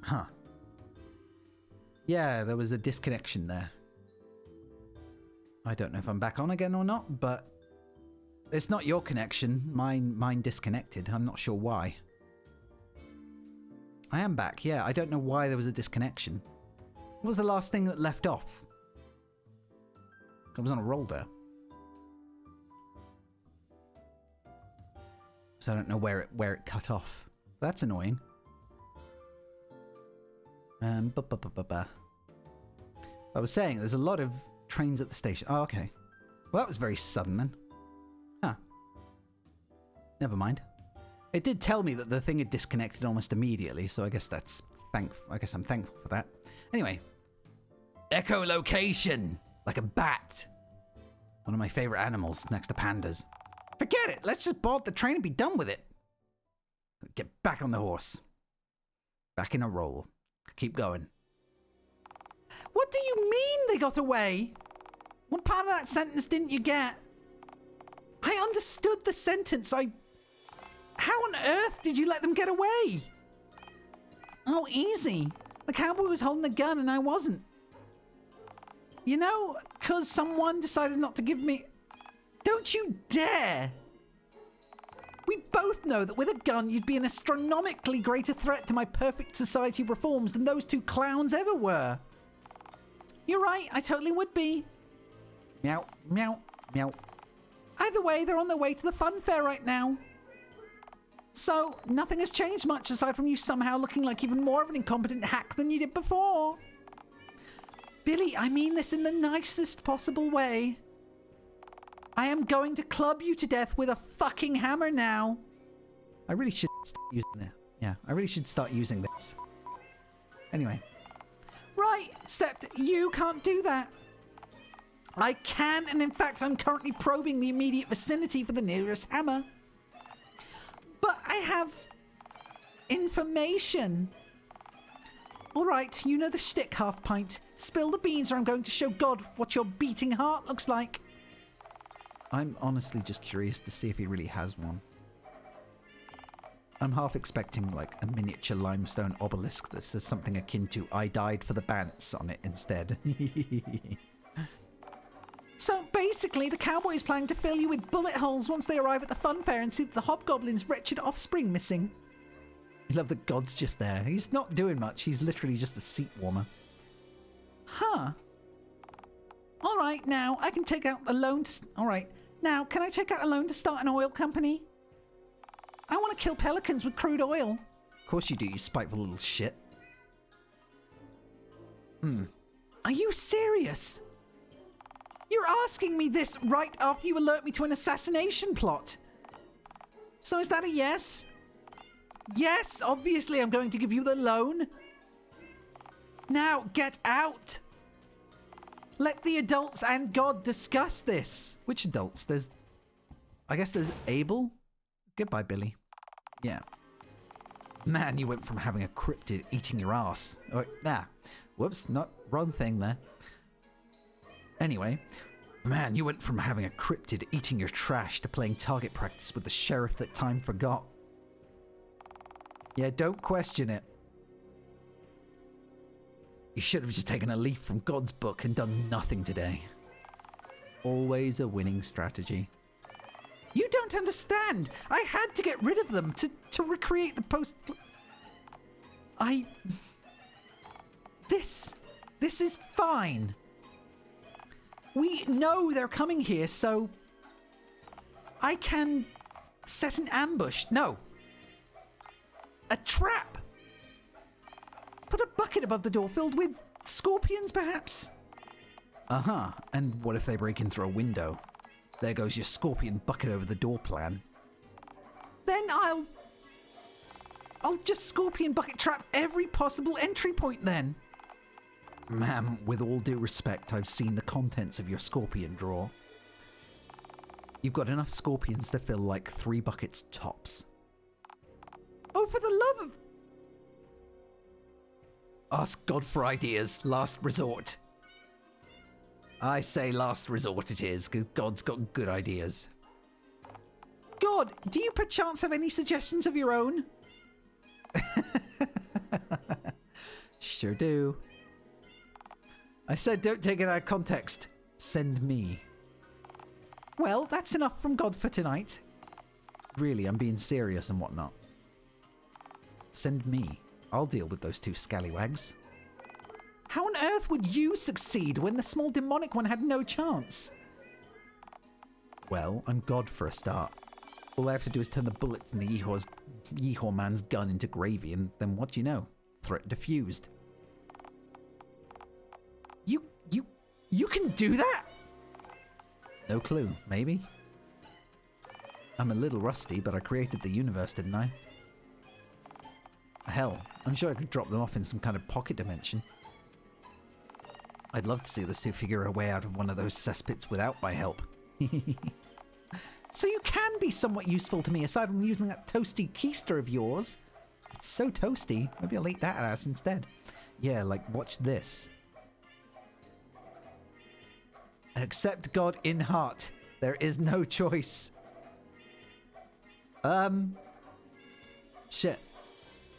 Huh. Yeah, there was a disconnection there. I don't know if I'm back on again or not, but it's not your connection. Mine disconnected. I'm not sure why. I am back, yeah. I don't know why there was a disconnection. What was the last thing that left off? I was on a roll there. So I don't know where it cut off. That's annoying. I was saying there's a lot of trains at the station. Oh, okay. Well, that was very sudden then. Huh. Never mind. It did tell me that the thing had disconnected almost immediately, so I guess I'm thankful for that. Anyway. Echolocation! Like a bat. One of my favorite animals next to pandas. Forget it! Let's just board the train and be done with it. Get back on the horse. Back in a roll. Keep going. What do you mean they got away? What part of that sentence didn't you get? I understood the sentence. How on earth did you let them get away? Oh, easy. The cowboy was holding the gun and I wasn't. You know, because someone decided not to give me... Don't you dare! We both know that with a gun, you'd be an astronomically greater threat to my perfect society reforms than those two clowns ever were. You're right, I totally would be. Meow, meow, meow. Either way, they're on their way to the fun fair right now. So, nothing has changed much aside from you somehow looking like even more of an incompetent hack than you did before. Billy, I mean this in the nicest possible way. I am going to club you to death with a fucking hammer now. I really should start using that. Yeah, I really should start using this. Anyway. Right, except you can't do that. I can, and in fact, I'm currently probing the immediate vicinity for the nearest hammer. But I have information. All right, you know the shtick, half pint. Spill the beans or I'm going to show God what your beating heart looks like. I'm honestly just curious to see if he really has one. I'm half expecting like a miniature limestone obelisk that says something akin to "I died for the Bants" on it instead. So basically, the cowboy is planning to fill you with bullet holes once they arrive at the fun fair and see the hobgoblin's wretched offspring missing. I love that God's just there. He's not doing much. He's literally just a seat warmer. Huh. All right, now I can take out a loan. All right, now can I take out a loan to start an oil company? I want to kill pelicans with crude oil. Of course you do, you spiteful little shit. Are you serious? You're asking me this right after you alert me to an assassination plot. So is that a yes? Yes, obviously I'm going to give you the loan. Now, get out. Let the adults and God discuss this. Which adults? I guess there's Abel. Goodbye, Billy. Yeah. Man, you went from having a cryptid eating your ass. Oh, whoops, not wrong thing there. Anyway, man, you went from having a cryptid eating your trash to playing target practice with the sheriff that time forgot. Yeah, don't question it. You should have just taken a leaf from God's book and done nothing today. Always a winning strategy. You don't understand. I had to get rid of them to recreate the post... This is fine. We know they're coming here, so... I can set an ambush. No. A trap. Put a bucket above the door filled with scorpions, perhaps? Uh-huh. And what if they break in through a window? There goes your scorpion bucket over the door plan. Then I'll just scorpion bucket trap every possible entry point then. Ma'am, with all due respect, I've seen the contents of your scorpion drawer. You've got enough scorpions to fill like 3 buckets tops. Oh, for the love of... Ask God for ideas, last resort. I say last resort it is, because God's got good ideas. God, do you perchance have any suggestions of your own? Sure do. I said don't take it out of context. Send me. Well, that's enough from God for tonight. Really, I'm being serious and whatnot. Send me. I'll deal with those two scallywags. How on earth would you succeed when the small demonic one had no chance? Well, I'm God for a start. All I have to do is turn the bullets in the Yeehaw man's gun into gravy, and then what do you know? Threat diffused. You can do that? No clue. Maybe? I'm a little rusty, but I created the universe, didn't I? Hell, I'm sure I could drop them off in some kind of pocket dimension. I'd love to see those two figure a way out of one of those cesspits without my help. So you can be somewhat useful to me, aside from using that toasty keister of yours. It's so toasty. Maybe I'll eat that ass instead. Yeah, like, watch this. Accept God in heart. There is no choice. Shit.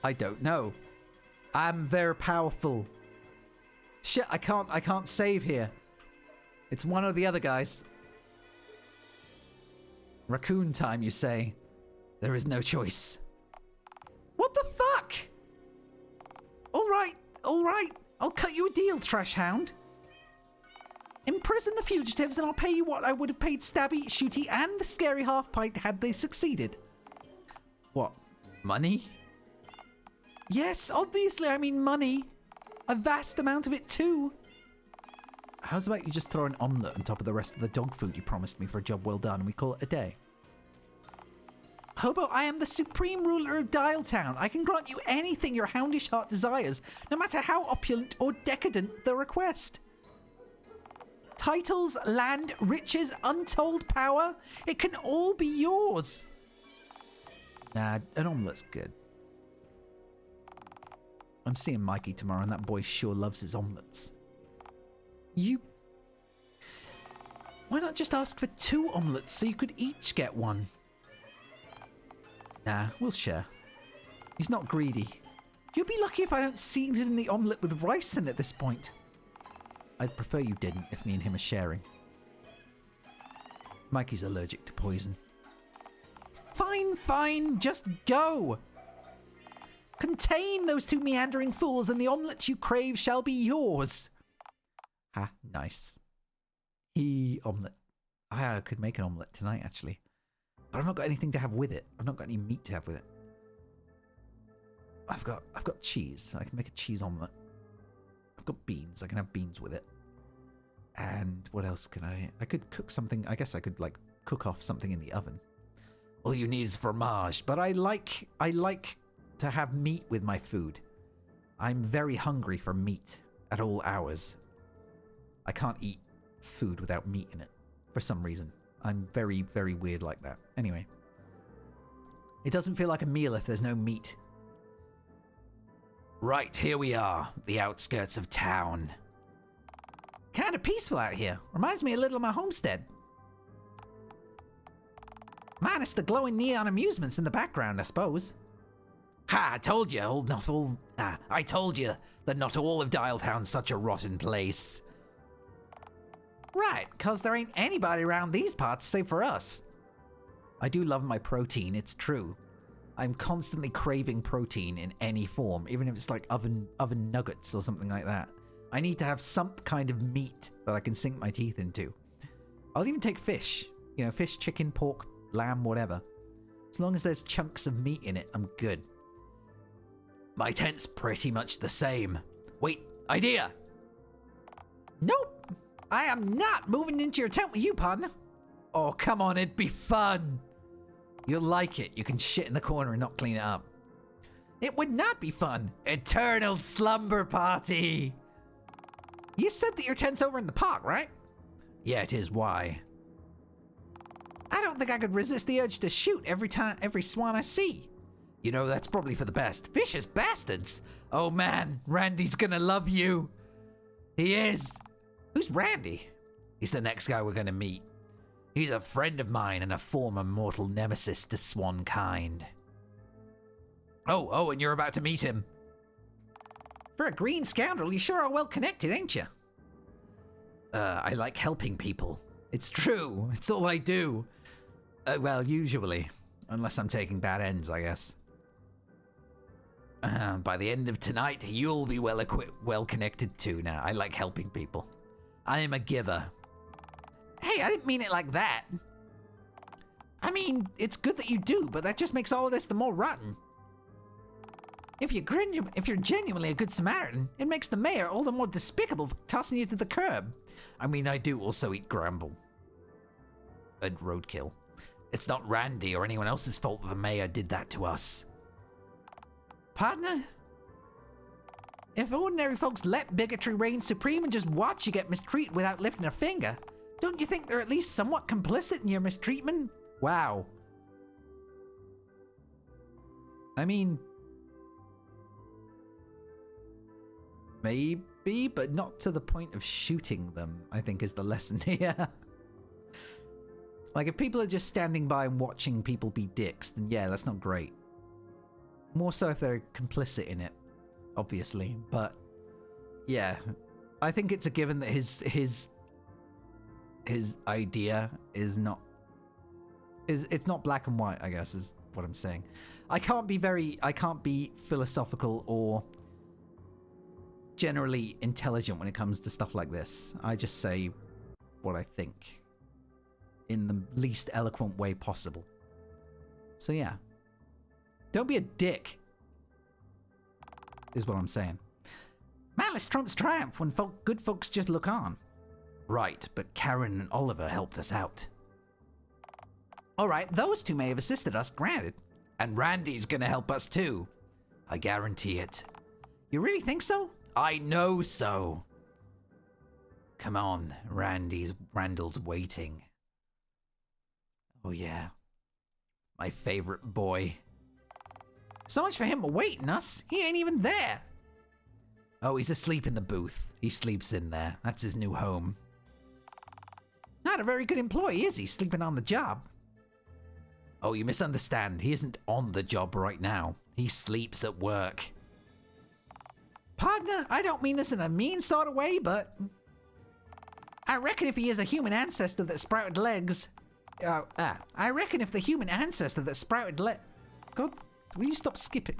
I don't know. I'm very powerful. Shit, I can't save here. It's one or the other, guys. Raccoon time, you say? There is no choice. What the fuck? Alright. I'll cut you a deal, trash hound. Imprison the fugitives and I'll pay you what I would have paid Stabby, Shooty, and the scary half-pint had they succeeded. What? Money? Yes, obviously I mean money. A vast amount of it too. How's about you just throw an omelette on top of the rest of the dog food you promised me for a job well done and we call it a day? Hobo, I am the supreme ruler of Dialtown. I can grant you anything your houndish heart desires, no matter how opulent or decadent the request. Titles, land, riches, untold power, it can all be yours. Nah, an omelette's good. I'm seeing Mikey tomorrow and that boy sure loves his omelettes. Why not just ask for 2 omelettes so you could each get one? Nah, we'll share. He's not greedy. You'll be lucky if I don't season the omelette with rice in at this point. I'd prefer you didn't if me and him are sharing. Mikey's allergic to poison. Fine, just go! Contain those 2 meandering fools and the omelette you crave shall be yours. Ha, nice. Omelette. I could make an omelette tonight, actually. But I've not got anything to have with it. I've not got any meat to have with it. I've got cheese. I can make a cheese omelette. I've got beans. I can have beans with it. And what else can I could cook something. I guess I could, like, cook off something in the oven. All you need is fromage. But I like to have meat with my food. I'm very hungry for meat at all hours. I can't eat food without meat in it for some reason. I'm very, very weird like that. Anyway. It doesn't feel like a meal if there's no meat. Right, here we are. The outskirts of town. Kind of peaceful out here. Reminds me a little of my homestead. Minus the glowing neon amusements in the background, I suppose. Ha! I told you, I told you that not all of Dialtown's such a rotten place. Right, cause there ain't anybody around these parts save for us. I do love my protein, it's true. I'm constantly craving protein in any form, even if it's like oven nuggets or something like that. I need to have some kind of meat that I can sink my teeth into. I'll even take fish. You know, fish, chicken, pork, lamb, whatever. As long as there's chunks of meat in it, I'm good. My tent's pretty much the same. Wait, idea! Nope! I am not moving into your tent with you, partner. Oh, come on, it'd be fun. You'll like it. You can shit in the corner and not clean it up. It would not be fun. Eternal slumber party. You said that your tent's over in the park, right? Yeah, it is. Why? I don't think I could resist the urge to shoot every swan I see. You know, that's probably for the best. Vicious bastards. Oh man, Randy's gonna love you. He is. Who's Randy? He's the next guy we're gonna meet. He's a friend of mine and a former mortal nemesis to swankind. Oh, and you're about to meet him. For a green scoundrel, you sure are well connected, ain't you? I like helping people. It's true. It's all I do. Well, usually. Unless I'm taking bad ends, I guess. By the end of tonight, you'll be well connected too now. I like helping people. I am a giver. Hey, I didn't mean it like that. I mean, it's good that you do, but that just makes all of this the more rotten. If you're genuinely a good Samaritan, it makes the mayor all the more despicable for tossing you to the curb. I mean, I do also eat gramble. And roadkill. It's not Randy or anyone else's fault that the mayor did that to us. Partner? If ordinary folks let bigotry reign supreme and just watch you get mistreated without lifting a finger, don't you think they're at least somewhat complicit in your mistreatment? Wow. I mean... maybe, but not to the point of shooting them, I think is the lesson here. Like, if people are just standing by and watching people be dicks, then yeah, that's not great. More so if they're complicit in it, obviously. But, yeah. I think it's a given that his idea is not... it's not black and white, I guess, is what I'm saying. I can't be philosophical or generally intelligent when it comes to stuff like this. I just say what I think in the least eloquent way possible. So yeah. Don't be a dick, is what I'm saying. Malice trumps triumph when good folks just look on. Right, but Karen and Oliver helped us out. Alright, those two may have assisted us, granted. And Randy's gonna help us too. I guarantee it. You really think so? I know so. Come on, Randall's waiting. Oh yeah. My favorite boy. So much for him awaiting us. He ain't even there. Oh, he's asleep in the booth. He sleeps in there. That's his new home. Not a very good employee, is he? Sleeping on the job. Oh, you misunderstand. He isn't on the job right now. He sleeps at work. Partner, I don't mean this in a mean sort of way, but... I reckon if he is a human ancestor that sprouted legs... I reckon if the human ancestor that sprouted God, will you stop skipping?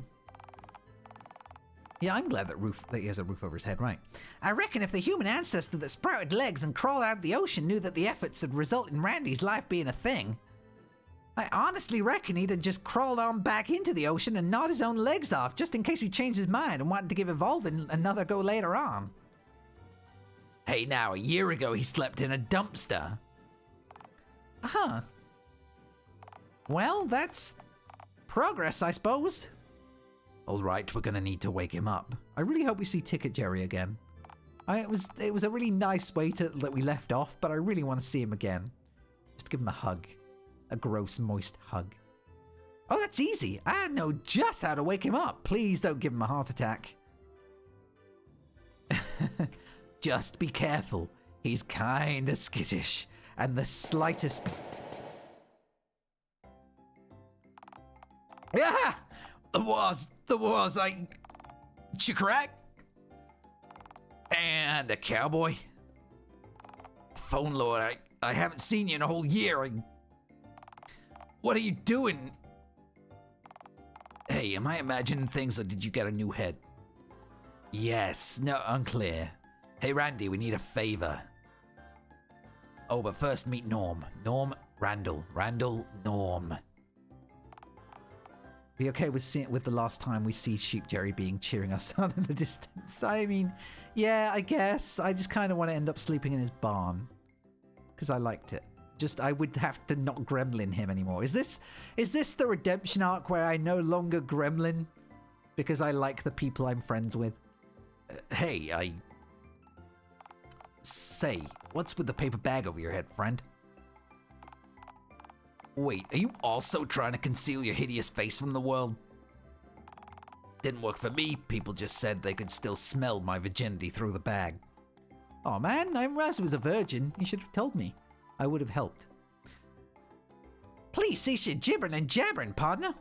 Yeah, I'm glad that he has a roof over his head, right. I reckon if the human ancestor that sprouted legs and crawled out of the ocean knew that the efforts would result in Randy's life being a thing, I honestly reckon he'd have just crawled on back into the ocean and gnawed his own legs off just in case he changed his mind and wanted to give evolving another go later on. Hey now, a year ago he slept in a dumpster. Huh. Well, that's progress, I suppose. Alright, we're gonna need to wake him up. I really hope we see Ticket Jerry again. It was a really nice way that we left off, but I really want to see him again. Just give him a hug. A gross, moist hug. Oh, that's easy. I know just how to wake him up. Please don't give him a heart attack. Just be careful. He's kinda skittish. And the slightest... Ah! The wars, JAQKpanda. And a cowboy. Phone Lord, I haven't seen you in a whole year. What are you doing? Hey, am I imagining things or did you get a new head? Yes, no, unclear. Hey Randy, we need a favor. Oh, but first meet Norm. Norm, Randall. Randall, Norm. Be okay with the last time we see Sheep Jerry cheering us on in the distance? I mean, yeah, I guess. I just kind of want to end up sleeping in his barn. Because I liked it. Just, I would have to not gremlin him anymore. Is this the redemption arc where I no longer gremlin? Because I like the people I'm friends with? Hey, Say, what's with the paper bag over your head, friend? Wait, are you also trying to conceal your hideous face from the world? Didn't work for me. People just said they could still smell my virginity through the bag. Oh man, I was a virgin. You should have told me. I would have helped. Please cease your gibbering and jabbering, partner.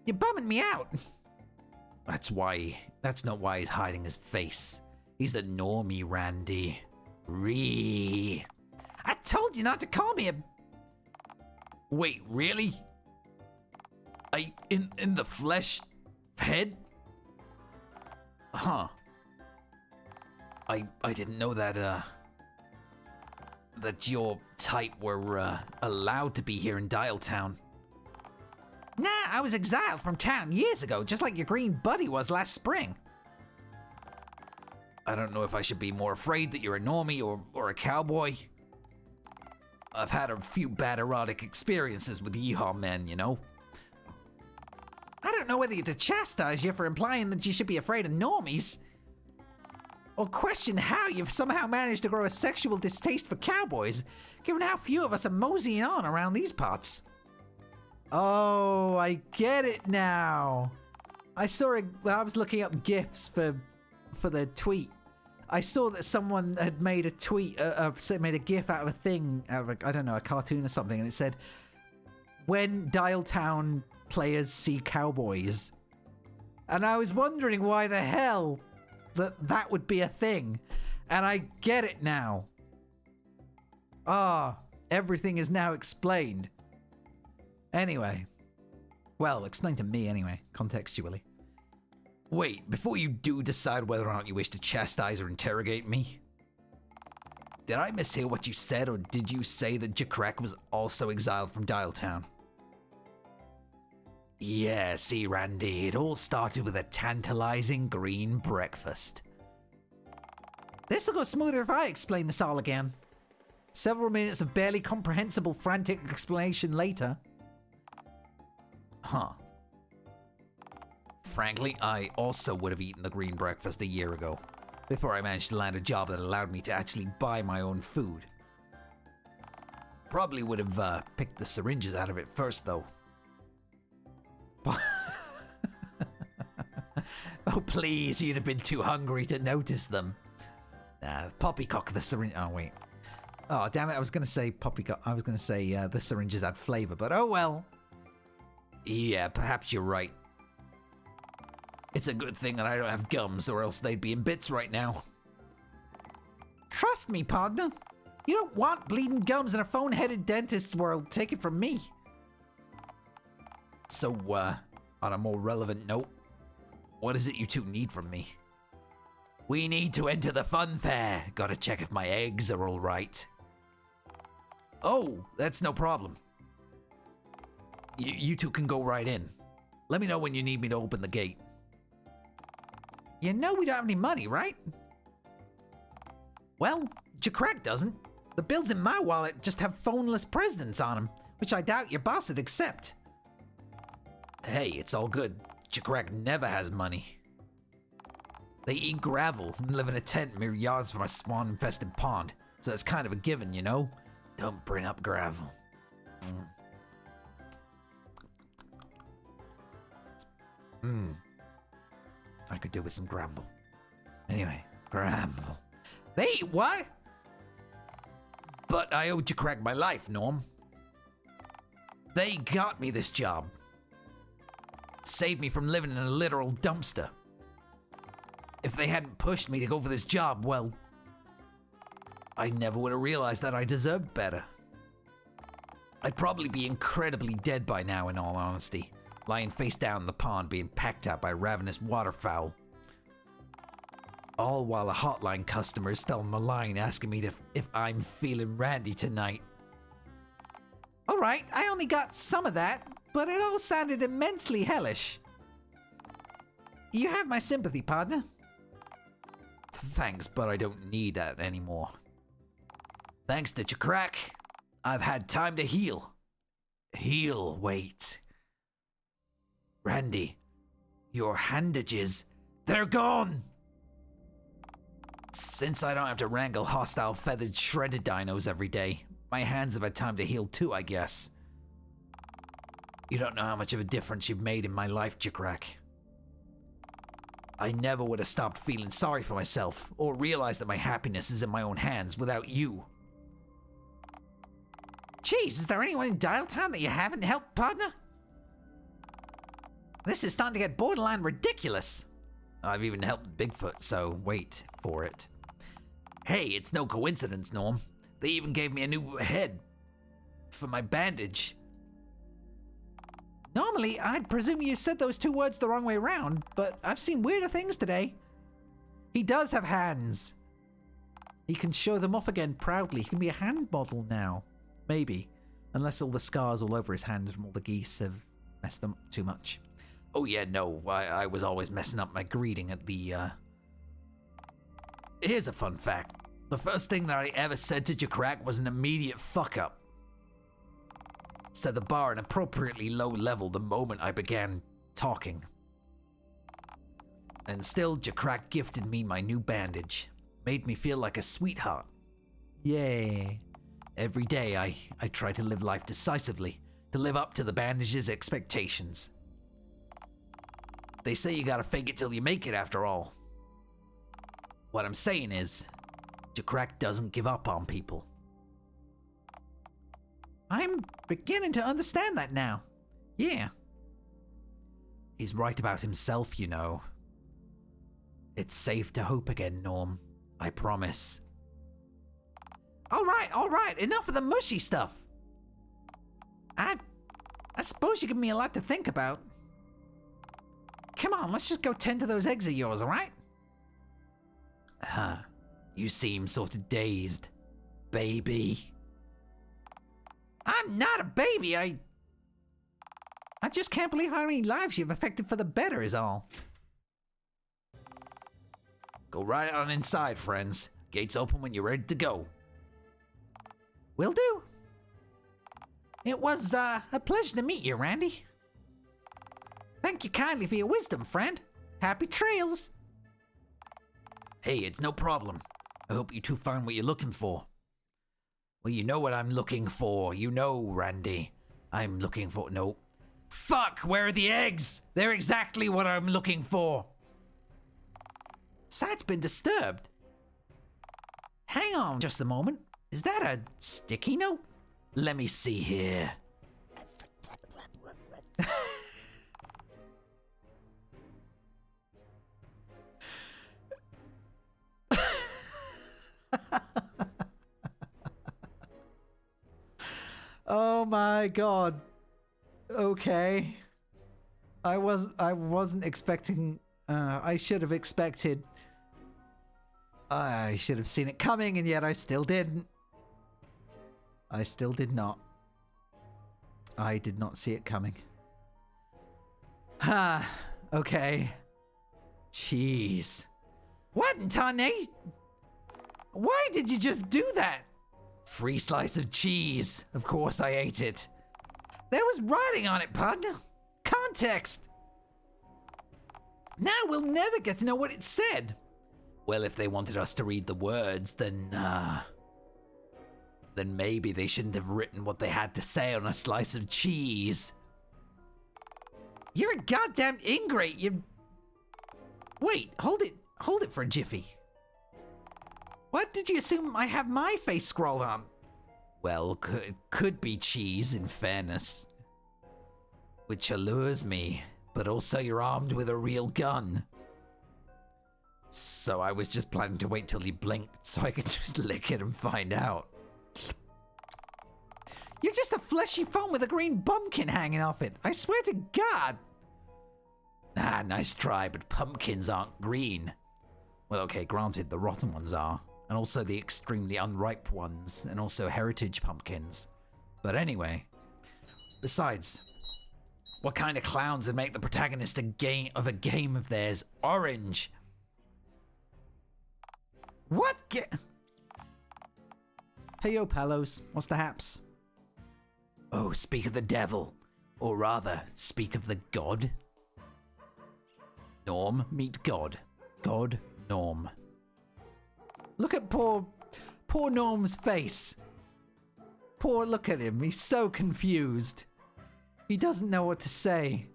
You're bumming me out. That's not why he's hiding his face. He's the normie Randy. I told you not to call me a... Wait, really? In the flesh head? Huh. I didn't know that, that your type were, allowed to be here in Dialtown. Nah, I was exiled from town years ago, just like your green buddy was last spring. I don't know if I should be more afraid that you're a normie or a cowboy. I've had a few bad erotic experiences with yeehaw men, you know? I don't know whether to chastise you for implying that you should be afraid of normies, or question how you've somehow managed to grow a sexual distaste for cowboys, given how few of us are moseying on around these parts. Oh, I get it now. I saw it when I was looking up GIFs for the tweet. I saw that someone had made a tweet, made a GIF out of a thing, out of I don't know, a cartoon or something, and it said, "When Dialtown players see cowboys," and I was wondering why the hell that would be a thing, and I get it now. Everything is now explained. Anyway, well, explain to me anyway, contextually. Wait, before you do decide whether or not you wish to chastise or interrogate me, did I mishear what you said, or did you say that JAQK was also exiled from Dialtown? Yeah, see, Randy, it all started with a tantalizing green breakfast. This'll go smoother if I explain this all again. Several minutes of barely comprehensible frantic explanation later. Huh. Frankly, I also would have eaten the green breakfast a year ago, before I managed to land a job that allowed me to actually buy my own food. Probably would have picked the syringes out of it first, though. Oh, please, you'd have been too hungry to notice them. Poppycock the syringe. Oh, wait. Oh, damn it, I was going to say poppycock. I was going to say the syringes had flavor, but oh well. Yeah, perhaps you're right. It's a good thing that I don't have gums, or else they'd be in bits right now. Trust me, partner. You don't want bleeding gums in a phone-headed dentist's world. Take it from me. So, on a more relevant note, what is it you two need from me? We need to enter the fun fair. Gotta check if my eggs are all right. Oh, that's no problem. You two can go right in. Let me know when you need me to open the gate. You know we don't have any money, right? Well, JAQK doesn't. The bills in my wallet just have phoneless presidents on them, which I doubt your boss would accept. Hey, it's all good. JAQK never has money. They eat gravel and live in a tent mere yards from a swan-infested pond, so it's kind of a given, you know? Don't bring up gravel. I could do with some gramble. Anyway, gramble. They eat what? But I owe JAQK my life, Norm. They got me this job. Saved me from living in a literal dumpster. If they hadn't pushed me to go for this job, well, I never would have realized that I deserved better. I'd probably be incredibly dead by now, in all honesty, lying face down in the pond being pecked at by ravenous waterfowl. All while a hotline customer is still on the line asking me if I'm feeling randy tonight. Alright, I only got some of that, but it all sounded immensely hellish. You have my sympathy, partner. Thanks, but I don't need that anymore. Thanks to JAQK, I've had time to heal. Wait. Randy, your handages, they're gone! Since I don't have to wrangle hostile feathered shredded dinos every day, my hands have had time to heal too, I guess. You don't know how much of a difference you've made in my life, JAQK. I never would have stopped feeling sorry for myself, or realized that my happiness is in my own hands without you. Jeez, is there anyone in Dialtown that you haven't helped, partner? This is starting to get borderline ridiculous. I've even helped Bigfoot, so wait for it. Hey, it's no coincidence, Norm. They even gave me a new head for my bandage. Normally, I'd presume you said those two words the wrong way around, but I've seen weirder things today. He does have hands. He can show them off again proudly. He can be a hand model now. Maybe. Unless all the scars all over his hands from all the geese have messed them up too much. Oh yeah, no, I was always messing up my greeting at the, Here's a fun fact. The first thing that I ever said to JAQKpanda was an immediate fuck-up. Set the bar an appropriately low level the moment I began talking. And still, JAQKpanda gifted me my new bandage. Made me feel like a sweetheart. Yay. Every day I try to live life decisively, to live up to the bandage's expectations. They say you gotta fake it till you make it after all. What I'm saying is, JAQKpanda doesn't give up on people. I'm beginning to understand that now. Yeah. He's right about himself, you know. It's safe to hope again, Norm. I promise. All right. Enough of the mushy stuff. I suppose you give me a lot to think about. Come on, let's just go tend to those eggs of yours, all right? Huh. You seem sort of dazed, baby. I'm not a baby. I just can't believe how many lives you've affected for the better is all. Go right on inside, friends. Gates open when you're ready to go. Will do. It was a pleasure to meet you, Randy. Thank you kindly for your wisdom, friend. Happy trails. Hey, it's no problem. I hope you two find what you're looking for. Well, you know what I'm looking for. You know, Randy. I'm looking for... No. Fuck! Where are the eggs? They're exactly what I'm looking for. Site's been disturbed. Hang on just a moment. Is that a sticky note? Let me see here. Oh my god. Okay. I wasn't expecting... I should have expected... I should have seen it coming, and yet I still didn't. I still did not. I did not see it coming. Ha. Okay. Jeez. What in tarnation? Why did you just do that? Free slice of cheese. Of course I ate it. There was writing on it, partner. Context. Now we'll never get to know what it said. Well, if they wanted us to read the words, then maybe they shouldn't have written what they had to say on a slice of cheese. You're a goddamn ingrate, you... Wait, hold it for a jiffy. What did you assume I have my face scrawled on? Well, could be cheese, in fairness. Which allures me, but also you're armed with a real gun. So I was just planning to wait till he blinked so I could just lick it and find out. You're just a fleshy foam with a green bumpkin hanging off it. I swear to God. Ah, nice try, but pumpkins aren't green. Well, okay, granted, the rotten ones are. And also the extremely unripe ones. And also heritage pumpkins. But anyway. Besides, what kind of clowns would make the protagonist of a game of theirs orange? What? Hey yo, Palos. What's the haps? Oh, speak of the devil. Or rather, speak of the god. Norm, meet God. God, Norm. Look at poor Norm's face. Look at him. He's so confused. He doesn't know what to say.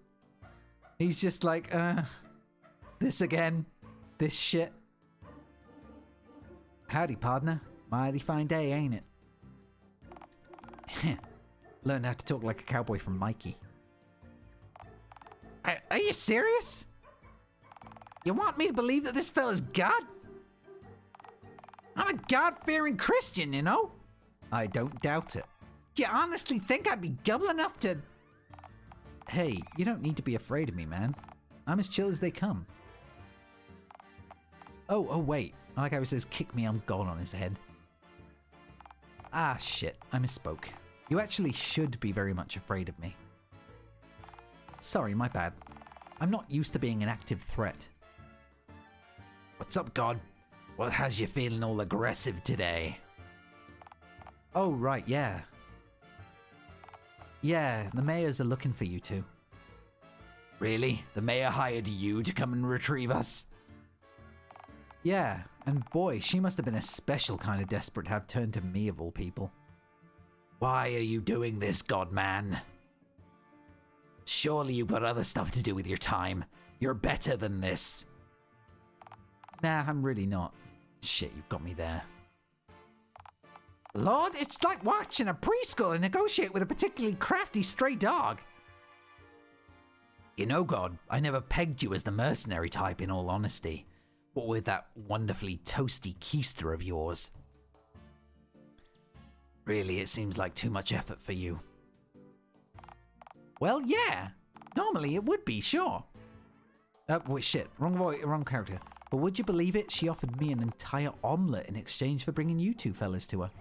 He's just like, this again. This shit. Howdy, partner. Mighty fine day, ain't it? Learn how to talk like a cowboy from Mikey. Are you serious? You want me to believe that this fella's God? I'm a God-fearing Christian, you know? I don't doubt it. Do you honestly think I'd be gullible enough to... Hey, you don't need to be afraid of me, man. I'm as chill as they come. Oh, wait. Like I says, kick me, I'm gone on his head. Ah, shit. I misspoke. You actually should be very much afraid of me. Sorry, my bad. I'm not used to being an active threat. What's up, God? What has you feeling all aggressive today? Oh, right, yeah. Yeah, the mayors are looking for you two. Really? The mayor hired you to come and retrieve us? Yeah, and boy, she must have been a special kind of desperate to have turned to me of all people. Why are you doing this, God-man? Surely you've got other stuff to do with your time. You're better than this. Nah, I'm really not. Shit, you've got me there. Lord, it's like watching a preschooler negotiate with a particularly crafty stray dog. You know, God, I never pegged you as the mercenary type, in all honesty. What with that wonderfully toasty keister of yours. Really, it seems like too much effort for you. Well, yeah. Normally it would be, sure. Wait, shit. Wrong character. But would you believe it? She offered me an entire omelette in exchange for bringing you two fellas to her.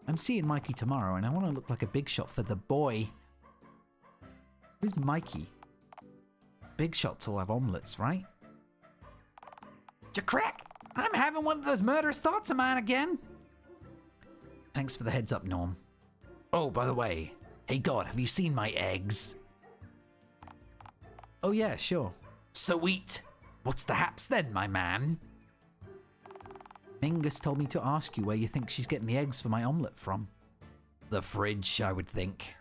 I'm seeing Mikey tomorrow, and I want to look like a big shot for the boy. Who's Mikey? Big shots all have omelettes, right? JAQK, I'm having one of those murderous thoughts of mine again. Thanks for the heads up, Norm. Oh, by the way, hey God, have you seen my eggs? Oh yeah, sure. Sweet. What's the haps then, my man? Mingus told me to ask you where you think she's getting the eggs for my omelette from. The fridge, I would think.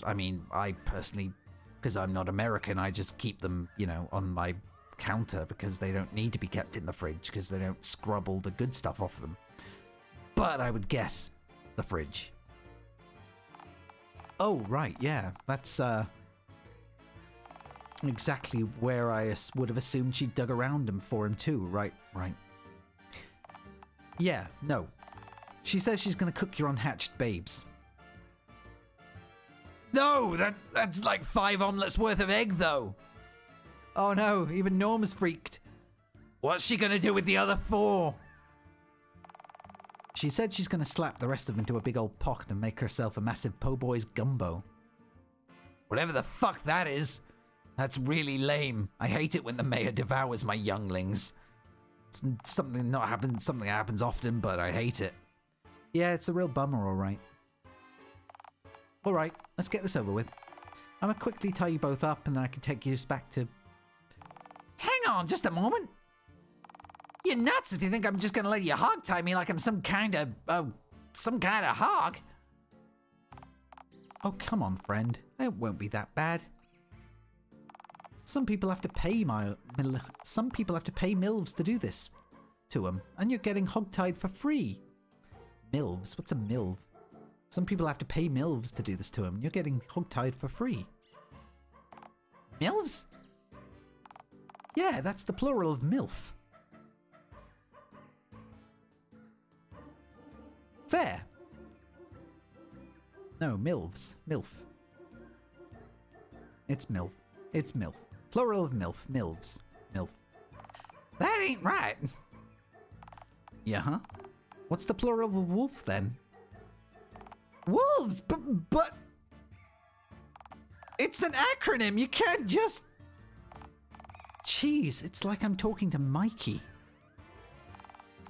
I personally, because I'm not American, I just keep them, on my counter because they don't need to be kept in the fridge because they don't scrub all the good stuff off them. But I would guess the fridge. Oh, right, yeah. That's, exactly where I would have assumed she dug around him for him too. Right. Yeah, no. She says she's gonna cook your unhatched babes. No, that's like 5 omelettes worth of egg though. Oh no, even Norm's freaked. What's she gonna do with the other 4? She said she's gonna slap the rest of them into a big old pot and make herself a massive po' boy's gumbo. Whatever the fuck that is. That's really lame. I hate it when the mayor devours my younglings. It's something that happens often, but I hate it. Yeah, it's a real bummer, alright. Alright, let's get this over with. I'm gonna quickly tie you both up and then I can take you back to... Hang on just a moment. You're nuts if you think I'm just gonna let you hog tie me like I'm some kind of hog. Oh, come on, friend. It won't be that bad. Some people have to pay MILFs to do this to them, and you're getting hogtied for free. MILFs? What's a MILF? Some people have to pay MILFs to do this to them, and you're getting hogtied for free. MILFs? Yeah, that's the plural of MILF. Fair. No, MILFs. MILF. It's MILF. It's MILF. Plural of MILF. MILFs. MILF. That ain't right. Yeah, huh? What's the plural of wolf then? Wolves! But... It's an acronym! You can't just... Jeez, it's like I'm talking to Mikey.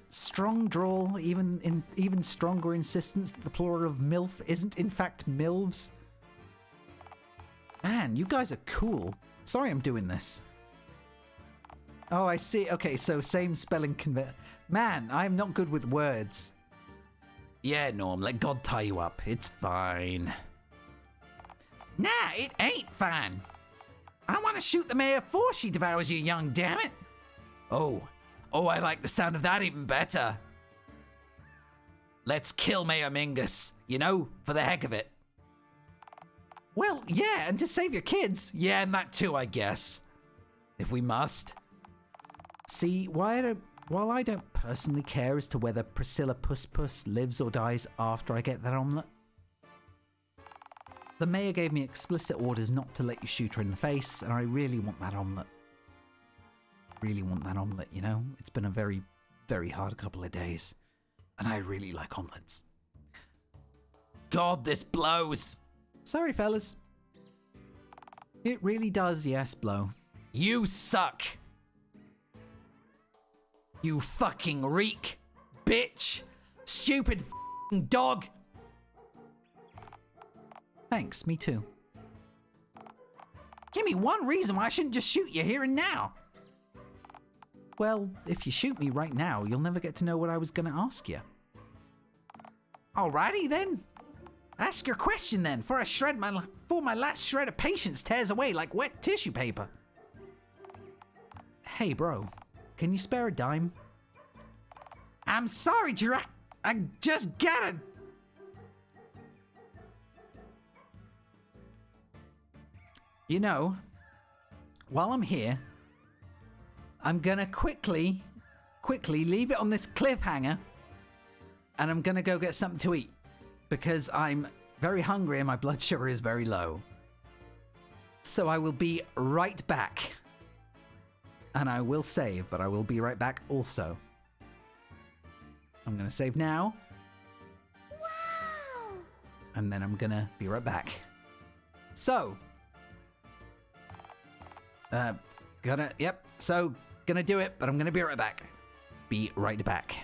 Strong drawl, even stronger insistence that the plural of MILF isn't in fact MILVs. Man, you guys are cool. Sorry I'm doing this. Oh, I see. Okay, so same spelling Man, I'm not good with words. Yeah, Norm, let God tie you up. It's fine. Nah, it ain't fine. I want to shoot the mayor before she devours you, young damn it. Oh, I like the sound of that even better. Let's kill Mayor Mingus, for the heck of it. Well, yeah, and to save your kids. Yeah, and that too, I guess. If we must. See, while I don't personally care as to whether Priscilla Puss lives or dies after I get that omelette, the mayor gave me explicit orders not to let you shoot her in the face, and I really want that omelette. Really want that omelette, you know? It's been a very, very hard couple of days, and I really like omelettes. God, this blows! Sorry, fellas. It really does, yes, blow. You suck! You fucking reek! Bitch! Stupid f***ing dog! Thanks, me too. Give me one reason why I shouldn't just shoot you here and now. Well, if you shoot me right now, you'll never get to know what I was gonna ask you. Alrighty then. Ask your question then, before my last shred of patience tears away like wet tissue paper. Hey bro, can you spare a dime? I'm sorry, JAQK. I just gotta... You know, while I'm here, I'm gonna quickly leave it on this cliffhanger, and I'm gonna go get something to eat, because I'm very hungry and my blood sugar is very low. So I will be right back. And I will save, but I will be right back also. I'm gonna save now. Wow! And then I'm gonna be right back. So... gonna do it, but I'm gonna be right back. Be right back.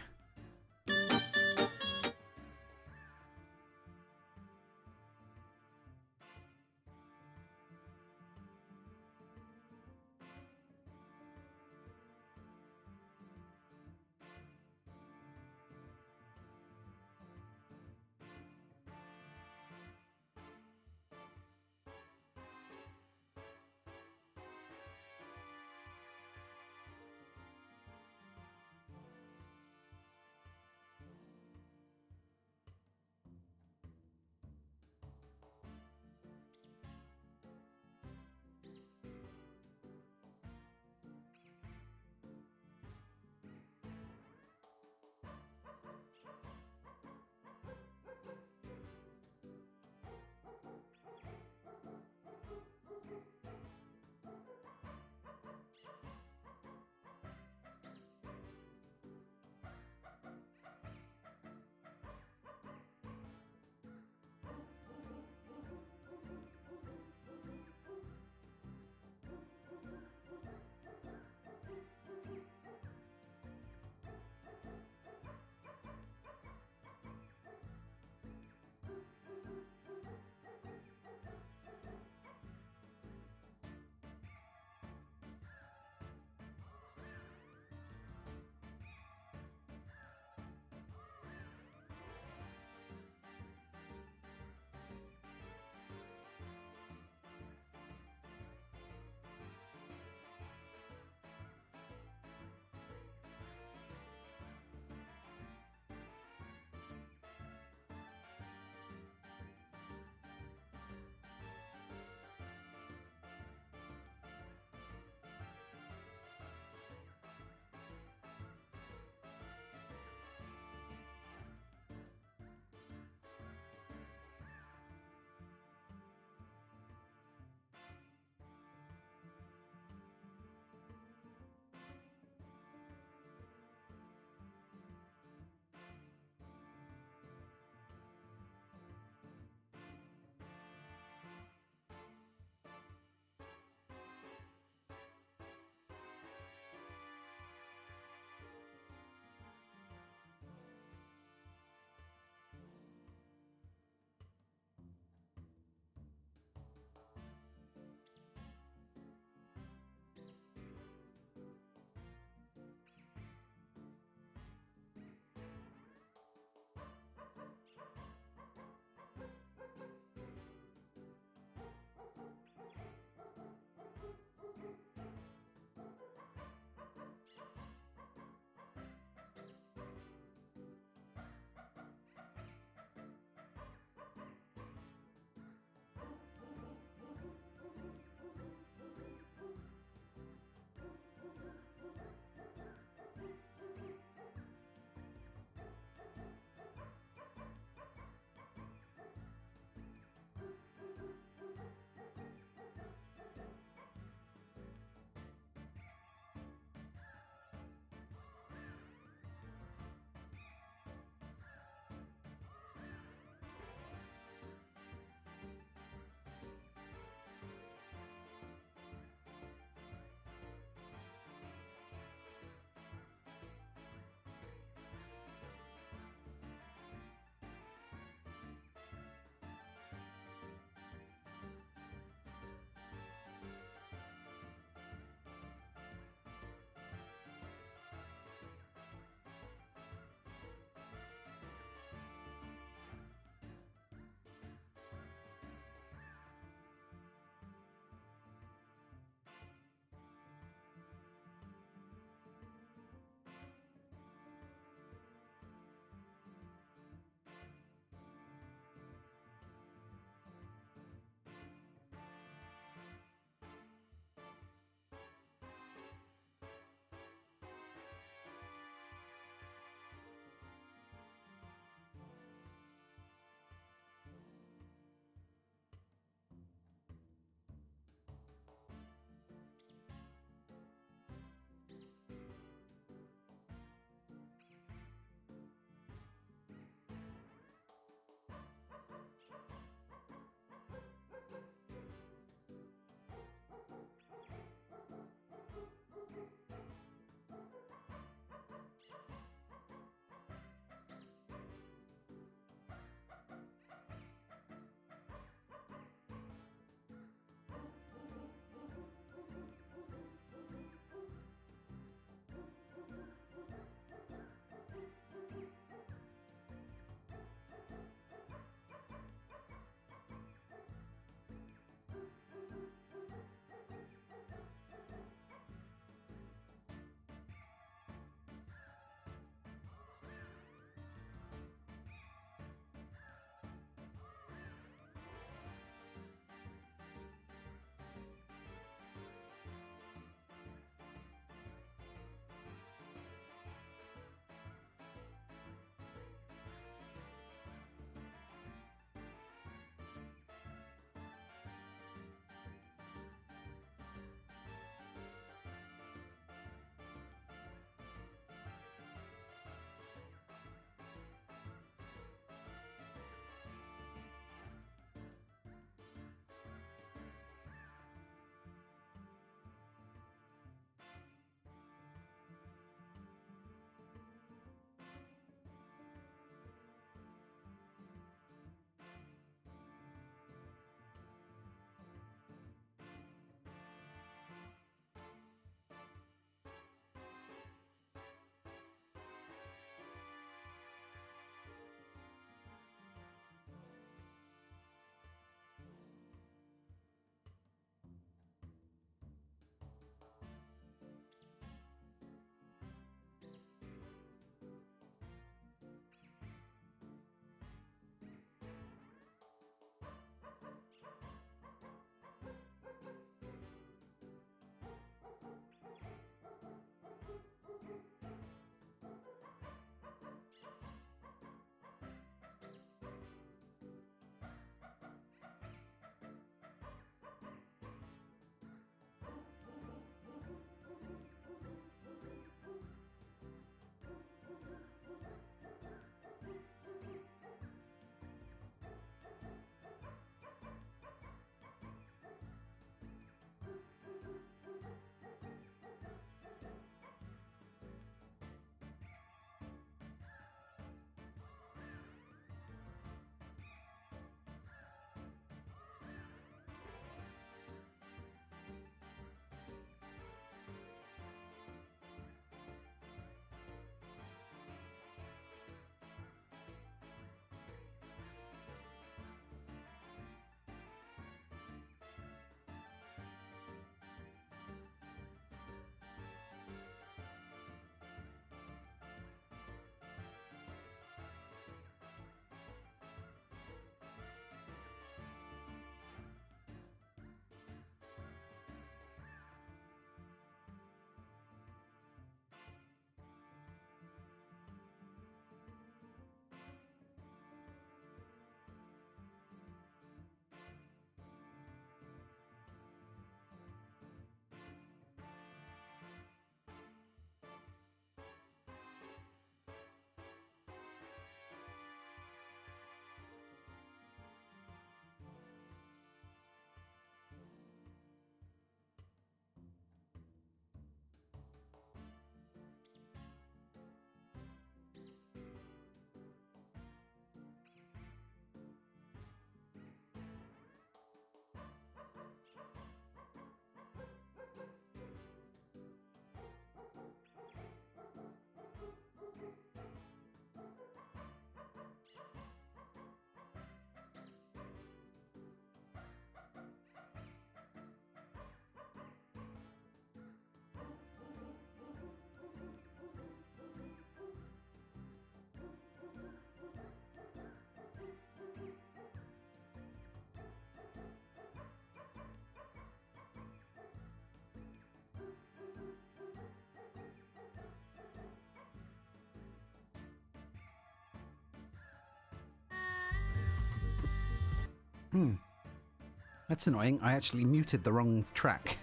That's annoying. I actually muted the wrong track.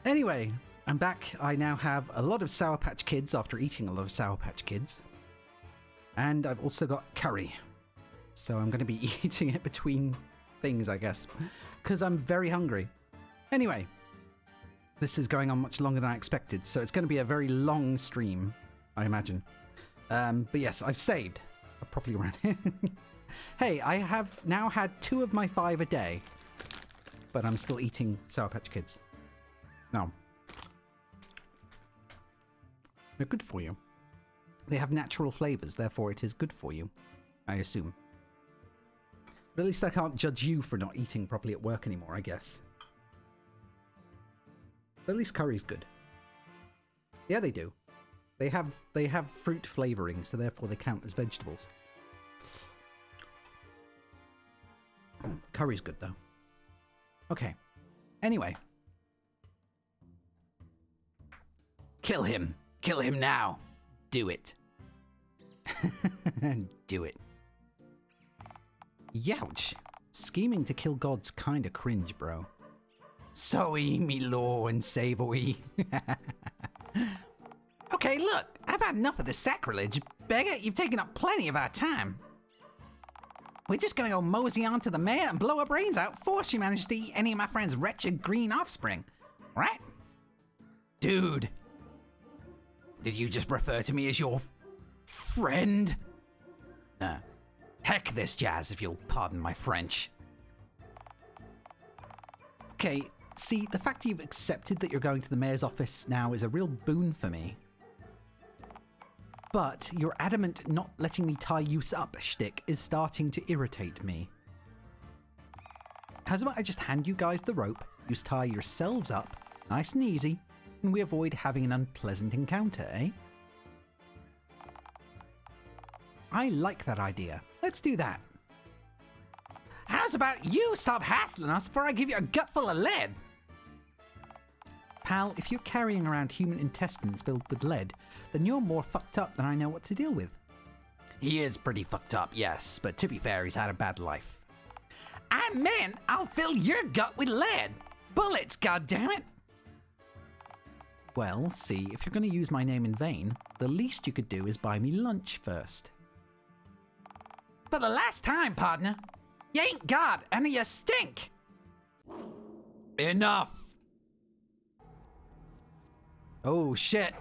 Anyway, I'm back. I now have a lot of Sour Patch Kids after eating a lot of Sour Patch Kids. And I've also got curry. So I'm going to be eating it between things, I guess. Because I'm very hungry. Anyway, this is going on much longer than I expected. So it's going to be a very long stream, I imagine. But yes, I've saved. I've properly ran it. Hey, I have now had 2 of my 5 a day. But I'm still eating Sour Patch Kids. No. They're good for you. They have natural flavors, therefore it is good for you, I assume. But at least I can't judge you for not eating properly at work anymore, I guess. But at least curry's good. Yeah, they do. They have fruit flavoring, so therefore they count as vegetables. Curry's good, though. Okay. Anyway. Kill him. Kill him now. Do it. Do it. Youch. Scheming to kill gods kinda cringe, bro. Sorry, me law and savory. Okay, look. I've had enough of this sacrilege. Beggar, you've taken up plenty of our time. We're just gonna go mosey on to the mayor and blow our brains out, force your majesty to eat any of my friend's wretched green offspring. Right? Dude. Did you just refer to me as your friend? Heck this jazz, if you'll pardon my French. Okay, see, the fact that you've accepted that you're going to the mayor's office now is a real boon for me. But your adamant not letting me tie you up shtick is starting to irritate me. How's about I just hand you guys the rope, you tie yourselves up, nice and easy, and we avoid having an unpleasant encounter, eh? I like that idea. Let's do that. How's about you stop hassling us before I give you a gut full of lead? Pal, if you're carrying around human intestines filled with lead, then you're more fucked up than I know what to deal with. He is pretty fucked up, yes, but to be fair, he's had a bad life. I meant I'll fill your gut with lead. Bullets, goddammit. Well, see, if you're going to use my name in vain, the least you could do is buy me lunch first. For the last time, partner. You ain't God, and you stink. Enough. Oh, shit.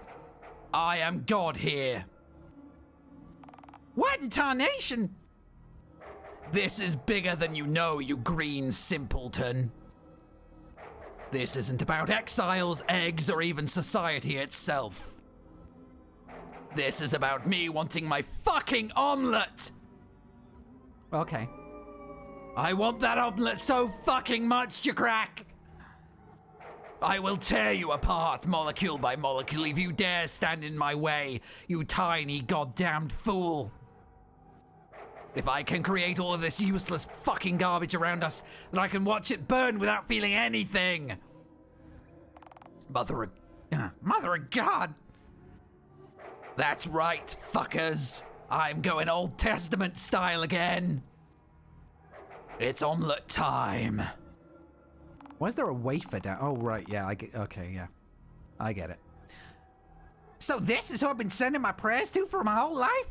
I am God here. What in tarnation? This is bigger than you know, you green simpleton. This isn't about exiles, eggs, or even society itself. This is about me wanting my fucking omelette! Okay. I want that omelette so fucking much, JAQK! I will tear you apart, molecule by molecule, if you dare stand in my way, you tiny goddamned fool! If I can create all of this useless fucking garbage around us, then I can watch it burn without feeling anything! Mother of God! That's right, fuckers! I'm going Old Testament style again! It's omelette time! Why is there a wafer down? Oh, right, yeah, okay, yeah. I get it. So this is who I've been sending my prayers to for my whole life?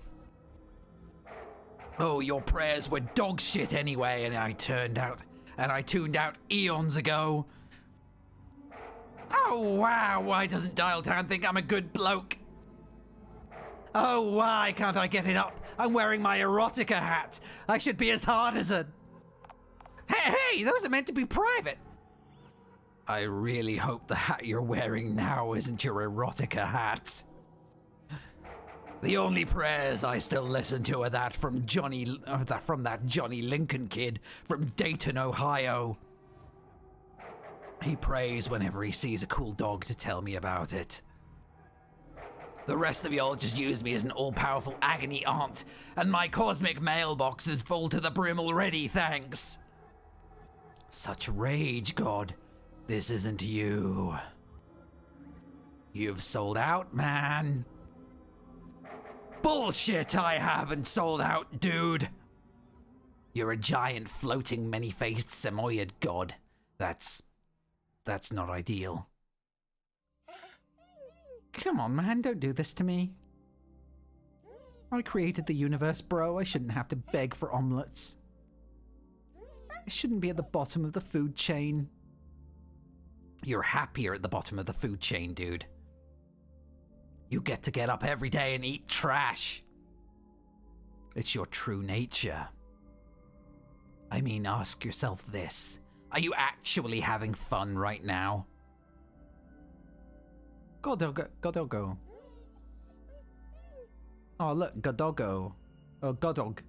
Oh, your prayers were dog shit anyway, and I tuned out eons ago. Oh, wow, why doesn't Dialtown think I'm a good bloke? Oh, why can't I get it up? I'm wearing my erotica hat. I should be as hard as a... Hey, those are meant to be private. I really hope the hat you're wearing now isn't your erotica hat. The only prayers I still listen to are that from that Johnny Lincoln kid from Dayton, Ohio. He prays whenever he sees a cool dog to tell me about it. The rest of y'all just use me as an all-powerful agony aunt, and my cosmic mailbox is full to the brim already, thanks. Such rage, God. This isn't you. You've sold out, man. Bullshit, I haven't sold out, dude. You're a giant floating many-faced Samoyed god. That's not ideal. Come on, man, don't do this to me. I created the universe, bro. I shouldn't have to beg for omelets. I shouldn't be at the bottom of the food chain. You're happier at the bottom of the food chain, dude. You get up every day and eat trash. It's your true nature. I mean, ask yourself this. Are you actually having fun right now? Godoggo. Oh, look, Godoggo. Oh, Godog.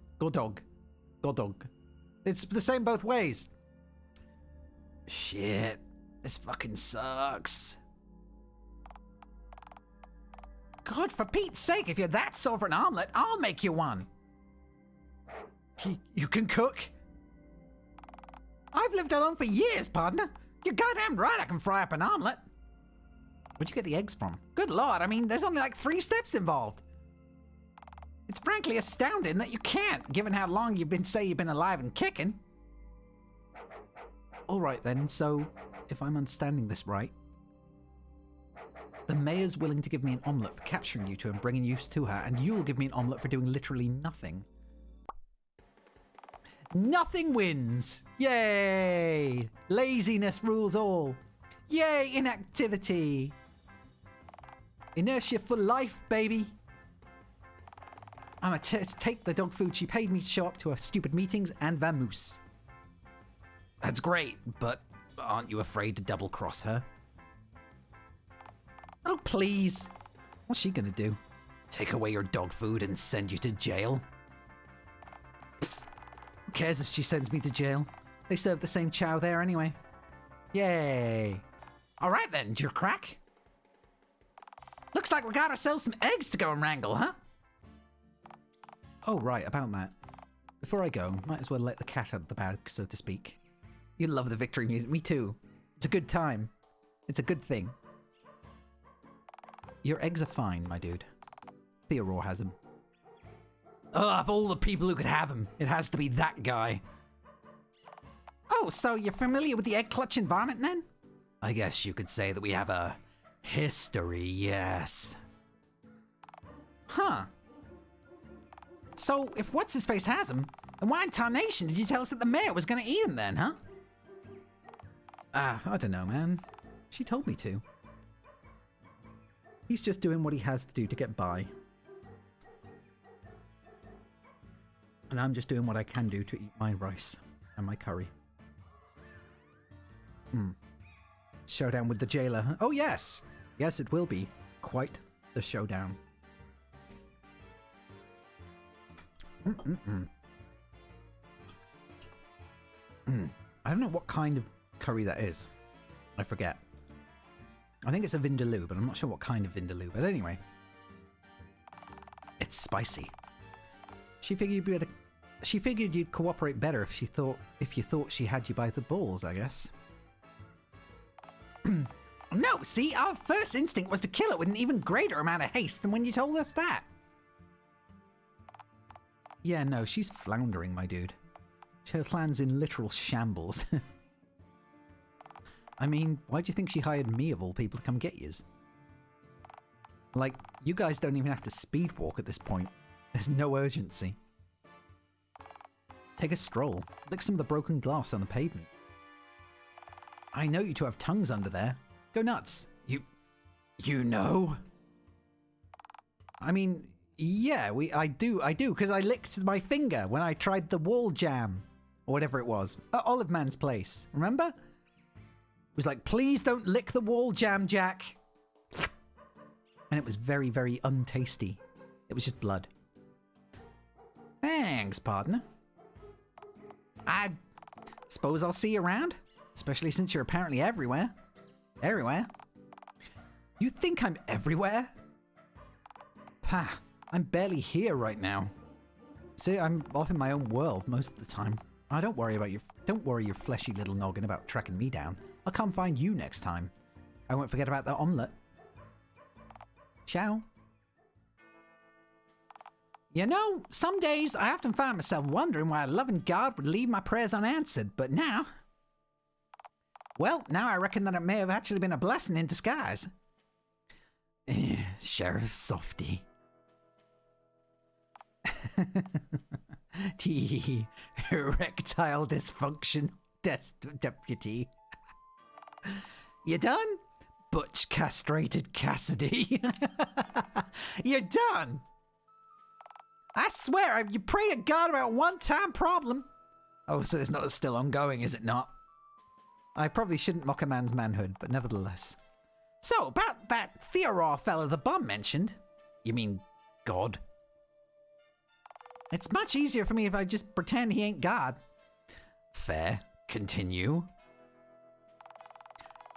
It's the same both ways. Shit. This fucking sucks. God, for Pete's sake, if you're that sore for an omelet, I'll make you one. You can cook? I've lived alone for years, partner. You're goddamn right I can fry up an omelet. Where'd you get the eggs from? Good lord, I mean, there's only like 3 steps involved. It's frankly astounding that you can't, given how long you've been alive and kicking. Alright then, so, if I'm understanding this right, the mayor's willing to give me an omelette for capturing you two and bringing you to her, and you'll give me an omelette for doing literally nothing. Nothing wins! Yay! Laziness rules all. Yay, inactivity! Inertia for life, baby! I'm gonna take the dog food she paid me to show up to her stupid meetings and vamoose. That's great, but aren't you afraid to double-cross her? Oh, please. What's she gonna do? Take away your dog food and send you to jail? Pfft. Who cares if she sends me to jail? They serve the same chow there anyway. Yay. Alright then, JAQK. Looks like we got ourselves some eggs to go and wrangle, huh? Oh, right, about that. Before I go, might as well let the cat out of the bag, so to speak. You love the victory music. Me too. It's a good time. It's a good thing. Your eggs are fine, my dude. Theodore has them. Oh, of all the people who could have them, it has to be that guy. Oh, so you're familiar with the egg clutch environment then? I guess you could say that we have a history, yes. Huh. So, if What's-His-Face has him, then why in tarnation did you tell us that the mayor was gonna eat him then, huh? I don't know, man. She told me to. He's just doing what he has to do to get by. And I'm just doing what I can do to eat my rice and my curry. Showdown with the jailer, huh? Oh, yes! Yes, it will be. Quite the showdown. I don't know what kind of curry that is. I forget. I think it's a vindaloo, but I'm not sure what kind of vindaloo. But anyway, it's spicy. She figured you'd cooperate better if you thought she had you by the balls, I guess. No, see, our first instinct was to kill it with an even greater amount of haste than when you told us that. Yeah, no, she's floundering, my dude. Her plan's in literal shambles. I mean, why do you think she hired me of all people to come get yous? Like, you guys don't even have to speed walk at this point. There's no urgency. Take a stroll. Lick some of the broken glass on the pavement. I know you two have tongues under there. Go nuts. You know? I mean, yeah, I do, because I licked my finger when I tried the wall jam. Or whatever it was. At Olive Man's place. Remember? It was like, please don't lick the wall jam, Jack. And it was very, very untasty. It was just blood. Thanks, partner. I suppose I'll see you around. Especially since you're apparently everywhere. Everywhere? You think I'm everywhere? Pah, I'm barely here right now. See, I'm off in my own world most of the time. Don't worry your fleshy little noggin about tracking me down. I'll come find you next time. I won't forget about that omelette. Ciao. You know, some days I often find myself wondering why a loving God would leave my prayers unanswered, but now... Well, now I reckon that it may have actually been a blessing in disguise. Sheriff Softy. Erectile dysfunction deputy. You done? Butch castrated Cassidy. You're done. I swear, you pray to God about a one-time problem. Oh, so it's not still ongoing, is it not? I probably shouldn't mock a man's manhood, but nevertheless. So, about that Theodore fellow the bum mentioned. You mean God? It's much easier for me if I just pretend he ain't God. Fair. Continue.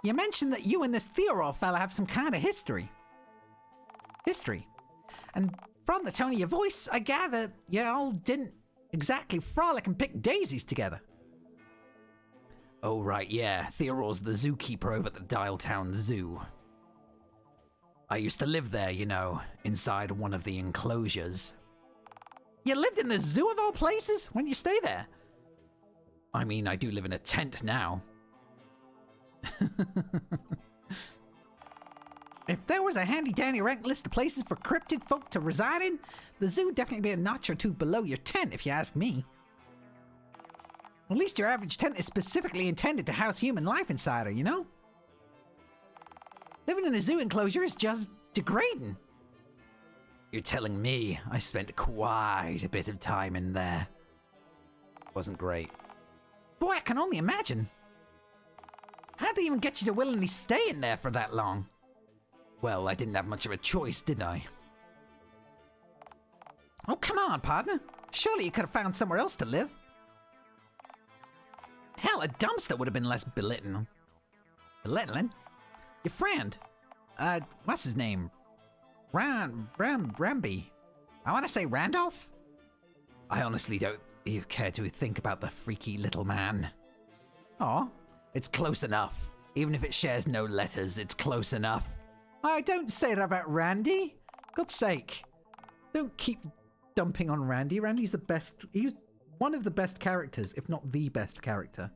You mentioned that you and this Theodore fella have some kind of history. And from the tone of your voice, I gather you all didn't exactly frolic and pick daisies together. Oh, right, yeah. Theodore's the zookeeper over at the Dialtown Zoo. I used to live there, you know, inside one of the enclosures. You lived in the zoo of all places? When you stay there? I mean, I do live in a tent now. If there was a handy-dandy ranked list of places for cryptid folk to reside in, the zoo would definitely be a notch or two below your tent, if you ask me. At least your average tent is specifically intended to house human life inside her, you know? Living in a zoo enclosure is just degrading. You're telling me I spent quite a bit of time in there. Wasn't great. Boy, I can only imagine. How'd they even get you to willingly stay in there for that long? Well, I didn't have much of a choice, did I? Oh, come on, partner. Surely you could have found somewhere else to live. Hell, a dumpster would have been less belittling. Belittling? Your friend. What's his name? Ramby. I want to say Randolph? I honestly don't even care to think about the freaky little man. Aw, it's close enough. Even if it shares no letters, it's close enough. I don't say that about Randy. God's sake. Don't keep dumping on Randy. Randy's the best. He's one of the best characters, if not the best character.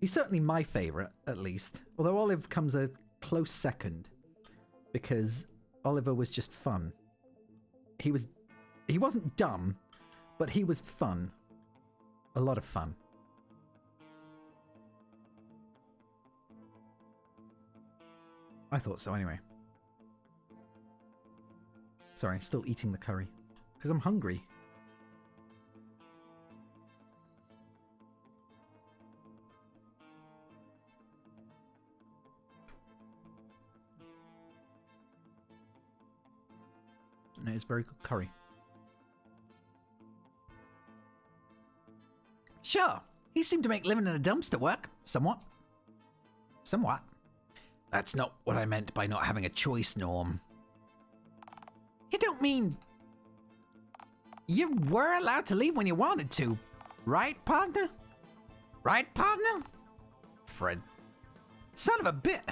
He's certainly my favorite, at least. Although Olive comes a close second. Because Oliver was just fun. He wasn't dumb, but he was fun. A lot of fun. I thought so anyway. Sorry, still eating the curry. Because I'm hungry. And it is very good curry. Sure, he seemed to make living in a dumpster work. Somewhat. Somewhat. That's not what I meant by not having a choice, Norm. You don't mean... You were allowed to leave when you wanted to, right, partner? Right, partner? Fred. Son of a bit.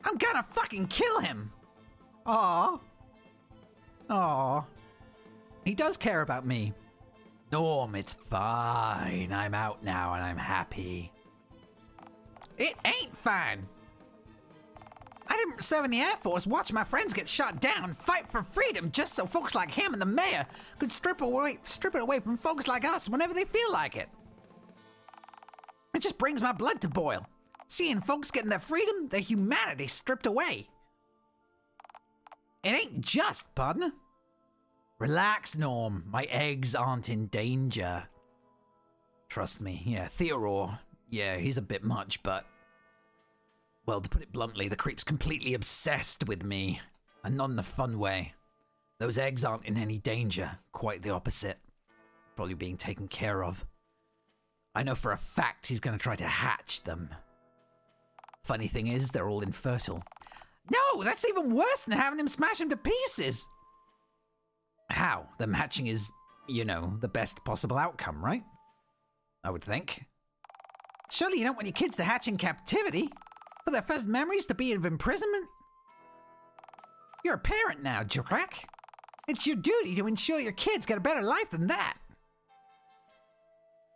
I'm gonna fucking kill him. Aw. Aw. He does care about me. Norm, it's fine. I'm out now and I'm happy. It ain't fine. I didn't serve in the Air Force, watch my friends get shot down, fight for freedom just so folks like him and the mayor could strip it away from folks like us whenever they feel like it. It just brings my blood to boil. Seeing folks getting their freedom, their humanity stripped away. It ain't just, partner. Relax, Norm. My eggs aren't in danger. Trust me, yeah, Theodore. Yeah, he's a bit much, but... Well, to put it bluntly, the creep's completely obsessed with me. And not in a fun way. Those eggs aren't in any danger. Quite the opposite. Probably being taken care of. I know for a fact he's going to try to hatch them. Funny thing is, they're all infertile. No, that's even worse than having him smash them to pieces. How? Them hatching is, you know, the best possible outcome, right? I would think. Surely you don't want your kids to hatch in captivity. For their first memories to be of imprisonment? You're a parent now, JAQK. It's your duty to ensure your kids get a better life than that.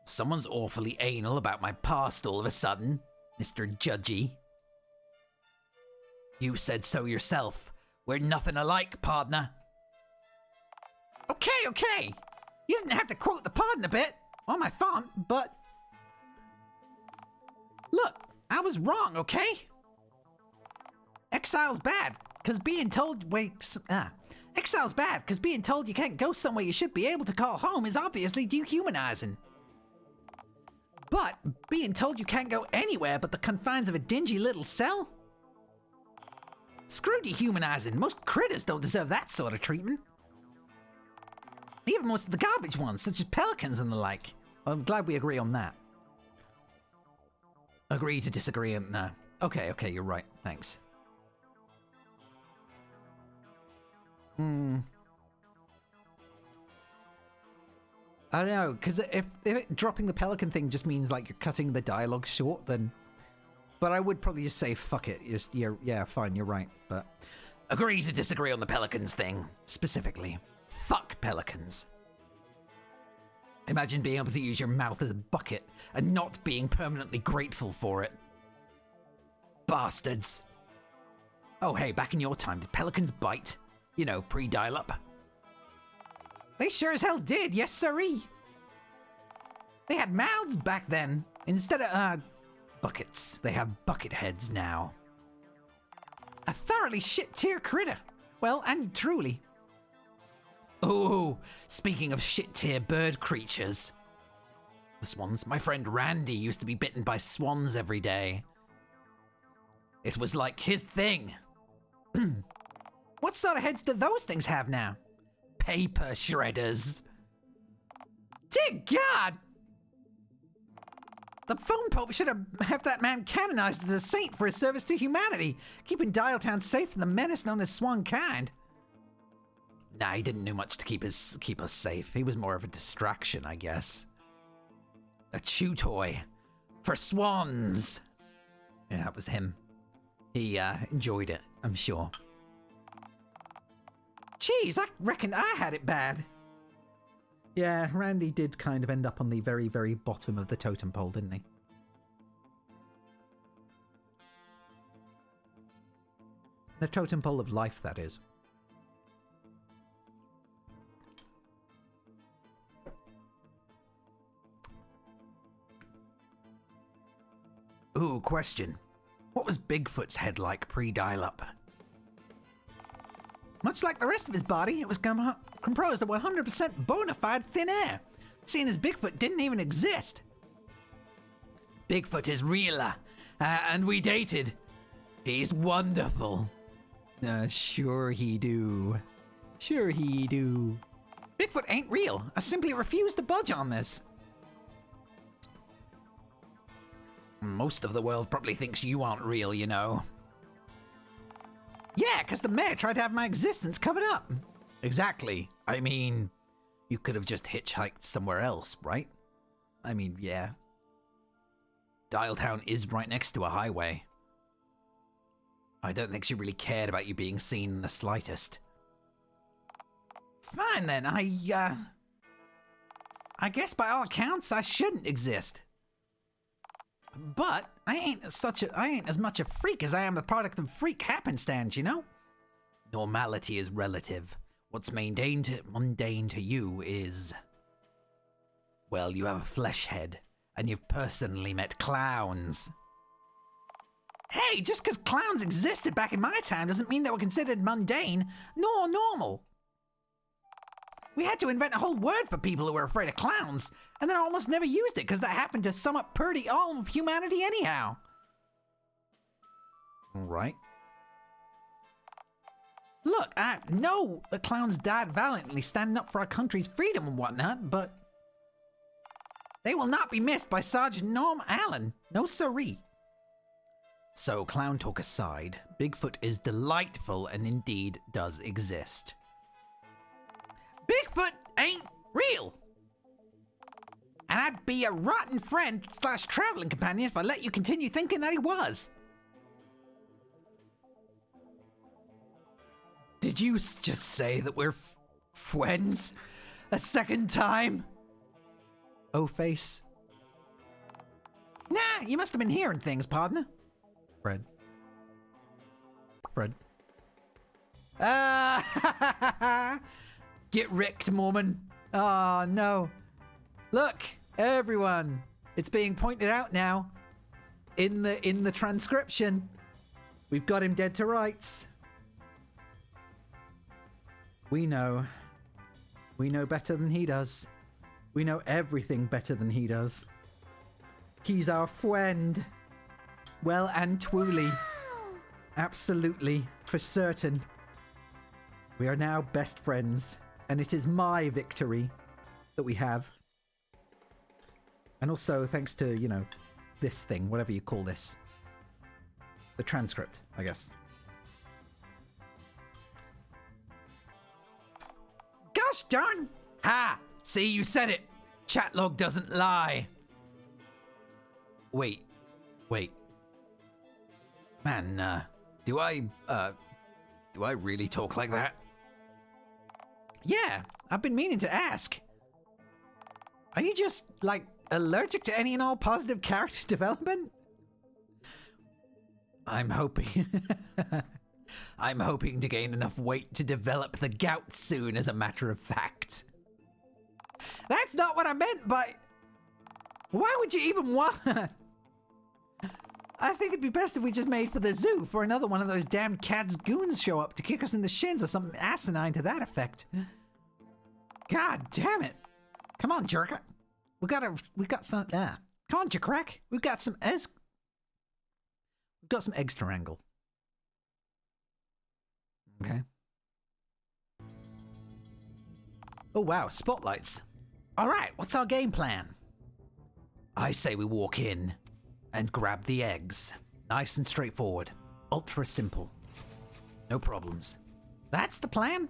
Someone's awfully anal about my past all of a sudden, Mr. Judgy. You said so yourself. We're nothing alike, partner. Okay. You didn't have to quote the pardon a bit on my font, but... Look, I was wrong, okay? Exile's bad, because being told... Exile's bad, because being told you can't go somewhere you should be able to call home is obviously dehumanizing. But being told you can't go anywhere but the confines of a dingy little cell? Screw dehumanizing. Most critters don't deserve that sort of treatment. Even most of the garbage ones, such as pelicans and the like. I'm glad we agree on that. Agree to disagree and no. Okay, you're right. Thanks. I don't know, because if dropping the pelican thing just means like you're cutting the dialogue short, then... But I would probably just say, fuck it. Yeah, fine, you're right. But agree to disagree on the pelicans thing. Specifically. Fuck pelicans. Imagine being able to use your mouth as a bucket and not being permanently grateful for it. Bastards. Oh, hey, back in your time, did pelicans bite? You know, pre-dial-up. They sure as hell did, yes sirree. They had mouths back then. Instead of, buckets. They have bucket heads now. A thoroughly shit-tier critter. Well, and truly. Oh, speaking of shit-tier bird creatures. The swans. My friend Randy used to be bitten by swans every day. It was like his thing. What sort of heads do those things have now? Paper shredders. Dear God! The phone pope should have that man canonized as a saint for his service to humanity, keeping Dialtown safe from the menace known as swankind. Nah, he didn't do much to keep us safe. He was more of a distraction, I guess. A chew toy for swans. Yeah, that was him. He enjoyed it, I'm sure. Jeez, I reckon I had it bad. Yeah, Randy did kind of end up on the very, very bottom of the totem pole, didn't he? The totem pole of life, that is. Ooh, question. What was Bigfoot's head like pre-dial-up? Much like the rest of his body, it was composed of 100% bona fide thin air, seeing as Bigfoot didn't even exist. Bigfoot is realer, and we dated. He's wonderful. Sure he do. Sure he do. Bigfoot ain't real. I simply refuse to budge on this. Most of the world probably thinks you aren't real, you know. Yeah, because the mayor tried to have my existence covered up. Exactly. I mean, you could have just hitchhiked somewhere else, right? I mean, yeah. Dialtown is right next to a highway. I don't think she really cared about you being seen in the slightest. Fine then, I guess by all accounts I shouldn't exist. But I ain't as much a freak as I am the product of freak happenstance, you know? Normality is relative. What's mundane to you is... Well, you have a flesh head, and you've personally met clowns. Hey, just because clowns existed back in my time doesn't mean they were considered mundane, nor normal. We had to invent a whole word for people who were afraid of clowns, and then I almost never used it because that happened to sum up pretty all of humanity anyhow. Right. Look, I know the clowns died valiantly standing up for our country's freedom and whatnot, but they will not be missed by Sergeant Norm Allen. No siree. So, clown talk aside, Bigfoot is delightful and indeed does exist. Bigfoot ain't real. And I'd be a rotten friend / traveling companion if I let you continue thinking that he was. Did you just say that we're Friends? A second time? Oh, face. Nah, you must have been hearing things, partner. Fred. Get wrecked, Mormon. Oh, no. Look, everyone. It's being pointed out now. In the transcription. We've got him dead to rights. We know. We know better than he does. We know everything better than he does. He's our friend. Well and truly. Absolutely. For certain. We are now best friends. And it is my victory that we have. And also thanks to, you know, this thing, whatever you call this. The transcript, I guess. Gosh darn! Ha! See, you said it! Chat log doesn't lie. Wait. Man, do I really talk like that? Yeah, I've been meaning to ask. Are you just, like, allergic to any and all positive character development? I'm hoping to gain enough weight to develop the gout soon, as a matter of fact. That's not what I meant, but why would you even want... I think it'd be best if we just made for the zoo for another one of those damn cats goons show up to kick us in the shins or something asinine to that effect. God damn it. Come on, jerk. We got some, come on, JAQK. We've got some eggs to wrangle. Okay. Oh, wow, spotlights. All right, what's our game plan? I say we walk in and grab the eggs. Nice and straightforward. Ultra simple. No problems. That's the plan?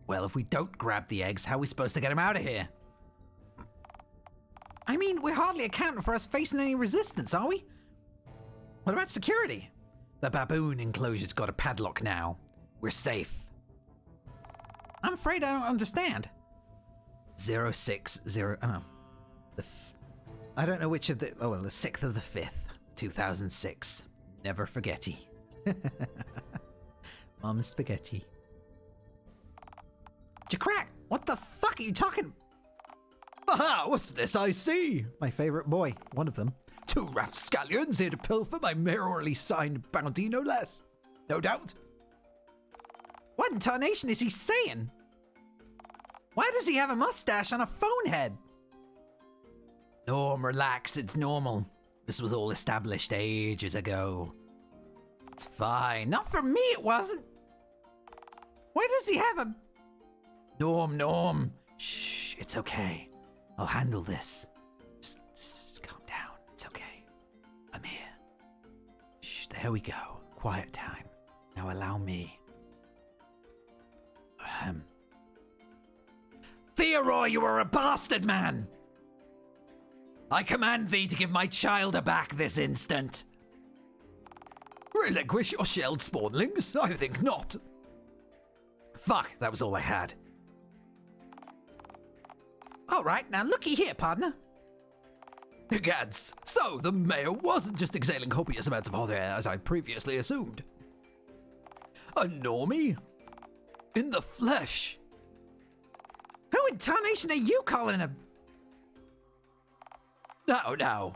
Well, if we don't grab the eggs, how are we supposed to get them out of here? I mean, we're hardly accounting for us facing any resistance, are we? What about security? The baboon enclosure's got a padlock now. We're safe. I'm afraid I don't understand. 060... Oh. I don't know which of the... Oh, well, the 6th of the 5th, 2006. Never forgetty. Mom's spaghetti. JAQK, what the fuck are you talking... Aha, what's this I see? My favorite boy, one of them. 2 rapscallions here to pilfer my mayorally signed bounty, no less. No doubt. What in tarnation is he saying? Why does he have a mustache on a phone head? Norm, relax, it's normal. This was all established ages ago. It's fine. Not for me, it wasn't. Why does he have a... Norm. Shh, it's okay. I'll handle this. Just calm down. It's okay. I'm here. Shh, there we go. Quiet time. Now allow me. Theoroy, you are a bastard, man! I command thee to give my child back this instant. Relinquish your shelled spawnlings? I think not. Fuck, that was all I had. Alright, now looky here, partner. Gads, so the mayor wasn't just exhaling copious amounts of hot air as I previously assumed. A normie? In the flesh? Who in tarnation are you calling a... Now.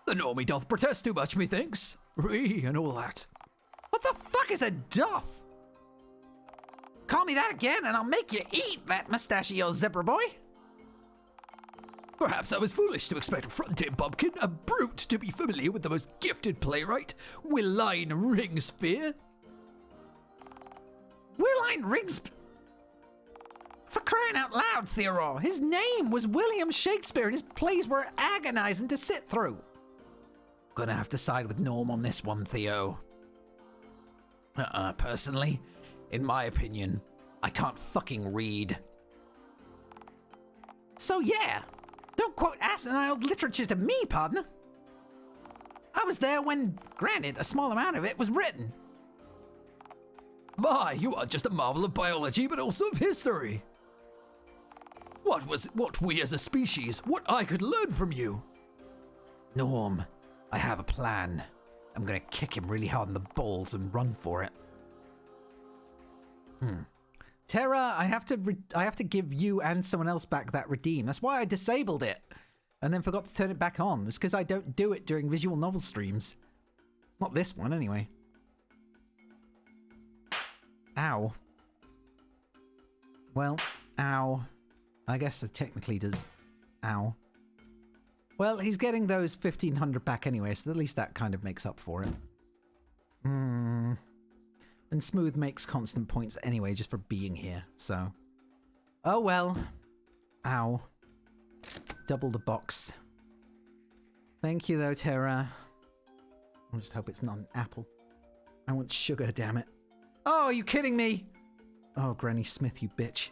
The normie doth protest too much, methinks. And all that. What the fuck is a doth? Call me that again and I'll make you eat that mustachio zebra boy. Perhaps I was foolish to expect a frontier bumpkin, a brute to be familiar with the most gifted playwright, Willine Ringspear. Willine Ringspear? For crying out loud, Theodore, his name was William Shakespeare and his plays were agonizing to sit through. Gonna have to side with Norm on this one, Theo. Personally, in my opinion, I can't fucking read. So yeah, don't quote asinine old literature to me, partner. I was there when, granted, a small amount of it was written. My, you are just a marvel of biology, but also of history. What we as a species, what I could learn from you. Norm, I have a plan. I'm gonna kick him really hard in the balls and run for it. Terra, I have to give you and someone else back that redeem. That's why I disabled it. And then forgot to turn it back on. It's because I don't do it during visual novel streams. Not this one, anyway. Ow. Well, ow. I guess it technically does. Ow. Well, he's getting those 1,500 back anyway, so at least that kind of makes up for it. And Smooth makes constant points anyway, just for being here, so... Oh well. Ow. Double the box. Thank you though, Terra. I just hope it's not an apple. I want sugar, damn it. Oh, are you kidding me? Oh, Granny Smith, you bitch.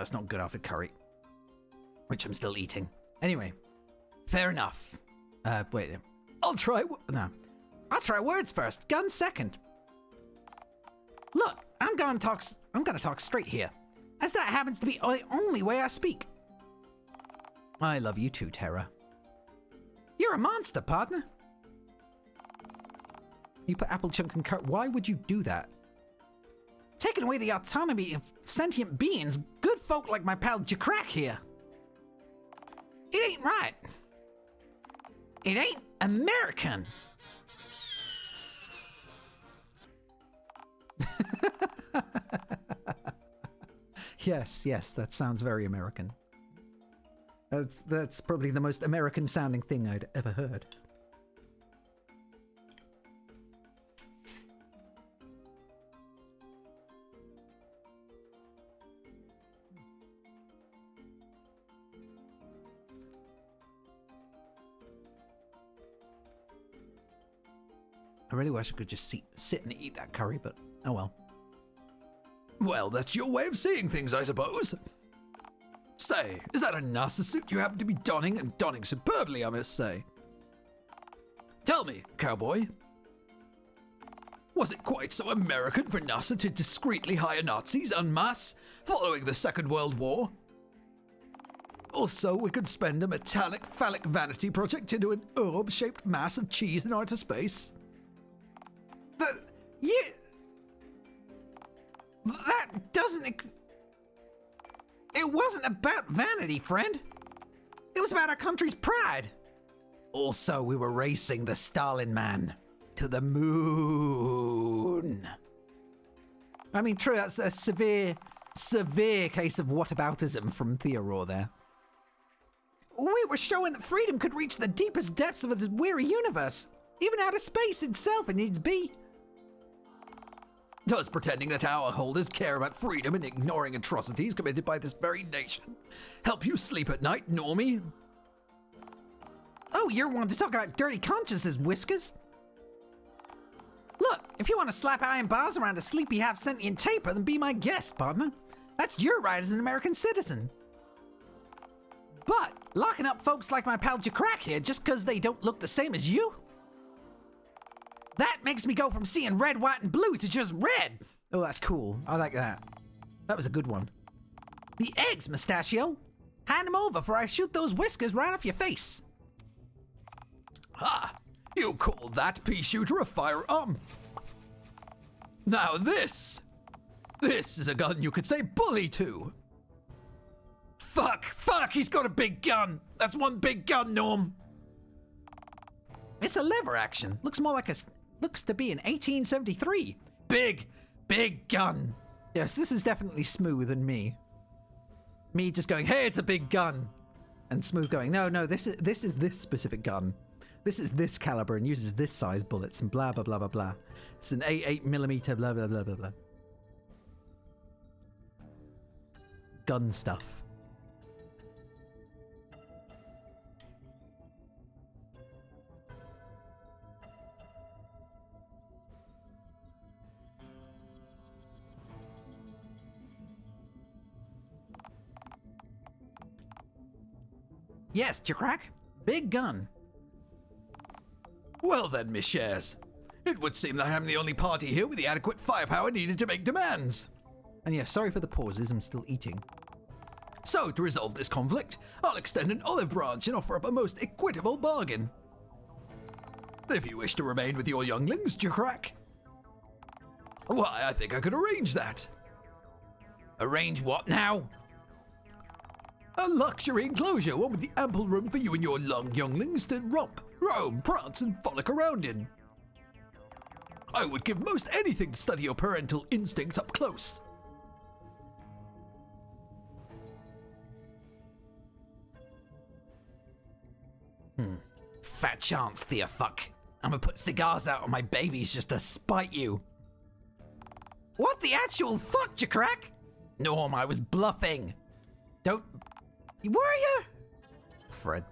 It's not good after curry. Which I'm still eating. Anyway. Fair enough. Wait. I'll try words first. Guns second. Look, I'm gonna talk straight here. As that happens to be the only way I speak. I love you too, Terra. You're a monster, partner. You put apple chunks in cart. Why would you do that? Taking away the autonomy of sentient beings, good folk like my pal JAQKk here. It ain't right. It ain't American. Yes, that sounds very American. That's probably the most American sounding thing I'd ever heard. I really wish I could just sit and eat that curry, but oh well. Well, that's your way of seeing things, I suppose. Say, is that a NASA suit you happen to be donning, and donning superbly, I must say? Tell me, cowboy. Was it quite so American for NASA to discreetly hire Nazis en masse following the Second World War? Also, we could spend a metallic phallic vanity project into an orb-shaped mass of cheese in outer space. That doesn't... It wasn't about vanity, friend. It was about our country's pride. Also, we were racing the Stalin man to the moon. I mean, true, that's a severe case of whataboutism from Theoroar there. We were showing that freedom could reach the deepest depths of this weary universe. Even outer space itself, it needs be. Does pretending that our holders care about freedom and ignoring atrocities committed by this very nation help you sleep at night, Normie? Oh, you're one to talk about dirty consciences, Whiskers. Look, if you want to slap iron bars around a sleepy half-sentient taper, then be my guest, partner. That's your right as an American citizen. But locking up folks like my pal JAQKk here just because they don't look the same as you? That makes me go from seeing red, white, and blue to just red. Oh, that's cool. I like that. That was a good one. The eggs, Mustachio. Hand them over before I shoot those whiskers right off your face. Ha! You call that pea shooter a firearm? Now this is a gun you could say bully to. Fuck, he's got a big gun. That's one big gun, Norm. It's a lever action. Looks to be an 1873. Big gun. Yes, this is definitely Smooth and me. Me just going, hey, it's a big gun. And Smooth going, no, this is this specific gun. This is this caliber and uses this size bullets and blah, blah, blah, blah, blah. It's an 8mm, blah, blah, blah, blah, blah. Gun stuff. Yes, JAQKk. Big gun. Well then, mes chers, It would seem that I am the only party here with the adequate firepower needed to make demands. And yeah, sorry for the pauses, I'm still eating. So, to resolve this conflict, I'll extend an olive branch and offer up a most equitable bargain. If you wish to remain with your younglings, JAQK, why, I think I could arrange that. Arrange what now? A luxury enclosure, one with the ample room for you and your younglings to romp, roam, prance, and frolic around in. I would give most anything to study your parental instincts up close. Fat chance, Theofuck. I'm gonna put cigars out on my babies just to spite you. What the actual fuck, JAQK? Norm, I was bluffing. Don't... Were you? Fred.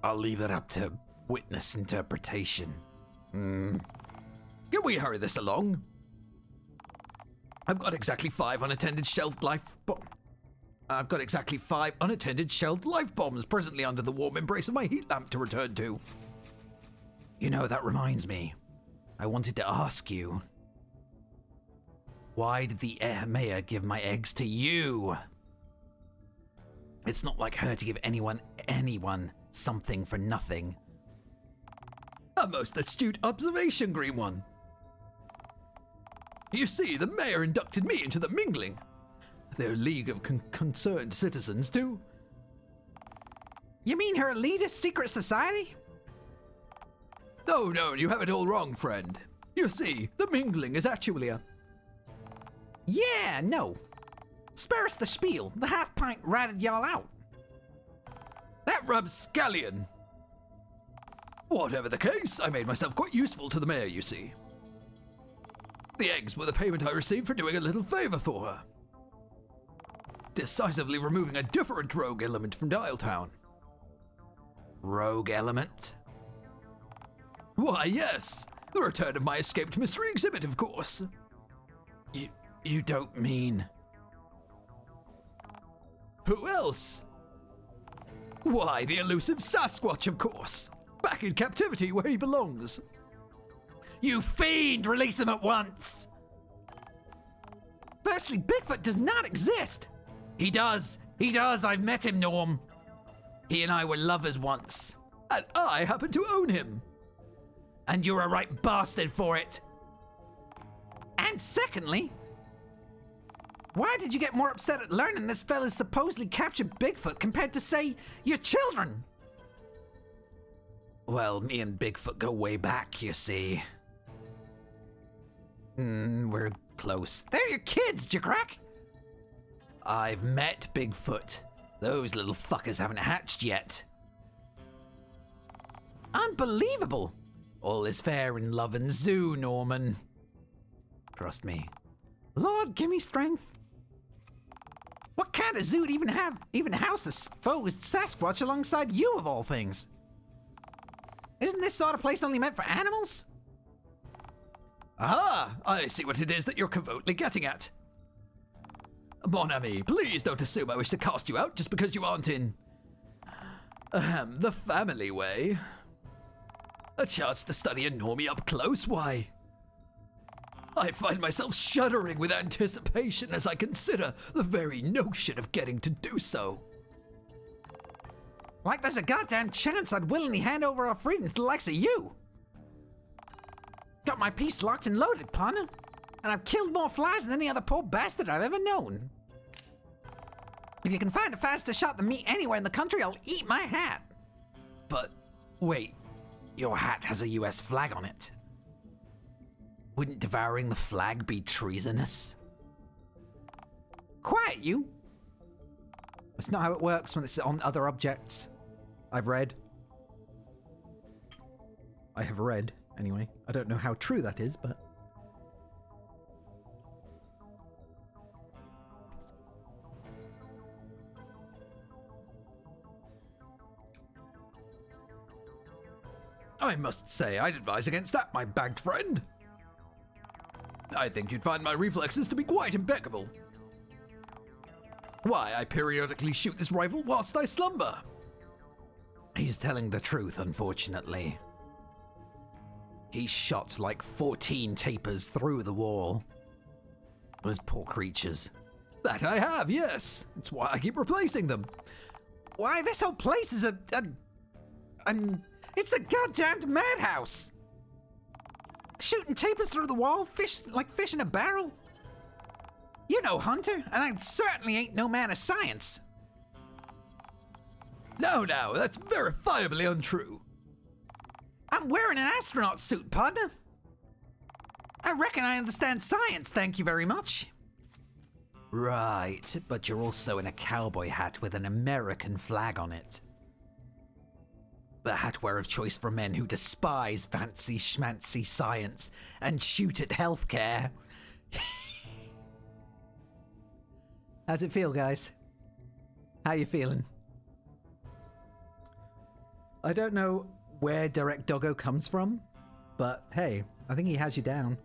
I'll leave that up to witness interpretation. Can we hurry this along? I've got exactly 5 unattended shelled life bombs presently under the warm embrace of my heat lamp to return to. You know, that reminds me. I wanted to ask you. Why did the mayor give my eggs to you? It's not like her to give anyone something for nothing. A most astute observation, Green One. You see, the mayor inducted me into the mingling. Their League of Concerned Citizens, too. You mean her elitist secret society? Oh, no, you have it all wrong, friend. You see, the mingling is actually a... Yeah, no. Spare us the spiel. The half-pint ratted y'all out. That rapscallion. Whatever the case, I made myself quite useful to the mayor, you see. The eggs were the payment I received for doing a little favor for her. Decisively removing a different rogue element from Dialtown. Rogue element? Why, yes. The return of my escaped mystery exhibit, of course. You don't mean... Who else? Why, the elusive Sasquatch, of course. Back in captivity where he belongs. You fiend! Release him at once! Firstly, Bigfoot does not exist! He does! He does! I've met him, Norm! He and I were lovers once. And I happen to own him. And you're a right bastard for it. And secondly, why did you get more upset at learning this fella's supposedly captured Bigfoot compared to, say, your children? Well, me and Bigfoot go way back, you see. We're close. They're your kids, JAQK! I've met Bigfoot. Those little fuckers haven't hatched yet. Unbelievable! All is fair in love and zoo, Norman. Trust me. Lord, give me strength. What kind of zoo would even house a supposed Sasquatch alongside you, of all things? Isn't this sort of place only meant for animals? Ah, I see what it is that you're covertly getting at. Mon ami, please don't assume I wish to cast you out just because you aren't in... the family way. A chance to study a normie up close, why? I find myself shuddering with anticipation as I consider the very notion of getting to do so. Like there's a goddamn chance I'd willingly hand over our freedom to the likes of you. Got my piece locked and loaded, partner. And I've killed more flies than any other poor bastard I've ever known. If you can find a faster shot than me anywhere in the country, I'll eat my hat. But, wait. Your hat has a US flag on it. Wouldn't devouring the flag be treasonous? Quiet, you! That's not how it works when it's on other objects. I've read. I have read, anyway. I don't know how true that is, but... I must say, I'd advise against that, my bagged friend. I think you'd find my reflexes to be quite impeccable. Why, I periodically shoot this rifle whilst I slumber. He's telling the truth, unfortunately. He shot like 14 tapers through the wall. Those poor creatures. That I have, yes. It's why I keep replacing them. Why, this whole place is it's a goddamned madhouse. Shooting tapers through the wall, fish in a barrel. You know, Hunter, and I certainly ain't no man of science. No, that's verifiably untrue. I'm wearing an astronaut suit, partner. I reckon I understand science, thank you very much. Right, but you're also in a cowboy hat with an American flag on it. The hatwear of choice for men who despise fancy schmancy science and shoot at healthcare. How's it feel, guys? How you feeling? I don't know where Direct Doggo comes from, but hey, I think he has you down.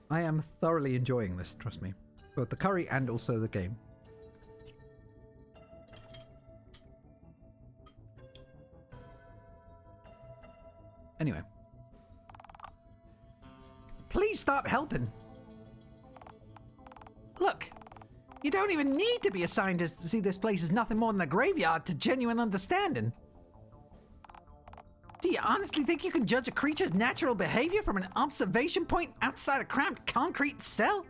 I am thoroughly enjoying this, trust me. Both the curry and also the game. Anyway. Please stop helping. Look, you don't even need to be a scientist to see this place is nothing more than a graveyard to genuine understanding. Do you honestly think you can judge a creature's natural behavior from an observation point outside a cramped concrete cell?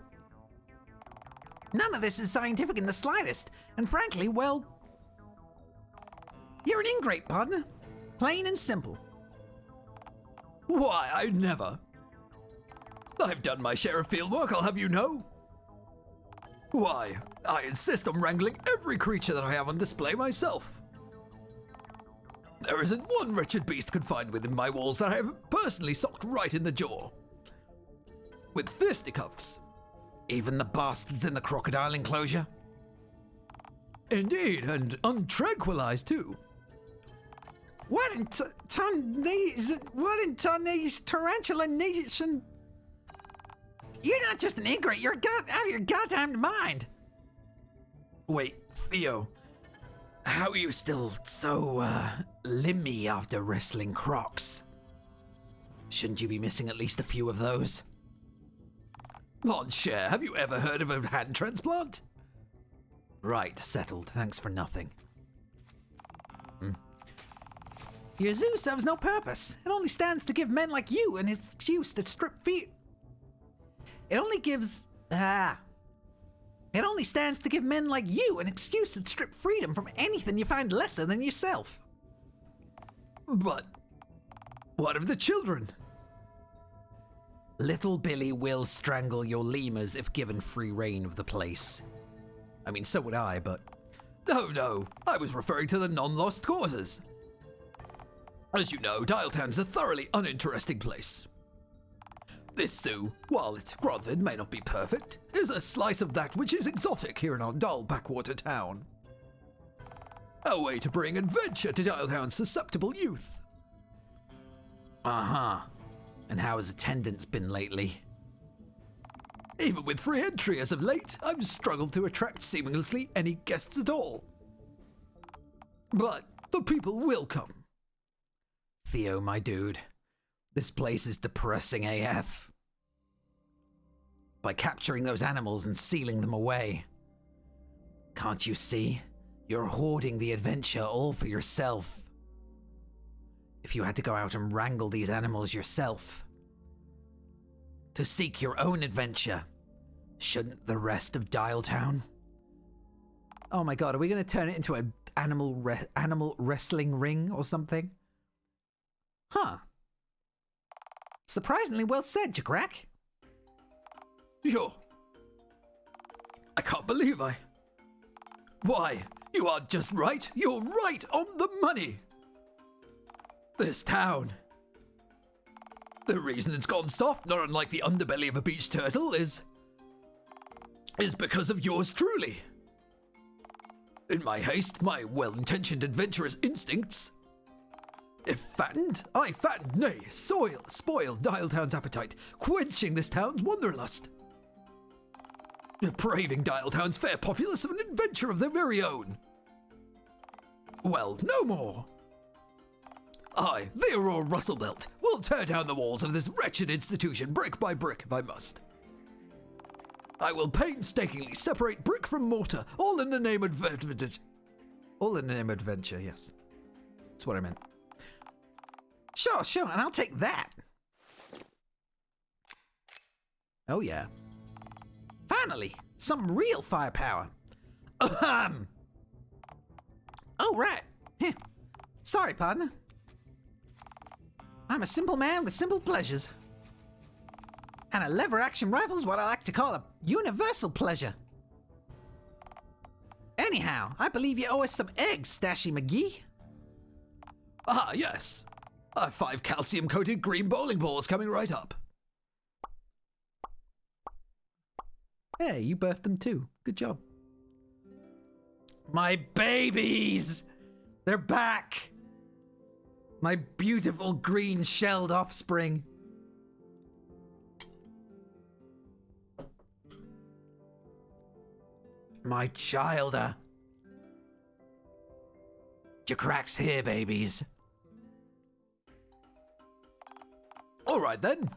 None of this is scientific in the slightest, and frankly, well, you're an ingrate, partner. Plain and simple. Why, I never. I've done my share of field work, I'll have you know. Why, I insist on wrangling every creature that I have on display myself. There isn't one wretched beast confined within my walls that I have personally socked right in the jaw. With fisticuffs. Even the bastards in the crocodile enclosure? Indeed, and untranquilized too. What in tarantula nation? You're not just an ingrate, you're out of your goddamn mind. Wait, Theo. How are you still so, limby after wrestling crocs? Shouldn't you be missing at least a few of those? Mon cher, have you ever heard of a hand transplant? Right, settled. Thanks for nothing. Your zoo serves no purpose. It only stands to give men like you an excuse to strip feet. It only stands to give men like you an excuse to strip freedom from anything you find lesser than yourself. But what of the children? Little Billy will strangle your lemurs if given free reign of the place. I mean, so would I, but... Oh no, I was referring to the non-lost causes. As you know, Dialtown's a thoroughly uninteresting place. This zoo, while it granted may not be perfect, is a slice of that which is exotic here in our dull backwater town. A way to bring adventure to Dialtown's susceptible youth. Uh-huh. And how has attendance been lately? Even with free entry as of late, I've struggled to attract seamlessly any guests at all. But the people will come. Theo, my dude, this place is depressing AF. By capturing those animals and sealing them away, can't you see? You're hoarding the adventure all for yourself. If you had to go out and wrangle these animals yourself, to seek your own adventure, shouldn't the rest of Dialtown? Oh my god, are we going to turn it into an animal wrestling ring or something? Huh. Surprisingly well said, JAQK. Sure. I can't believe Why, you are just right. You're right on the money. This town. The reason it's gone soft, not unlike the underbelly of a beach turtle, is because of yours truly. In my haste, my well-intentioned adventurous instincts, if fattened, I fattened, nay, spoiled Dialtown's appetite, quenching this town's wanderlust. depraving Dialtown's fair populace of an adventure of their very own. Well, no more. I, the Aurora Rustlebelt, will tear down the walls of this wretched institution brick by brick if I must. I will painstakingly separate brick from mortar, all in the name of adventure. All in the name of adventure, yes. That's what I meant. Sure, and I'll take that. Oh yeah. Finally, some real firepower. Ahem. Oh, right. Heh. Sorry, partner. I'm a simple man with simple pleasures. And a lever-action rifle's what I like to call a universal pleasure. Anyhow, I believe you owe us some eggs, Stashy McGee. Ah, yes. I have 5 calcium-coated green bowling balls coming right up. Hey, you birthed them too. Good job. My babies! They're back! My beautiful green shelled offspring. My childer. JAQK's here, babies. All right then.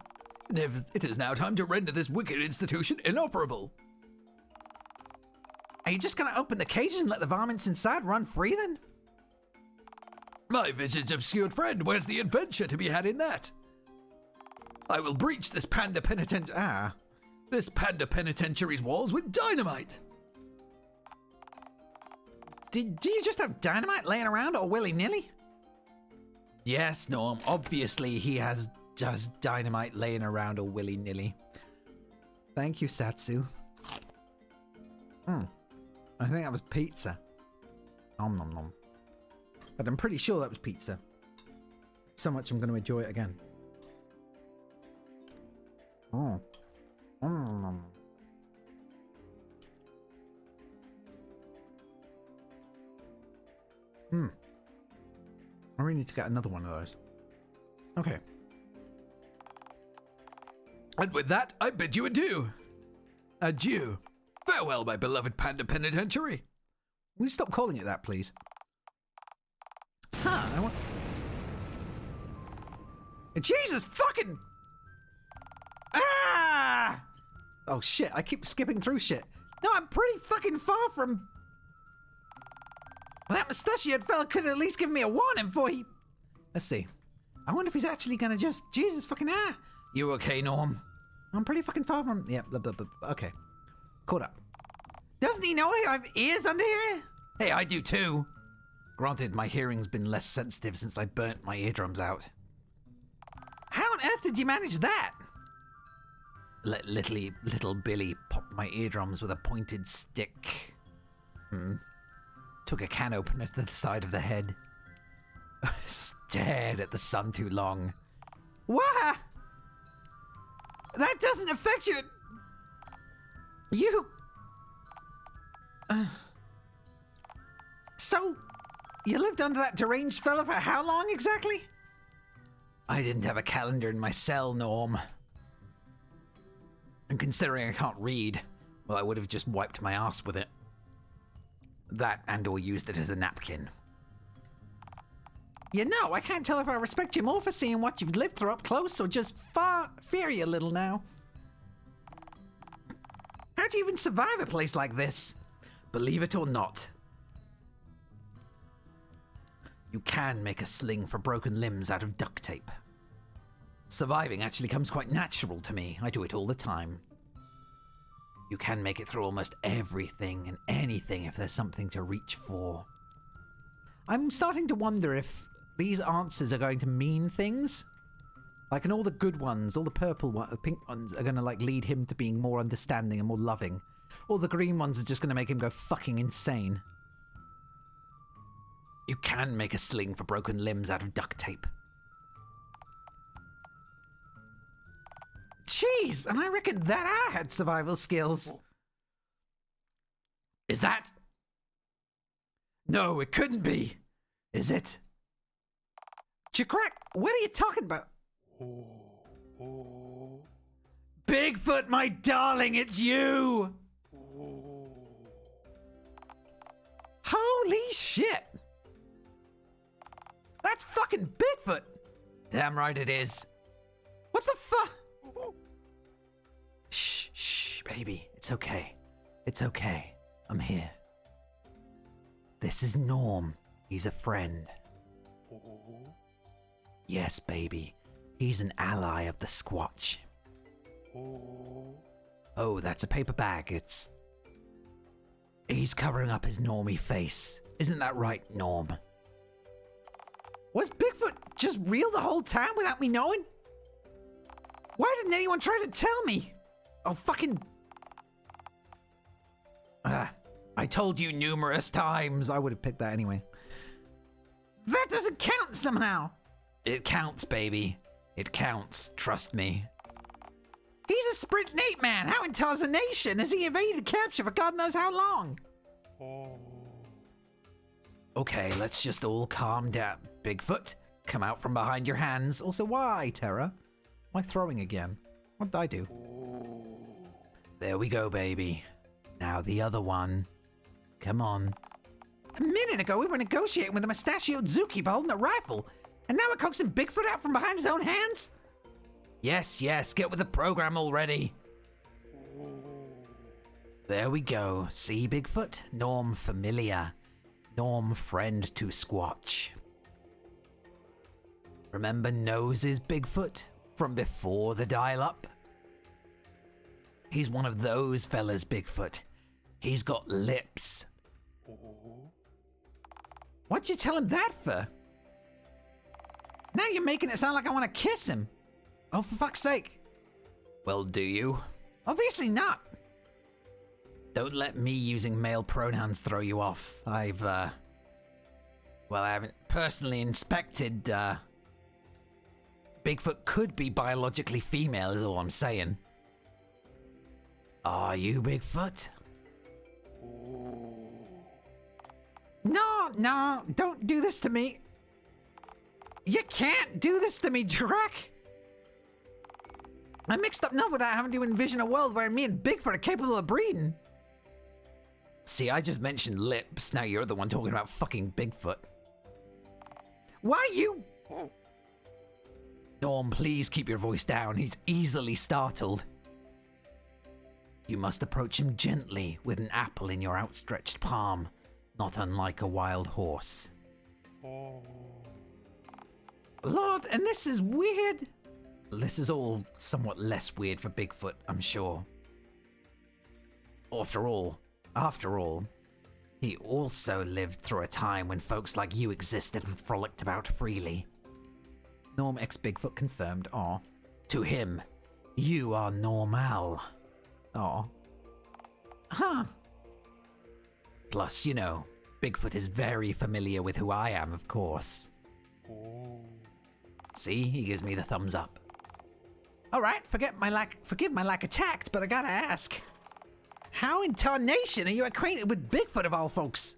It is now time to render this wicked institution inoperable. Are you just gonna open the cages and let the varmints inside run free then? My visage obscured friend, where's the adventure to be had in that? I will breach this panda penitentiary's walls with dynamite. Do you just have dynamite laying around all willy-nilly? Yes, Norm. Obviously, he has just dynamite laying around all willy-nilly. Thank you, Satsu. I think that was pizza. Nom nom nom. But I'm pretty sure that was pizza. So much I'm going to enjoy it again. Oh. Nom nom. I really need to get another one of those. Okay. And with that, I bid you adieu. Adieu. Farewell, my beloved panda penitentiary. Will you stop calling it that, please? Huh, I want... Jesus fucking... Ah! Oh shit, I keep skipping through shit. No, I'm pretty fucking far from... That mustachioed fella could at least give me a warning before he... Let's see. I wonder if he's actually gonna just... Jesus fucking You okay, Norm? I'm pretty fucking far from... Yeah, okay. Caught up. Doesn't he know I have ears under here? Hey, I do too. Granted, my hearing's been less sensitive since I burnt my eardrums out. How on earth did you manage that? Let little Billy pop my eardrums with a pointed stick. Took a can opener to the side of the head. Stared at the sun too long. What? That doesn't affect you. You... So, you lived under that deranged fella for how long exactly? I didn't have a calendar in my cell, Norm. And considering I can't read, well, I would have just wiped my ass with it. That and/or used it as a napkin. You know, I can't tell if I respect you more for seeing what you've lived through up close or just fear you a little now. How'd you even survive a place like this? Believe it or not, you can make a sling for broken limbs out of duct tape. Surviving actually comes quite natural to me. I do it all the time. You can make it through almost everything and anything if there's something to reach for. I'm starting to wonder if these answers are going to mean things. Like, and all the good ones, all the purple ones, the pink ones are going to like lead him to being more understanding and more loving. All the green ones are just going to make him go fucking insane. You can make a sling for broken limbs out of duct tape. Jeez, and I reckon that I had survival skills. Is that? No, it couldn't be. Is it? JAQK, what are you talking about? Bigfoot, my darling, it's you! Holy shit! That's fucking Bigfoot! Damn right it is. What the fuck? Shh, shh, baby. It's okay. It's okay. I'm here. This is Norm. He's a friend. Yes, baby. He's an ally of the Squatch. Oh, that's a paper bag. He's covering up his normie face. Isn't that right, Norm? Was Bigfoot just real the whole time without me knowing? Why didn't anyone try to tell me? Oh, fucking... I told you numerous times. I would have picked that anyway. That doesn't count somehow. It counts, baby. It counts. Trust me. He's a sprint Nate man. How in Tarzanation has he evaded capture for God knows how long? Okay, let's just all calm down. Bigfoot, come out from behind your hands. Also, why, Terra? Why throwing again? What did I do? There we go, baby. Now the other one. Come on. A minute ago, we were negotiating with a mustachioed zookeeper holding a rifle. And now we're coaxing Bigfoot out from behind his own hands? Yes, yes, get with the program already. There we go. See, Bigfoot? Norm familiar. Norm friend to Squatch. Remember Noses, Bigfoot? From before the dial-up? He's one of those fellas, Bigfoot. He's got lips. What'd you tell him that for? Now you're making it sound like I want to kiss him. Oh, for fuck's sake. Well, do you? Obviously not. Don't let me using male pronouns throw you off. I haven't personally inspected, Bigfoot could be biologically female is all I'm saying. Are you Bigfoot? No, don't do this to me. You can't do this to me, JAQK. I'm mixed up enough without having to envision a world where me and Bigfoot are capable of breeding. See, I just mentioned lips. Now you're the one talking about fucking Bigfoot. Why you... Norm, please keep your voice down. He's easily startled. You must approach him gently with an apple in your outstretched palm, not unlike a wild horse. Lord, and this is weird. This is all somewhat less weird for Bigfoot, I'm sure. After all, he also lived through a time when folks like you existed and frolicked about freely. Norm X Bigfoot confirmed, aw. To him, you are normal. Aw. Huh. Plus, you know, Bigfoot is very familiar with who I am, of course. See, he gives me the thumbs up. Alright, forgive my lack of tact, but I gotta ask. How in tarnation are you acquainted with Bigfoot of all folks?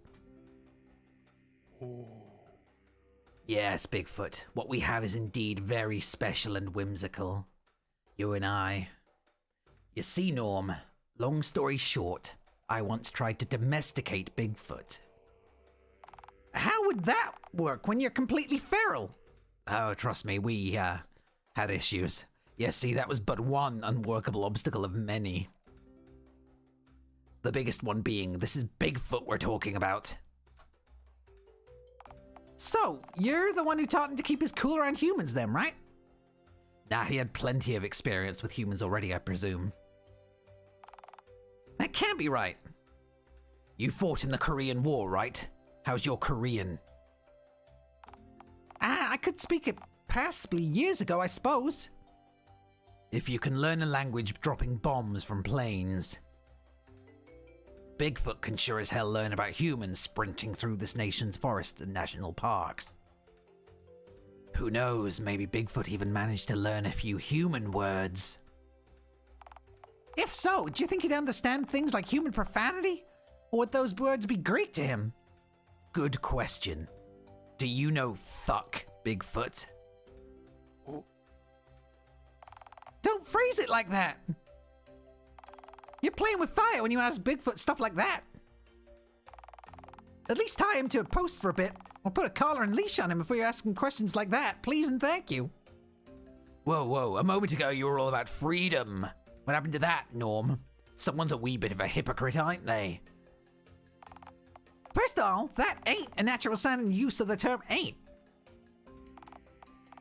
Yes, Bigfoot, what we have is indeed very special and whimsical. You and I. You see, Norm, long story short, I once tried to domesticate Bigfoot. How would that work when you're completely feral? Oh, trust me, we, had issues. Yeah, see, that was but one unworkable obstacle of many. The biggest one being, this is Bigfoot we're talking about. So, you're the one who taught him to keep his cool around humans then, right? Nah, he had plenty of experience with humans already, I presume. That can't be right. You fought in the Korean War, right? How's your Korean? I could speak it passably years ago, I suppose. If you can learn a language dropping bombs from planes. Bigfoot can sure as hell learn about humans sprinting through this nation's forests and national parks. Who knows, maybe Bigfoot even managed to learn a few human words. If so, do you think he'd understand things like human profanity? Or would those words be Greek to him? Good question. Do you know fuck, Bigfoot? Don't phrase it like that! You're playing with fire when you ask Bigfoot stuff like that. At least tie him to a post for a bit, or put a collar and leash on him before you're asking questions like that. Please and thank you. Whoa, whoa, a moment ago you were all about freedom. What happened to that, Norm? Someone's a wee bit of a hypocrite, aren't they? First of all, that ain't a natural sounding use of the term ain't.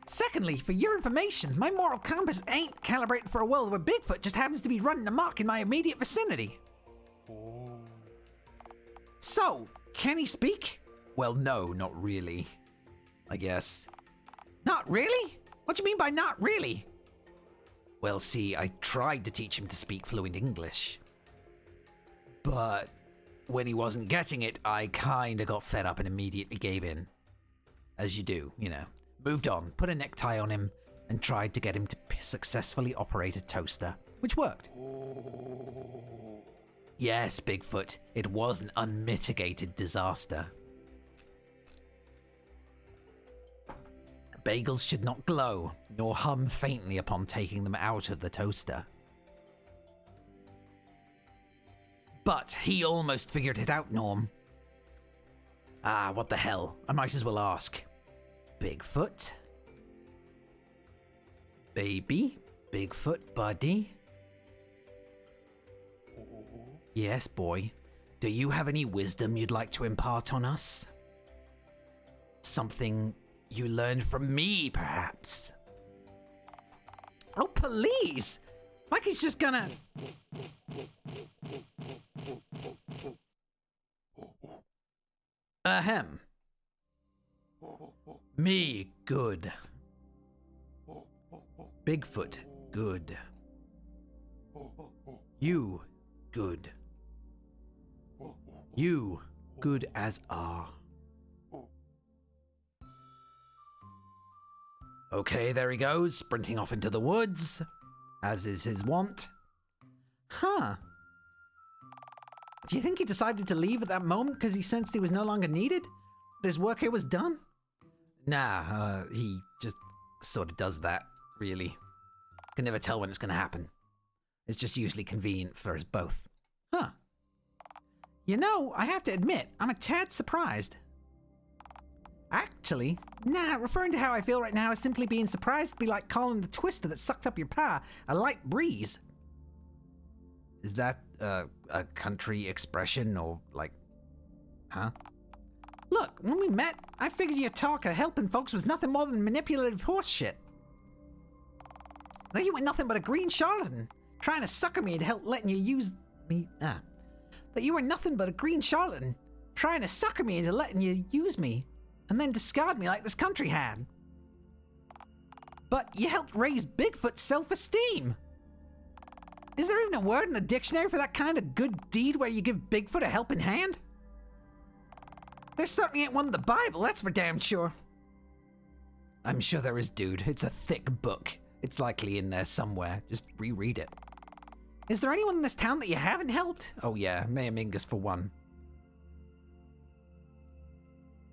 Secondly, for your information, my moral compass ain't calibrated for a world where Bigfoot just happens to be running amok in my immediate vicinity. So, can he speak? Well, no, not really. I guess. Not really? What do you mean by not really? Well, see, I tried to teach him to speak fluent English. But when he wasn't getting it, I kinda got fed up and immediately gave in. As you do, you know. Moved on, put a necktie on him, and tried to get him to successfully operate a toaster, which worked. Yes, Bigfoot, it was an unmitigated disaster. Bagels should not glow, nor hum faintly upon taking them out of the toaster. But he almost figured it out, Norm. Ah, what the hell, I might as well ask. Bigfoot? Baby? Bigfoot, buddy? Yes, boy. Do you have any wisdom you'd like to impart on us? Something you learned from me, perhaps? Oh, please! Like he's just gonna... Ahem. Me, good. Bigfoot, good. You, good. You, good as are. Okay, there he goes, sprinting off into the woods, as is his wont. Huh. Do you think he decided to leave at that moment because he sensed he was no longer needed? That his work here was done? Nah, he just sort of does that, really. Can never tell when it's gonna happen. It's just usually convenient for us both. Huh. You know, I have to admit, I'm a tad surprised. Actually, referring to how I feel right now is simply being surprised to be like calling the twister that sucked up your power a light breeze. Is that, a country expression, or like... Huh? Look, when we met, I figured your talk of helping folks was nothing more than manipulative horse shit. That you were nothing but a green charlatan, trying to sucker me into help letting you use me, That you were nothing but a green charlatan, trying to sucker me into letting you use me, and then discard me like this country had. But you helped raise Bigfoot's self-esteem. Is there even a word in the dictionary for that kind of good deed where you give Bigfoot a helping hand? There certainly ain't one in the Bible, that's for damn sure. I'm sure there is, dude. It's a thick book. It's likely in there somewhere. Just reread it. Is there anyone in this town that you haven't helped? Oh yeah, Mayor Mingus for one.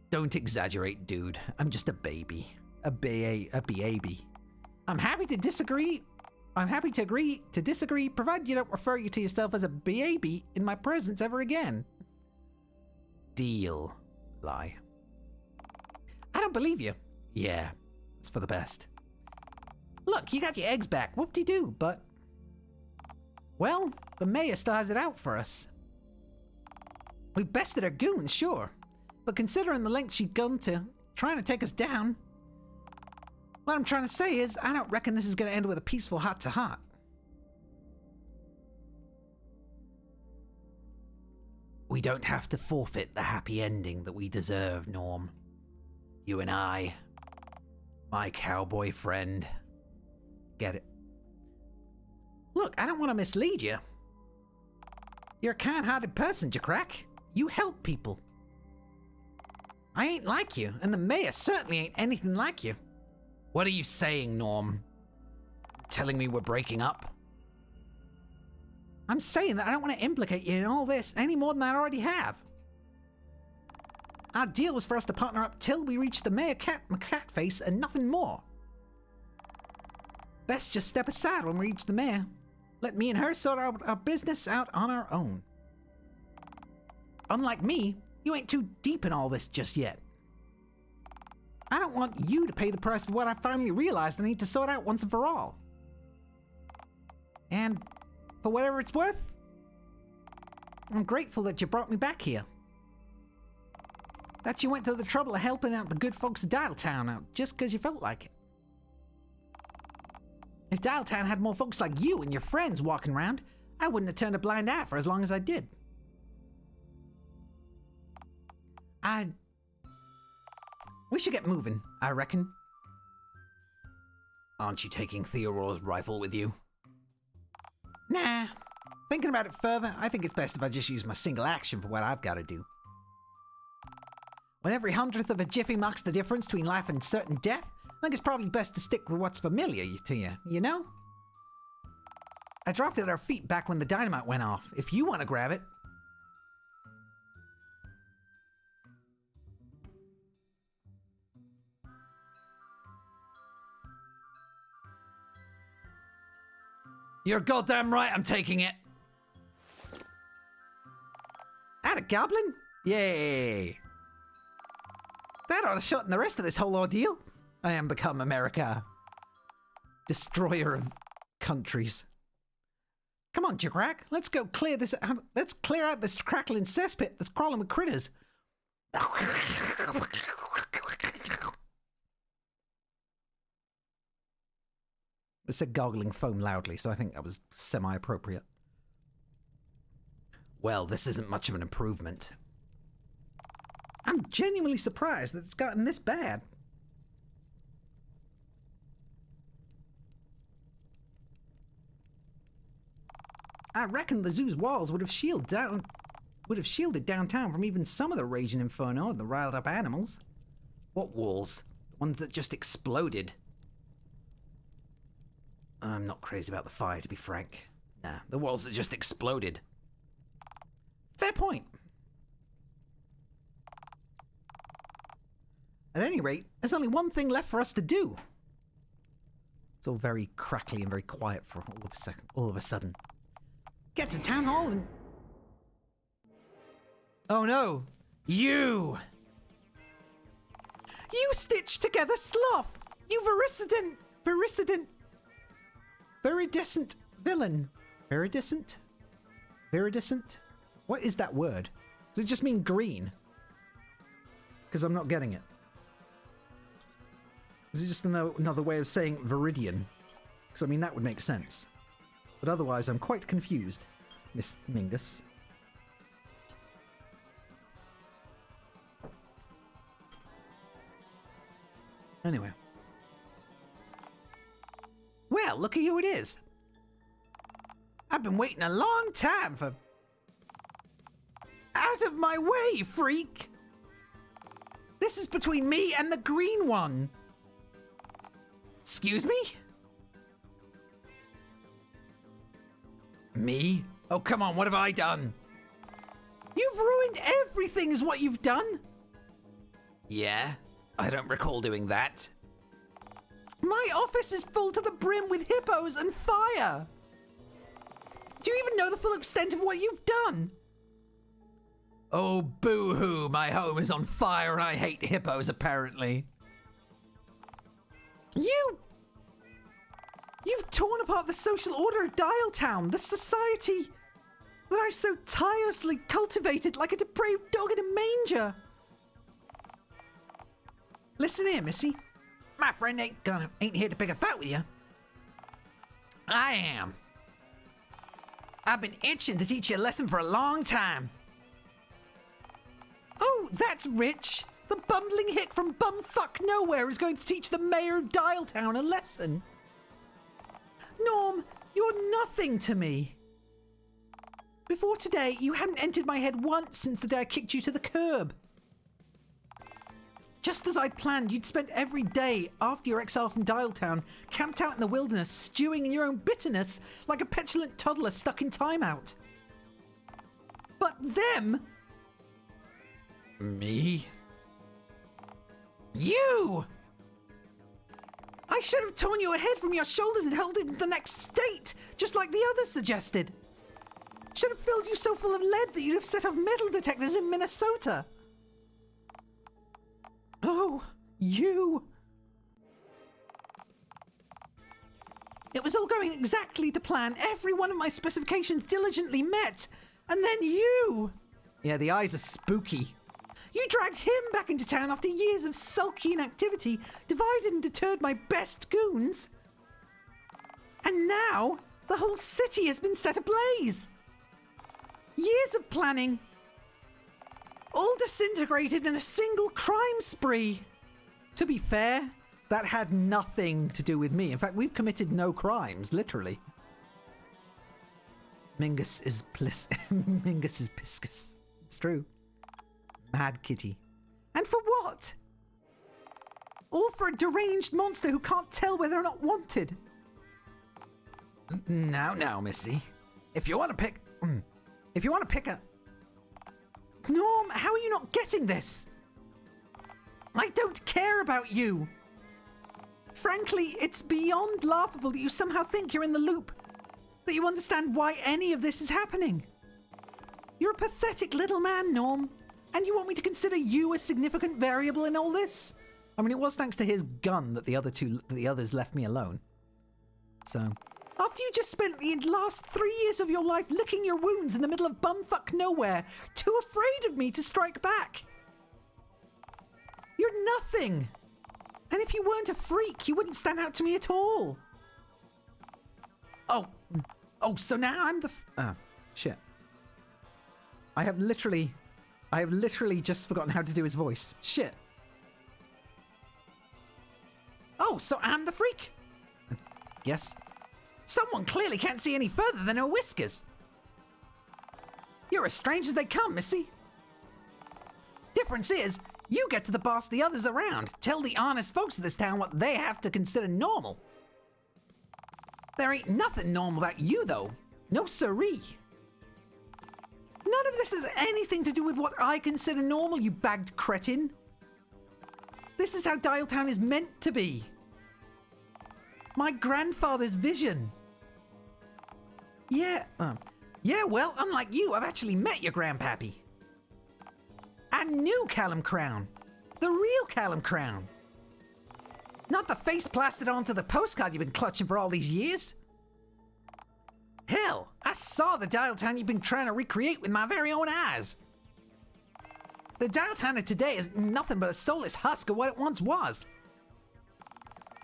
Don't exaggerate, dude. I'm just a baby. A baby. I'm happy to disagree. I'm happy to agree to disagree, provided you don't refer to yourself as a baby in my presence ever again. Deal. Lie. I don't believe you. Yeah, it's for the best. Look, you got your eggs back. Whoop-de-doo, but... Well, the mayor still has it out for us. We bested her goons, sure. But considering the lengths she'd gone to, trying to take us down... What I'm trying to say is, I don't reckon this is going to end with a peaceful heart-to-heart. We don't have to forfeit the happy ending that we deserve, Norm. You and I, my cowboy friend. Get it? Look, I don't want to mislead you. You're a kind-hearted person, JAQK. You help people. I ain't like you, and the mayor certainly ain't anything like you. What are you saying, Norm? Telling me we're breaking up? I'm saying that I don't want to implicate you in all this any more than I already have. Our deal was for us to partner up till we reach the Mayor Cat face and nothing more. Best just step aside when we reach the mayor. Let me and her sort our business out on our own. Unlike me, You ain't too deep in all this just yet. I don't want you to pay the price for what I finally realized I need to sort out once and for all. And for whatever it's worth, I'm grateful that you brought me back here. That you went to the trouble of helping out the good folks of Dialtown out just because you felt like it. If Dialtown had more folks like you and your friends walking around, I wouldn't have turned a blind eye for as long as I did. We should get moving, I reckon. Aren't you taking Theodore's rifle with you? Nah. Thinking about it further, I think it's best if I just use my single action for what I've got to do. When every hundredth of a jiffy marks the difference between life and certain death, I think it's probably best to stick with what's familiar to you, you know? I dropped it at our feet back when the dynamite went off. If you want to grab it. You're goddamn right, I'm taking it. At a goblin? Yay. That ought to shorten the rest of this whole ordeal. I am become America. Destroyer of countries. Come on, JAQK, let's go clear this out. Let's clear out this crackling cesspit that's crawling with critters. It said goggling foam loudly, so I think that was semi-appropriate. Well, this isn't much of an improvement. I'm genuinely surprised that it's gotten this bad. I reckon the zoo's walls would have shielded downtown from even some of the raging inferno and the riled up animals. What walls? The ones that just exploded. I'm not crazy about the fire, to be frank. Nah, the walls that just exploded. Fair point. At any rate, there's only one thing left for us to do. It's all very crackly and very quiet for all of a sudden. Get to town hall and... Oh no! You! You stitched together sloth! You viridescent villain. Viridescent? What is that word? Does it just mean green? Because I'm not getting it. Is it just another way of saying viridian? Because I mean, that would make sense. But otherwise, I'm quite confused, Miss Mingus. Anyway. Well, look at who it is. I've been waiting a long time for... Out of my way, freak! This is between me and the green one. Excuse me? Me? Oh, come on, what have I done? You've ruined everything is what you've done. Yeah? I don't recall doing that. My office is full to the brim with hippos and fire. Do you even know the full extent of what you've done? Oh, boo-hoo, my home is on fire and I hate hippos, apparently. You've torn apart the social order of Dialtown, the society that I so tirelessly cultivated like a depraved dog in a manger. Listen here, missy. My friend ain't here to pick a fight with you. I am. I've been itching to teach you a lesson for a long time. Oh, that's rich. The bumbling hick from bumfuck nowhere is going to teach the mayor of Dialtown a lesson. Norm, you're nothing to me. Before today, you hadn't entered my head once since the day I kicked you to the curb. Just as I'd planned, you'd spent every day after your exile from Dialtown camped out in the wilderness, stewing in your own bitterness like a petulant toddler stuck in timeout. But them... Me? You! I should have torn your head from your shoulders and held it in the next state, just like the others suggested. Should have filled you so full of lead that you'd have set off metal detectors in Minnesota. You! It was all going exactly to plan. Every one of my specifications diligently met. And then you! Yeah, the eyes are spooky. You dragged him back into town after years of sulky inactivity, divided and deterred my best goons. And now, the whole city has been set ablaze. Years of planning, all disintegrated in a single crime spree. To be fair, that had nothing to do with me. In fact, we've committed no crimes, literally. Mingus is Mingus is Piscus. It's true. Mad kitty. And for what? All for a deranged monster who can't tell whether or not wanted. Now, Missy. If you want to pick a... Norm, how are you not getting this? I don't care about you. Frankly, it's beyond laughable that you somehow think you're in the loop. That you understand why any of this is happening. You're a pathetic little man, Norm. And you want me to consider you a significant variable in all this? I mean, it was thanks to his gun that the others left me alone. So, after you just spent the last 3 years of your life licking your wounds in the middle of bumfuck nowhere, too afraid of me to strike back. You're nothing. And if you weren't a freak, you wouldn't stand out to me at all. Oh, so now I'm the... shit. I have literally just forgotten how to do his voice. Shit. Oh, so I'm the freak? Yes. Someone clearly can't see any further than her whiskers. You're as strange as they come, Missy. Difference is, you get to the boss the others around. Tell the honest folks of this town what they have to consider normal. There ain't nothing normal about you, though. No siree. None of this has anything to do with what I consider normal, you bagged cretin. This is how Dialtown is meant to be. My grandfather's vision. Yeah, well, unlike you, I've actually met your grandpappy. I knew Callum Crown. The real Callum Crown. Not the face plastered onto the postcard you've been clutching for all these years. Hell, I saw the Dialtown you've been trying to recreate with my very own eyes. The Dialtown of today is nothing but a soulless husk of what it once was.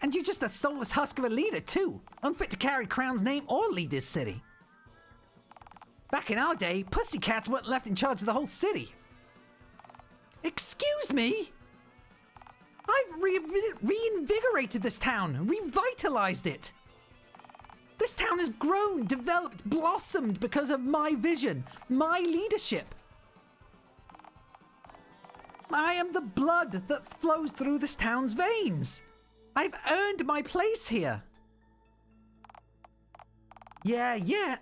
And you're just a soulless husk of a leader, too. Unfit to carry Crown's name or lead this city. Back in our day, pussycats weren't left in charge of the whole city. Excuse me? I've reinvigorated this town, revitalized it. This town has grown, developed, blossomed because of my vision, my leadership. I am the blood that flows through this town's veins. I've earned my place here. Yeah,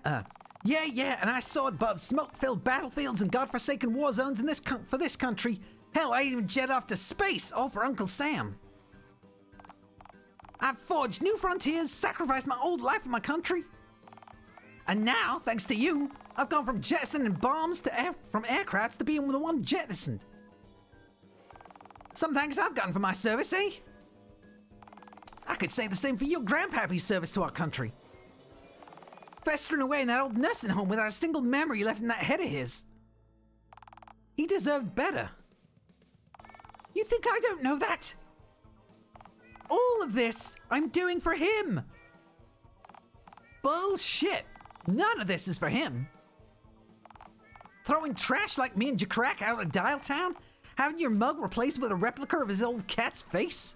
and I saw it above smoke-filled battlefields and godforsaken war zones in for this country. Hell, I even jet off to space, all for Uncle Sam. I've forged new frontiers, sacrificed my old life for my country. And now, thanks to you, I've gone from jettisoning bombs from aircrafts to being the one jettisoned. Some thanks I've gotten for my service, eh? I could say the same for your grandpappy's service to our country. Festering away in that old nursing home without a single memory left in that head of his. He deserved better. You think I don't know that? All of this I'm doing for him. Bullshit. None of this is for him. Throwing trash like me and JAQK out of Dialtown? Having your mug replaced with a replica of his old cat's face?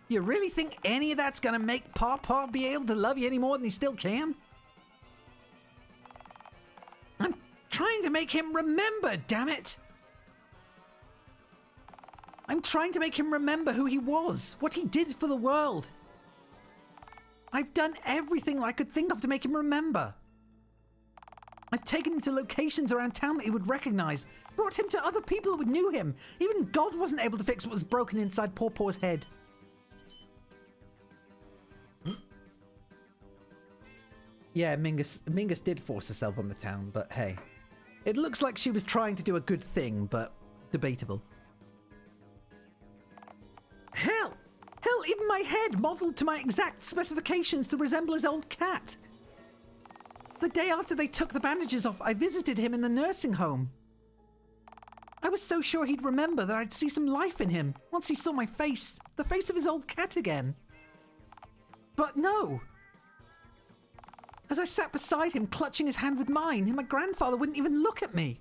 You really think any of that's gonna make Pawpaw be able to love you any more than he still can? I'm trying to make him remember, damn it! I'm trying to make him remember who he was, what he did for the world. I've done everything I could think of to make him remember. I've taken him to locations around town that he would recognize, brought him to other people who knew him. Even God wasn't able to fix what was broken inside Pawpaw's head. Yeah, Mingus did force herself on the town, but hey. It looks like she was trying to do a good thing, but debatable. Hell, even my head modeled to my exact specifications to resemble his old cat. The day after they took the bandages off, I visited him in the nursing home. I was so sure he'd remember that I'd see some life in him once he saw my face, the face of his old cat again. But no. As I sat beside him, clutching his hand with mine, my grandfather wouldn't even look at me.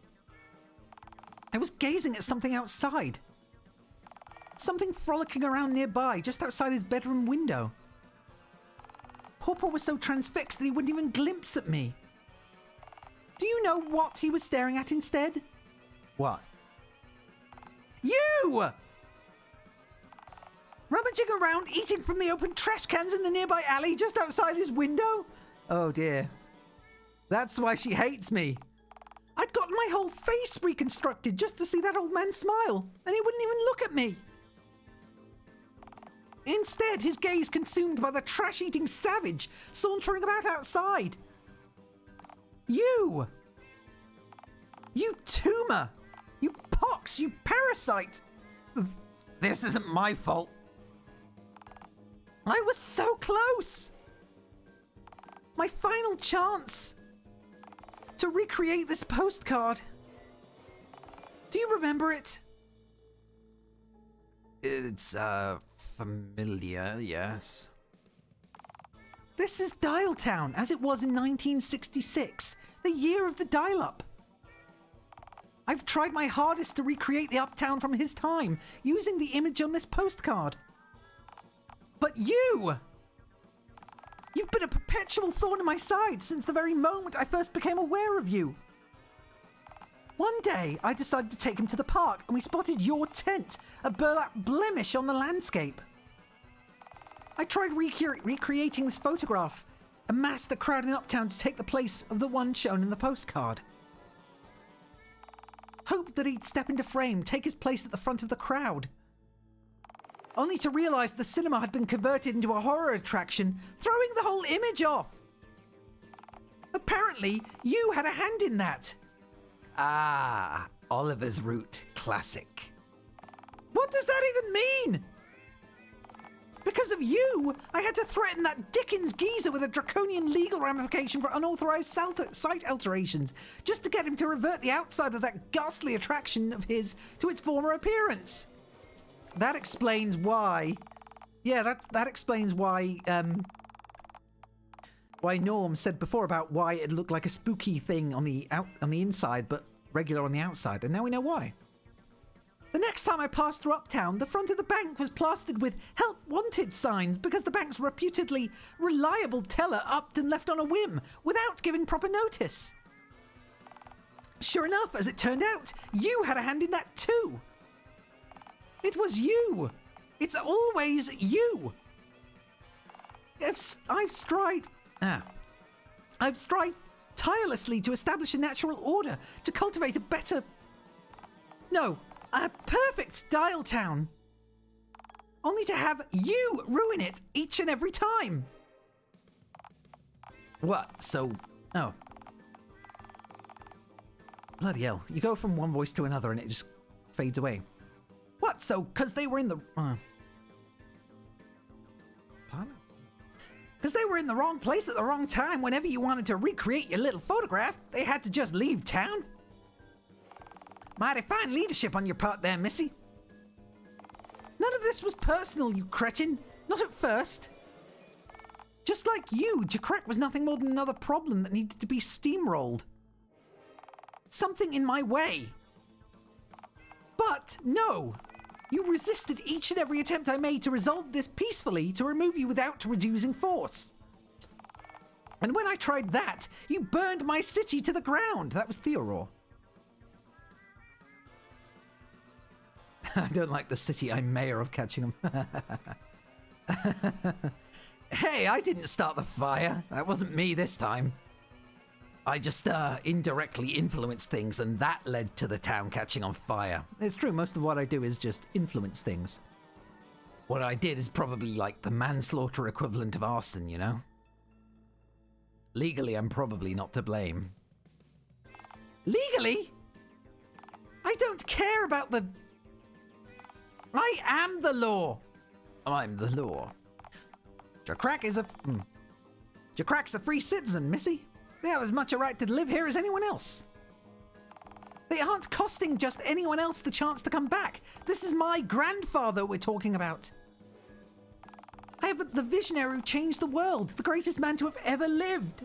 I was gazing at something outside. Something frolicking around nearby, just outside his bedroom window. Pawpaw was so transfixed that he wouldn't even glimpse at me. Do you know what he was staring at instead? What? You! Rummaging around, eating from the open trash cans in the nearby alley just outside his window? Oh dear. That's why she hates me. I'd gotten my whole face reconstructed just to see that old man smile, and he wouldn't even look at me. Instead, his gaze consumed by the trash-eating savage sauntering about outside. You! You tumor! You pox! You parasite! This isn't my fault. I was so close! My final chance to recreate this postcard. Do you remember it? It's, familiar, yes. This is Dialtown, as it was in 1966, the year of the dial-up. I've tried my hardest to recreate the uptown from his time, using the image on this postcard. But you've been a perpetual thorn in my side since the very moment I first became aware of you. One day, I decided to take him to the park, and we spotted your tent, a burlap blemish on the landscape. I tried recreating this photograph, amassed the crowd in Uptown to take the place of the one shown in the postcard. Hoped that he'd step into frame, take his place at the front of the crowd. Only to realize the cinema had been converted into a horror attraction, throwing the whole image off. Apparently, you had a hand in that. Ah, Oliver's Root classic. What does that even mean? Because of you, I had to threaten that Dickens geezer with a draconian legal ramification for unauthorized site alterations, just to get him to revert the outside of that ghastly attraction of his to its former appearance. That explains why. Yeah, that explains why Norm said before about why it looked like a spooky thing on the inside, but regular on the outside, and now we know why. The next time I passed through Uptown, the front of the bank was plastered with "Help Wanted" signs because the bank's reputedly reliable teller upped and left on a whim without giving proper notice. Sure enough, as it turned out, you had a hand in that too. It was you. It's always you. I've strived tirelessly to establish a natural order, to cultivate a perfect Dialtown. Only to have you ruin it each and every time. What? Oh. Bloody hell. You go from one voice to another and it just fades away. What? So, because they were in the... Pardon? Because they were in the wrong place at the wrong time whenever you wanted to recreate your little photograph, they had to just leave town? Mighty fine leadership on your part there, Missy. None of this was personal, you cretin. Not at first. Just like you, JAQK was nothing more than another problem that needed to be steamrolled. Something in my way. But no, you resisted each and every attempt I made to resolve this peacefully, to remove you without reducing force. And when I tried that, you burned my city to the ground. That was Theorore. I don't like the city I'm mayor of Catchingham. Hey, I didn't start the fire. That wasn't me this time. I just indirectly influenced things, and that led to the town catching on fire. It's true, most of what I do is just influence things. What I did is probably like the manslaughter equivalent of arson, you know? Legally, I'm probably not to blame. Legally? I don't care about the... I am the law. I'm the law. JAQK's a free citizen, missy. They have as much a right to live here as anyone else. They aren't costing just anyone else the chance to come back. This is my grandfather we're talking about. I have the visionary who changed the world, the greatest man to have ever lived.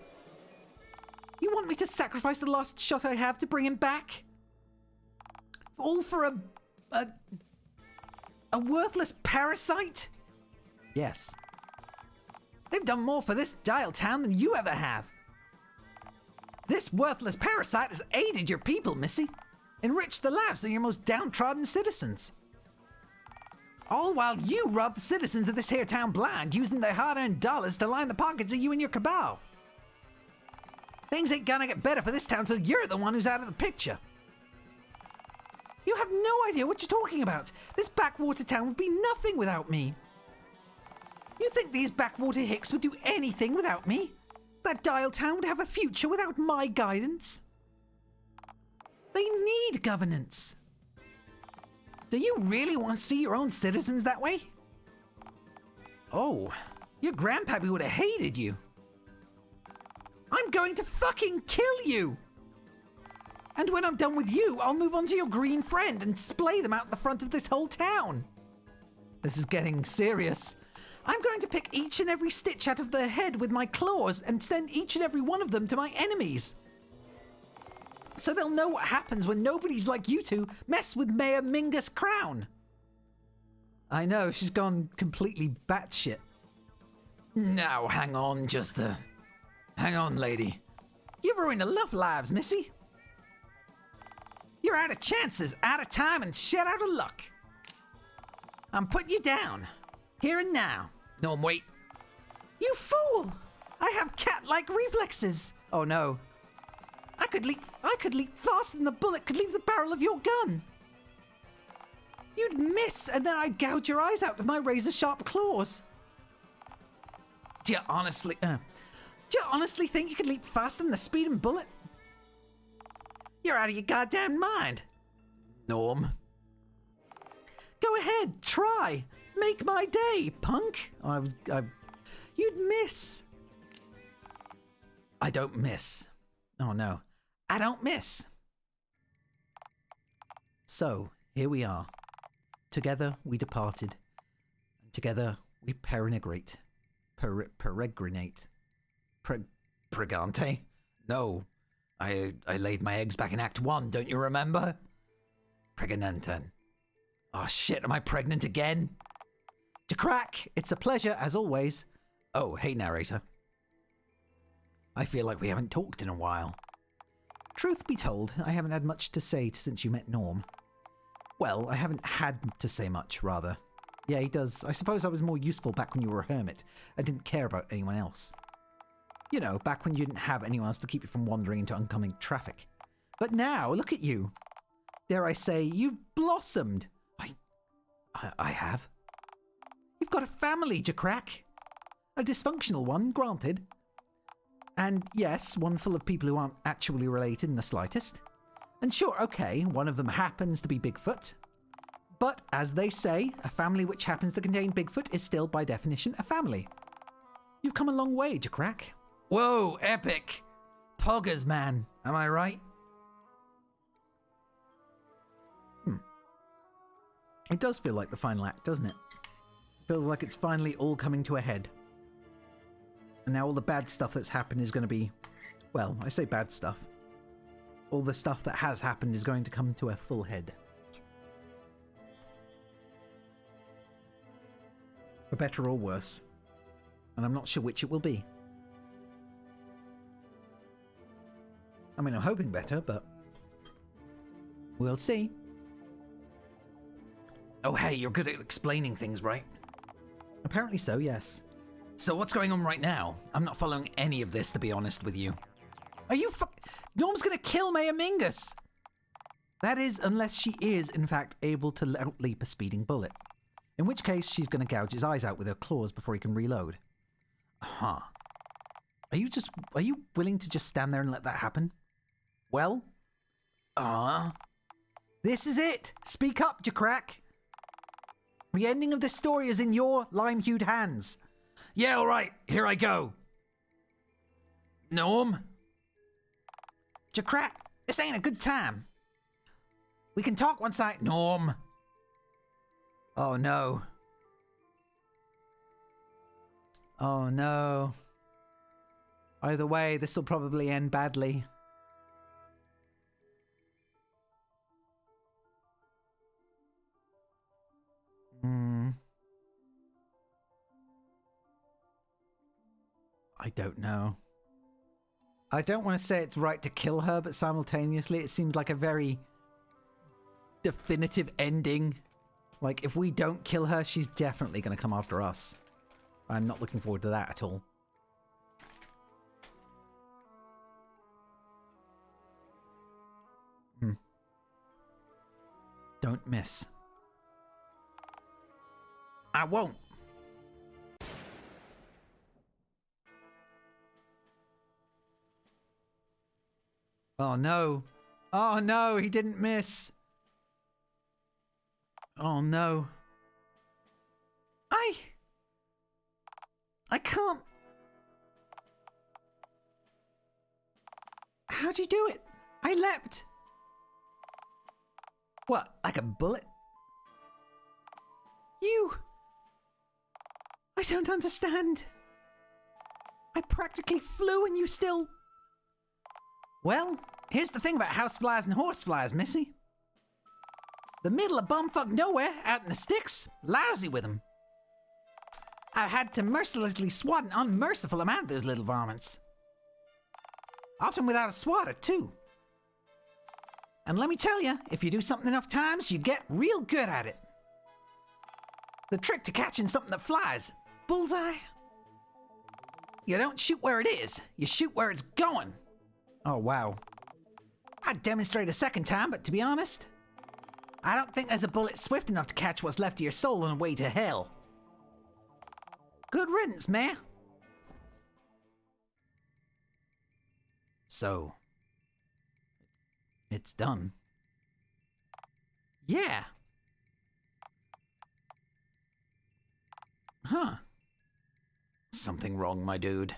You want me to sacrifice the last shot I have to bring him back? All for a worthless parasite? Yes. They've done more for this Dialtown than you ever have. This worthless parasite has aided your people, missy. Enriched the lives of your most downtrodden citizens. All while you rob the citizens of this here town blind, using their hard-earned dollars to line the pockets of you and your cabal. Things ain't gonna get better for this town till you're the one who's out of the picture. You have no idea what you're talking about. This backwater town would be nothing without me. You think these backwater hicks would do anything without me? That Dialtown would have a future without my guidance? They need governance. Do you really want to see your own citizens that way? Oh, your grandpappy would have hated you. I'm going to fucking kill you! And when I'm done with you, I'll move on to your green friend and splay them out the front of this whole town. This is getting serious. I'm going to pick each and every stitch out of their head with my claws and send each and every one of them to my enemies. So they'll know what happens when nobodies like you two mess with Mayor Mingus' crown. I know, she's gone completely batshit. Now, hang on, hang on, lady. You've ruined enough lives, missy. You're out of chances, out of time, and shit out of luck. I'm putting you down. Here and now. No, wait. You fool! I have cat-like reflexes. Oh no. I could leap faster than the bullet could leave the barrel of your gun. You'd miss, and then I'd gouge your eyes out with my razor-sharp claws. Do you honestly think you could leap faster than the speeding bullet? You're out of your goddamn mind. Norm. Go ahead, try. Make my day, punk. You'd miss. I don't miss. Oh no, I don't miss. So, here we are. Together we departed. And together we peregrinate. Pregante? No. I laid my eggs back in Act 1, don't you remember? Pregnantan. Oh shit, am I pregnant again? JAQK, it's a pleasure, as always. Oh, hey narrator. I feel like we haven't talked in a while. Truth be told, I haven't had much to say since you met Norm. Well, I haven't had to say much, rather. Yeah, he does. I suppose I was more useful back when you were a hermit. I didn't care about anyone else. You know, back when you didn't have anyone else to keep you from wandering into oncoming traffic. But now, look at you. Dare I say, you've blossomed. I have. You've got a family, JAQK. A dysfunctional one, granted. And yes, one full of people who aren't actually related in the slightest. And sure, okay, one of them happens to be Bigfoot. But, as they say, a family which happens to contain Bigfoot is still, by definition, a family. You've come a long way, JAQK. Whoa, epic. Poggers, man. Am I right? It does feel like the final act, doesn't it? Feels like it's finally all coming to a head. And now all the bad stuff that's happened is going to be... Well, I say bad stuff. All the stuff that has happened is going to come to a full head. For better or worse. And I'm not sure which it will be. I mean, I'm hoping better, but... we'll see. Oh, hey, you're good at explaining things, right? Apparently so, yes. So what's going on right now? I'm not following any of this, to be honest with you. Are you Norm's gonna kill Mayor Mingus! That is, unless she is, in fact, able to outleap a speeding bullet. In which case, she's gonna gouge his eyes out with her claws before he can reload. Huh. Are you willing to just stand there and let that happen? Well? This is it! Speak up, JAQK! The ending of this story is in your lime-hued hands. Yeah, alright, here I go. Norm? JAQK, this ain't a good time. We can talk once I... Norm. Oh no. Oh no. Either way, this will probably end badly. I don't know. I don't want to say it's right to kill her, but simultaneously it seems like a very definitive ending. Like, if we don't kill her, she's definitely going to come after us. I'm not looking forward to that at all. Don't miss. I won't. Oh no. Oh no, he didn't miss. Oh no. I can't. How'd you do it? I leapt. What, like a bullet? You... I don't understand. I practically flew and you still... Well, here's the thing about houseflies and horseflies, Missy. The middle of bumfuck nowhere, out in the sticks, lousy with them. I've had to mercilessly swat an unmerciful amount of those little varmints. Often without a swatter, too. And let me tell you, if you do something enough times, you get real good at it. The trick to catching something that flies, bullseye. You don't shoot where it is, you shoot where it's going. Oh, wow. I'd demonstrate a second time, but to be honest, I don't think there's a bullet swift enough to catch what's left of your soul on the way to hell. Good riddance, man. So, it's done. Yeah. Huh. Something wrong, my dude.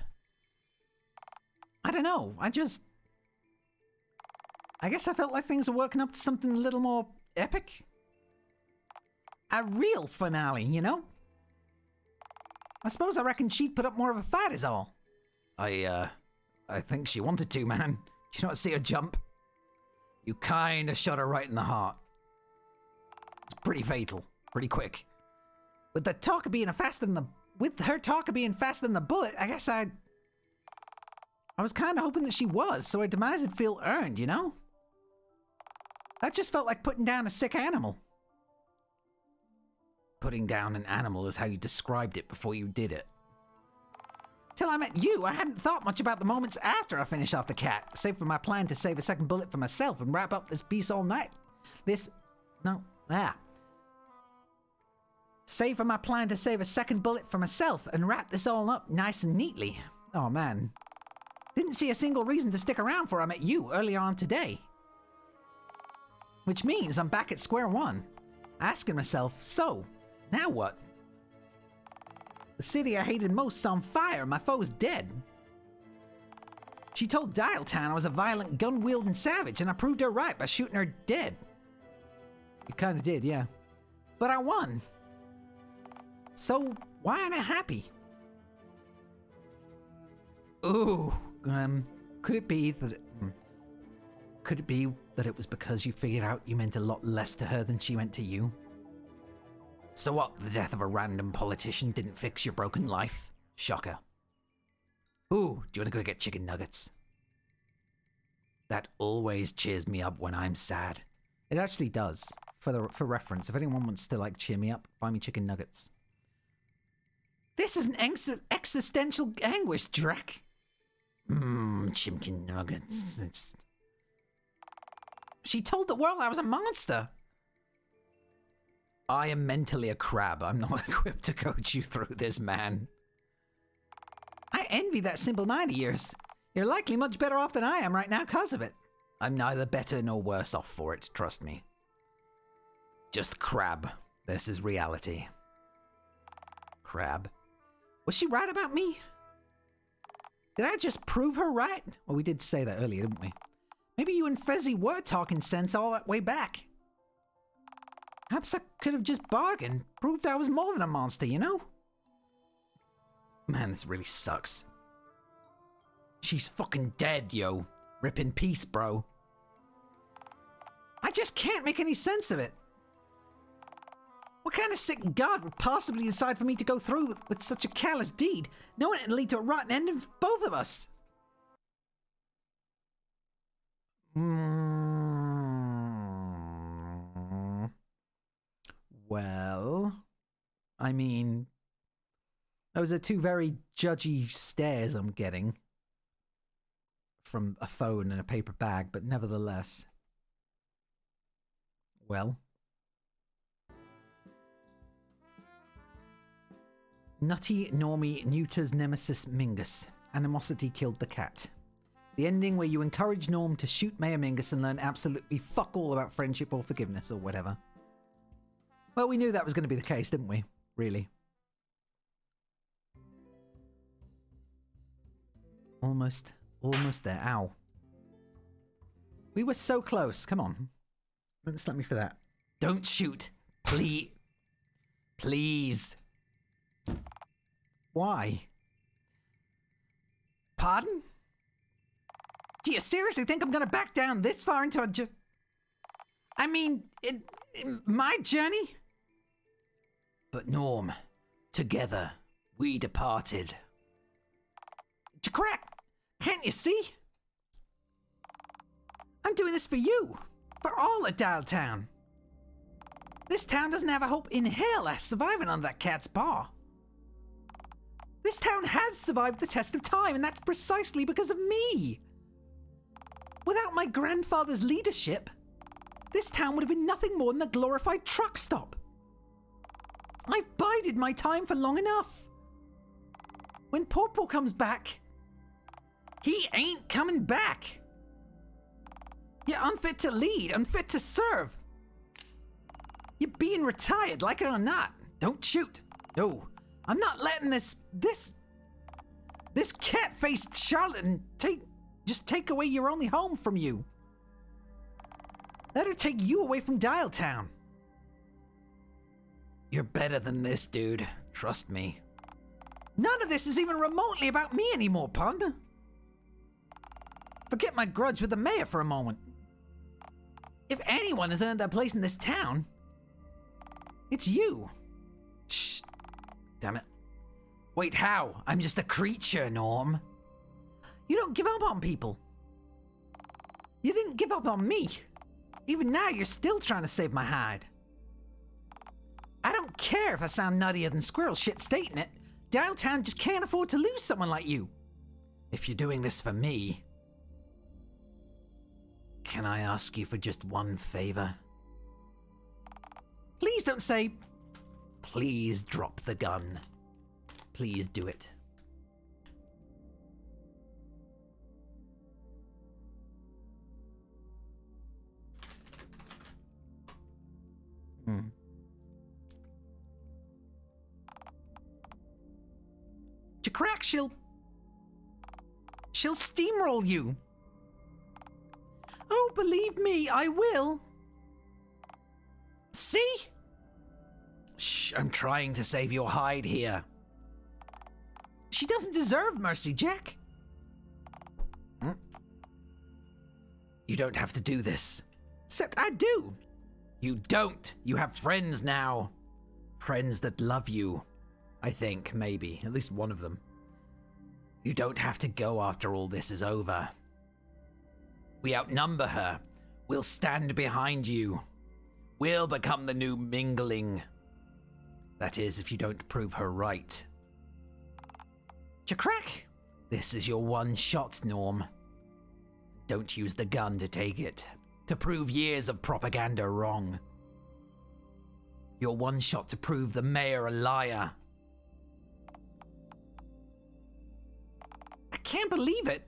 I don't know. I guess I felt like things were working up to something a little more epic. A real finale, you know? I suppose I reckon she'd put up more of a fight is all. I think she wanted to, man. You not see her jump? You kinda shot her right in the heart. It's pretty fatal. Pretty quick. With her talk of being faster than the bullet, I guess I was kinda hoping that she was, so her demise would feel earned, you know? That just felt like putting down a sick animal. Putting down an animal is how you described it before you did it. Till I met you, I hadn't thought much about the moments after I finished off the cat, save for my plan to save a second bullet for myself and wrap up this piece all night. Save for my plan to save a second bullet for myself and wrap this all up nice and neatly. Oh man. Didn't see a single reason to stick around before I met you earlier on today. Which means I'm back at square one, asking myself, so, now what? The city I hated most is on fire, my foe's dead. She told Dialtown I was a violent gun-wielding savage, and I proved her right by shooting her dead. You kinda did, yeah. But I won. So, why aren't I happy? Ooh, could it be that it was because you figured out you meant a lot less to her than she meant to you? So what, the death of a random politician didn't fix your broken life? Shocker. Ooh, do you want to go get chicken nuggets? That always cheers me up when I'm sad. It actually does. For reference, if anyone wants to, like, cheer me up, buy me chicken nuggets. This is an existential anguish, JAQK. Chicken nuggets. She told the world I was a monster. I am mentally a crab. I'm not equipped to coach you through this, man. I envy that simple mind of yours. You're likely much better off than I am right now because of it. I'm neither better nor worse off for it, trust me. Just crab. This is reality. Crab. Was she right about me? Did I just prove her right? Well, we did say that earlier, didn't we? Maybe you and Fezzy were talking sense all that way back. Perhaps I could have just bargained, proved I was more than a monster, you know? Man, this really sucks. She's fucking dead, yo. Rip in peace, bro. I just can't make any sense of it. What kind of sick god would possibly decide for me to go through with such a callous deed, knowing it'd lead to a rotten ending for both of us? Well, I mean, those are two very judgy stares I'm getting from a phone and a paper bag, but nevertheless. Well. Nutty Normie neuters Nemesis Mingus. Animosity killed the cat. The ending where you encourage Norm to shoot Mayor Mingus and learn absolutely fuck all about friendship or forgiveness or whatever. Well, we knew that was going to be the case, didn't we? Really. Almost there. Ow. We were so close. Come on. Don't slap me for that. Don't shoot. Please. Please. Why? Pardon? Do you seriously think I'm gonna back down this far into a I mean, in my journey? But Norm, together, we departed. JAQK, can't you see? I'm doing this for you. For all of Dialtown. This town doesn't have a hope in hell of surviving under that cat's paw. This town has survived the test of time, and that's precisely because of me. Without my grandfather's leadership, this town would have been nothing more than a glorified truck stop. I've bided my time for long enough. When Pawpaw comes back, he ain't coming back. You're unfit to lead, unfit to serve. You're being retired, like it or not. Don't shoot. No, I'm not letting this cat-faced charlatan take away your only home from you. Let her take you away from Dialtown. You're better than this, dude. Trust me. None of this is even remotely about me anymore, Panda. Forget my grudge with the mayor for a moment. If anyone has earned their place in this town, it's you. Shh. Damn it. Wait, how? I'm just a creature, Norm. You don't give up on people. You didn't give up on me. Even now, you're still trying to save my hide. I don't care if I sound nuttier than squirrel shit stating it. Dialtown just can't afford to lose someone like you. If you're doing this for me, can I ask you for just one favor? Please don't say, please drop the gun. Please do it. JAQK, she'll steamroll you. Oh, believe me, I will. See? Shh, I'm trying to save your hide here. She doesn't deserve mercy, Jack. You don't have to do this. Except I do. You don't. You have friends now. Friends that love you. I think, maybe. At least one of them. You don't have to go after all this is over. We outnumber her. We'll stand behind you. We'll become the new Mingling. That is, if you don't prove her right. JAQK, this is your one shot, Norm. Don't use the gun to take it. To prove years of propaganda wrong. Your one shot to prove the mayor a liar. I can't believe it.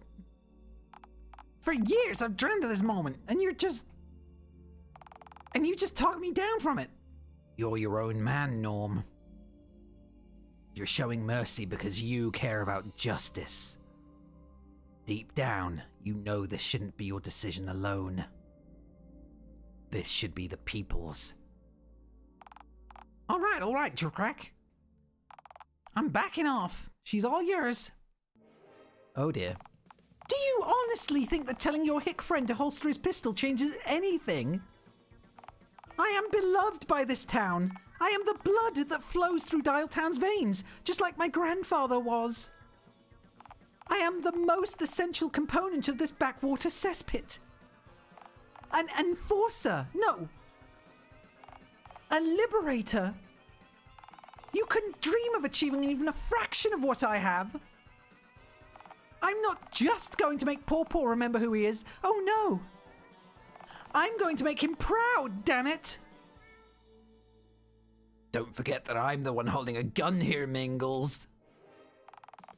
For years I've dreamed of this moment, and you just talked me down from it. You're your own man, Norm. You're showing mercy because you care about justice. Deep down, you know this shouldn't be your decision alone. This should be the people's. All right, JAQK. I'm backing off. She's all yours. Oh dear. Do you honestly think that telling your hick friend to holster his pistol changes anything? I am beloved by this town. I am the blood that flows through Dialtown's veins, just like my grandfather was. I am the most essential component of this backwater cesspit. An enforcer. No. A liberator. You couldn't dream of achieving even a fraction of what I have. I'm not just going to make Paw Paw remember who he is. Oh no. I'm going to make him proud, damn it. Don't forget that I'm the one holding a gun here, Mingles.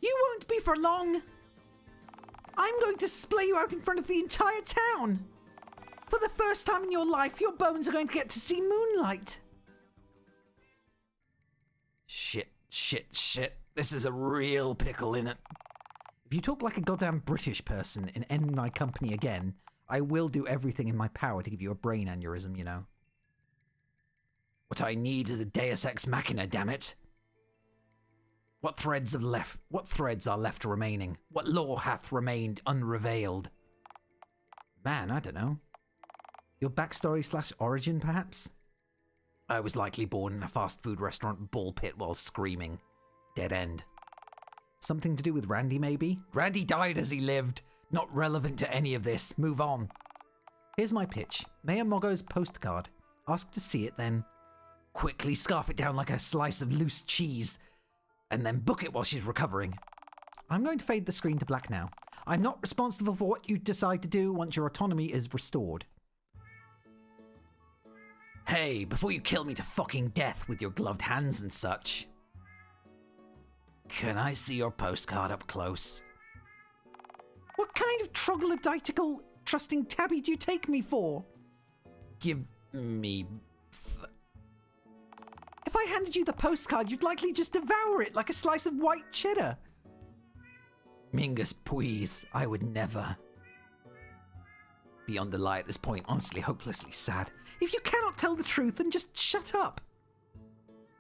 You won't be for long. I'm going to splay you out in front of the entire town. For the first time in your life, your bones are going to get to see moonlight. Shit. This is a real pickle, innit? If you talk like a goddamn British person in my company again, I will do everything in my power to give you a brain aneurysm, you know. What I need is a Deus Ex Machina, damn it. What threads are left remaining? What lore hath remained unrevealed? Man, I don't know. Your backstory / origin, perhaps? I was likely born in a fast food restaurant ball pit while screaming. Dead end. Something to do with Randy, maybe? Randy died as he lived. Not relevant to any of this. Move on. Here's my pitch. Mayor Moggo's postcard. Ask to see it, then quickly scarf it down like a slice of loose cheese, and then book it while she's recovering. I'm going to fade the screen to black now. I'm not responsible for what you decide to do once your autonomy is restored. Hey, before you kill me to fucking death with your gloved hands and such. Can I see your postcard up close? What kind of troglodytical trusting tabby do you take me for? Give me... If I handed you the postcard, you'd likely just devour it like a slice of white cheddar. Mingus, please, I would never. Beyond a lie at this point, honestly, hopelessly sad. If you cannot tell the truth, then just shut up.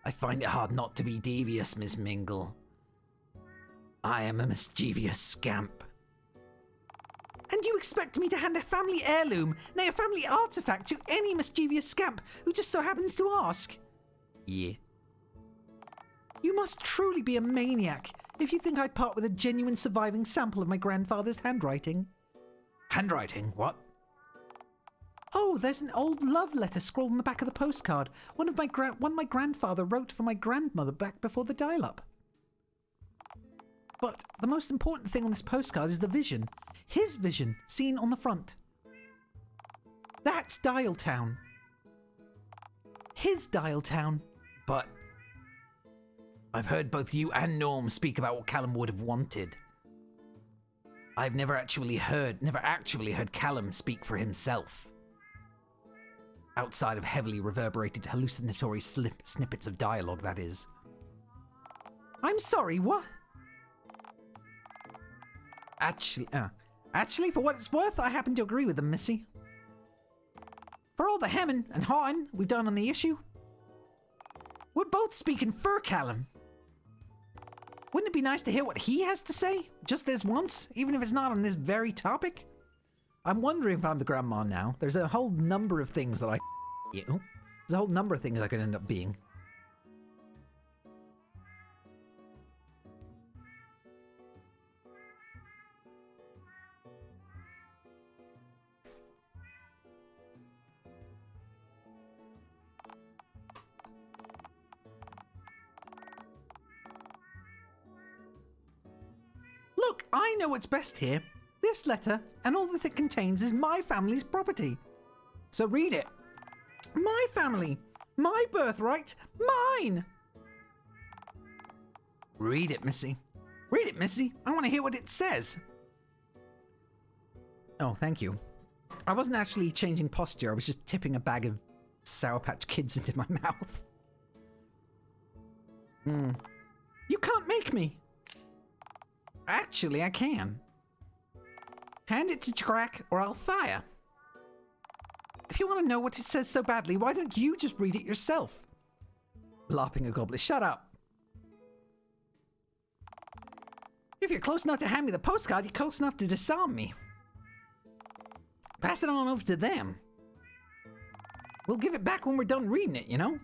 I find it hard not to be devious, Miss Mingle. I am a mischievous scamp. And you expect me to hand a family heirloom, nay, a family artifact, to any mischievous scamp who just so happens to ask? Yeah. You must truly be a maniac if you think I'd part with a genuine surviving sample of my grandfather's handwriting. Handwriting? What? Oh, there's an old love letter scrawled on the back of the postcard. One my grandfather wrote for my grandmother back before the dial-up. But the most important thing on this postcard is the vision. His vision, seen on the front. That's Dialtown. His Dialtown. But I've heard both you and Norm speak about what Callum would have wanted. I've never actually heard Callum speak for himself. Outside of heavily reverberated hallucinatory snippets of dialogue, that is. I'm sorry, what? Actually, for what it's worth, I happen to agree with them, Missy. For all the hemming and hawing we've done on the issue, we're both speaking for Callum. Wouldn't it be nice to hear what he has to say? Just this once, even if it's not on this very topic? I'm wondering if I'm the grandma now. There's a whole number of things that I could end up being. Look, I know what's best here. This letter and all that it contains is my family's property. So read it. My family. My birthright. Mine. Read it, Missy. Read it, Missy. I want to hear what it says. Oh, thank you. I wasn't actually changing posture. I was just tipping a bag of Sour Patch Kids into my mouth. You can't make me. Actually, I can. Hand it to JAQK or I'll fire. If you want to know what it says so badly, why don't you just read it yourself? Lopping a goblet. Shut up. If you're close enough to hand me the postcard, you're close enough to disarm me. Pass it on over to them. We'll give it back when we're done reading it, you know?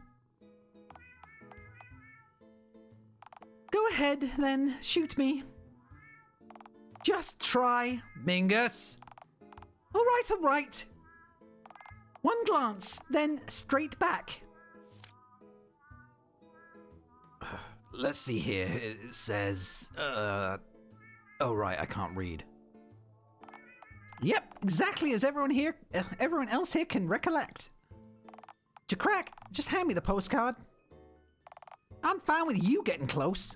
Go ahead, then. Shoot me. Just try, Mingus. All right. One glance, then straight back. Let's see here. It says, oh right, I can't read. Yep, exactly as everyone else here can recollect. JAQK, just hand me the postcard. I'm fine with you getting close.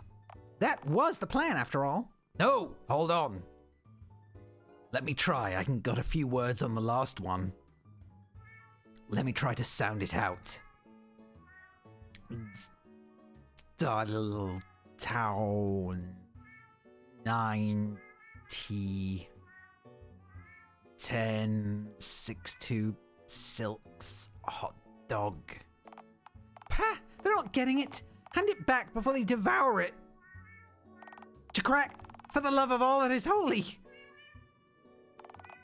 That was the plan, after all. No, hold on. Let me try. I can got a few words on the last one. Let me try to sound it out. Dialtown 90 1062 Silks hot dog. Pah! They're not getting it. Hand it back before they devour it. JAQK, for the love of all that is holy.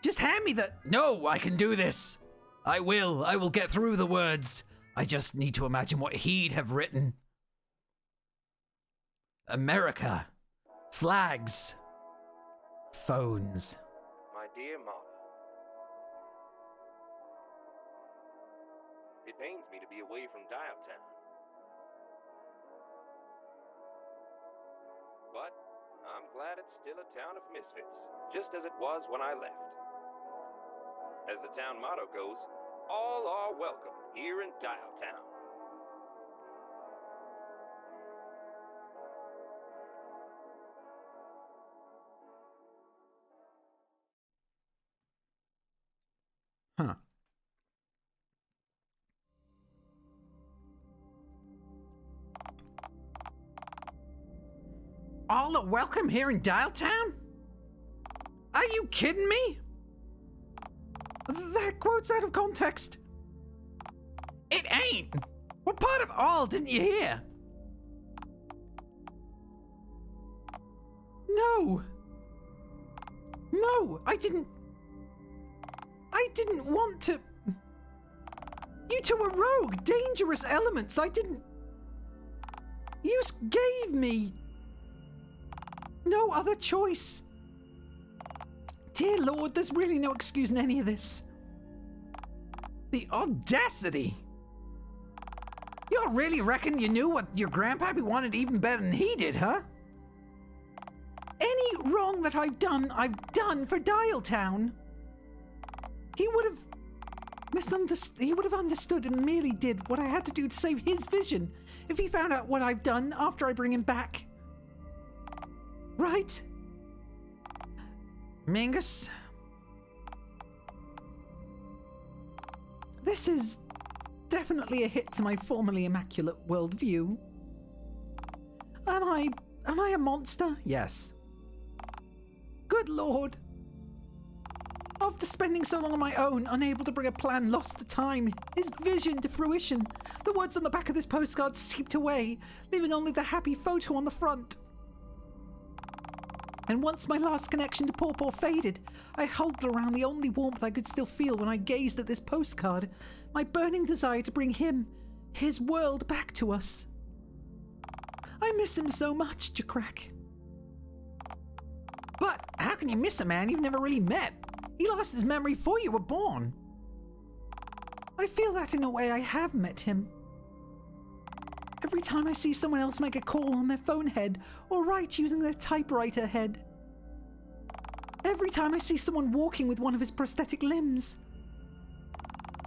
Just hand me the... No, I can do this. I will get through the words. I just need to imagine what he'd have written. America. Flags. Phones. My dear Mama, it pains me to be away from Dialtown. But I'm glad it's still a town of misfits, just as it was when I left. As the town motto goes, all are welcome here in Dialtown. Huh. All are welcome here in Dialtown? Are you kidding me? That quote's out of context. It ain't. What part of all didn't you hear? No. No, I didn't want to... You two were rogue, dangerous elements. You gave me no other choice. Dear Lord, there's really no excusing any of this. The audacity. You really reckon you knew what your grandpappy wanted even better than he did, huh? Any wrong that I've done for Dialtown. He would have understood and merely did what I had to do to save his vision if he found out what I've done after I bring him back. Right? Mingus? This is definitely a hit to my formerly immaculate worldview. Am I a monster? Yes. Good Lord. After spending so long on my own, unable to bring a plan, lost to time, his vision to fruition, the words on the back of this postcard seeped away, leaving only the happy photo on the front. And once my last connection to Pawpaw faded, I hugged around the only warmth I could still feel when I gazed at this postcard, my burning desire to bring him, his world, back to us. I miss him so much, JAQK. But how can you miss a man you've never really met? He lost his memory before you were born. I feel that in a way I have met him. Every time I see someone else make a call on their phone head or write using their typewriter head. Every time I see someone walking with one of his prosthetic limbs.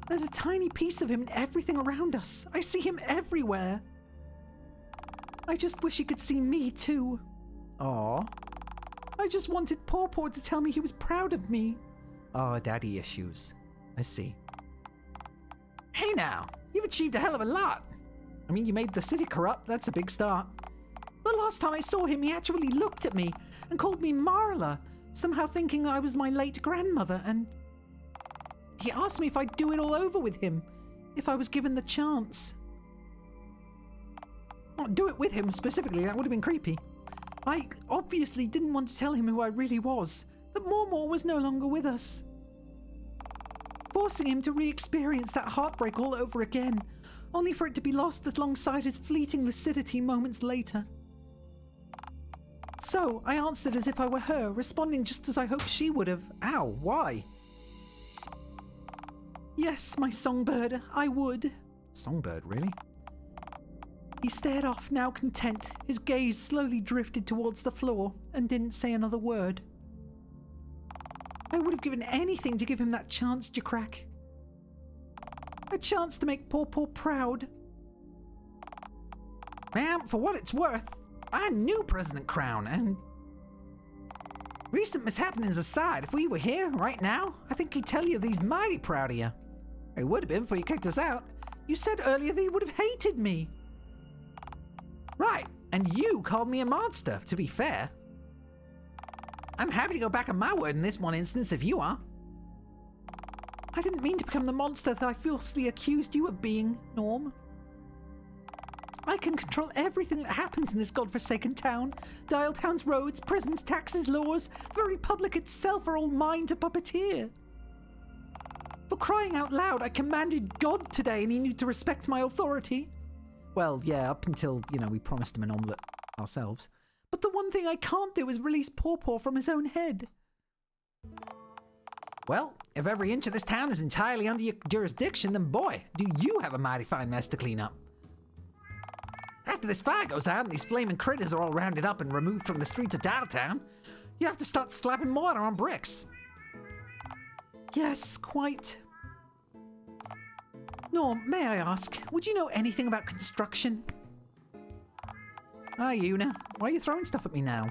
There's a tiny piece of him in everything around us. I see him everywhere. I just wish he could see me too. Aww. I just wanted Pawpaw to tell me he was proud of me. Oh, daddy issues. I see. Hey now, you've achieved a hell of a lot. I mean, you made the city corrupt, that's a big start. The last time I saw him, he actually looked at me and called me Marla, somehow thinking I was my late grandmother, and he asked me if I'd do it all over with him, if I was given the chance. Not do it with him specifically, that would have been creepy. I obviously didn't want to tell him who I really was, that Mormor was no longer with us. Forcing him to re-experience that heartbreak all over again, only for it to be lost alongside his fleeting lucidity moments later. So, I answered as if I were her, responding just as I hoped she would have. Ow, why? Yes, my songbird, I would. Songbird, really? He stared off, now content. His gaze slowly drifted towards the floor and didn't say another word. I would have given anything to give him that chance, JAQK. A chance to make Paw proud. Ma'am, for what it's worth, I knew President Crown, and recent mishappenings aside, if we were here right now, I think he'd tell you that he's mighty proud of you. He would have been before you kicked us out. You said earlier that he would have hated me. Right, and you called me a monster, to be fair. I'm happy to go back on my word in this one instance if you are. I didn't mean to become the monster that I falsely accused you of being, Norm. I can control everything that happens in this godforsaken town. Dialtown's roads, prisons, taxes, laws, the very public itself are all mine to puppeteer. For crying out loud, I commanded God today and he knew to respect my authority. Well, yeah, up until, we promised him an omelette ourselves. But the one thing I can't do is release Paw from his own head. Well, if every inch of this town is entirely under your jurisdiction, then boy, do you have a mighty fine mess to clean up. After this fire goes out and these flaming critters are all rounded up and removed from the streets of Dialtown, you have to start slapping mortar on bricks. Yes, quite. Norm, may I ask, would you know anything about construction? Hi, Una. Why are you throwing stuff at me now?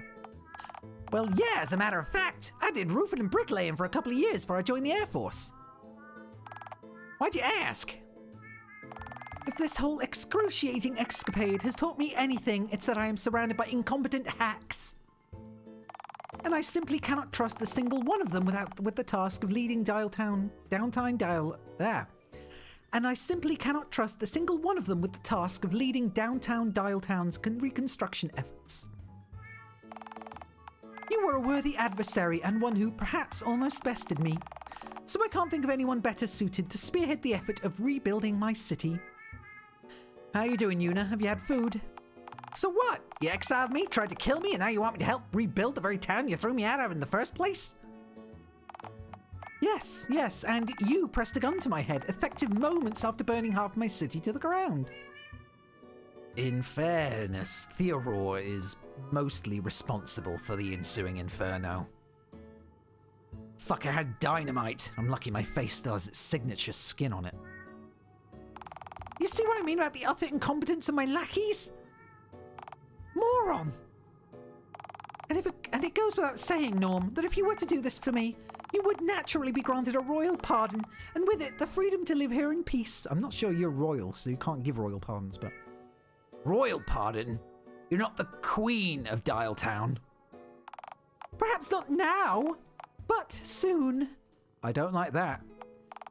Well, yeah, as a matter of fact, I did roofing and bricklaying for a couple of years before I joined the Air Force. Why'd you ask? If this whole excruciating escapade has taught me anything, it's that I am surrounded by incompetent hacks. And I simply cannot trust a single one of them with the task of leading And I simply cannot trust a single one of them with the task of leading downtown Dialtown's reconstruction efforts. You were a worthy adversary and one who perhaps almost bested me, so I can't think of anyone better suited to spearhead the effort of rebuilding my city. How you doing, Una? Have you had food? So what? You exiled me, tried to kill me, and now you want me to help rebuild the very town you threw me out of in the first place? Yes, and you pressed a gun to my head, effective moments after burning half my city to the ground. In fairness, Theodore is mostly responsible for the ensuing inferno. Fuck, I had dynamite. I'm lucky my face still has its signature skin on it. You see what I mean about the utter incompetence of my lackeys? Moron! And it goes without saying, Norm, that if you were to do this for me, you would naturally be granted a royal pardon, and with it, the freedom to live here in peace. I'm not sure you're royal, so you can't give royal pardons, but... Royal pardon? You're not the Queen of Dialtown. Perhaps not now, but soon. I don't like that.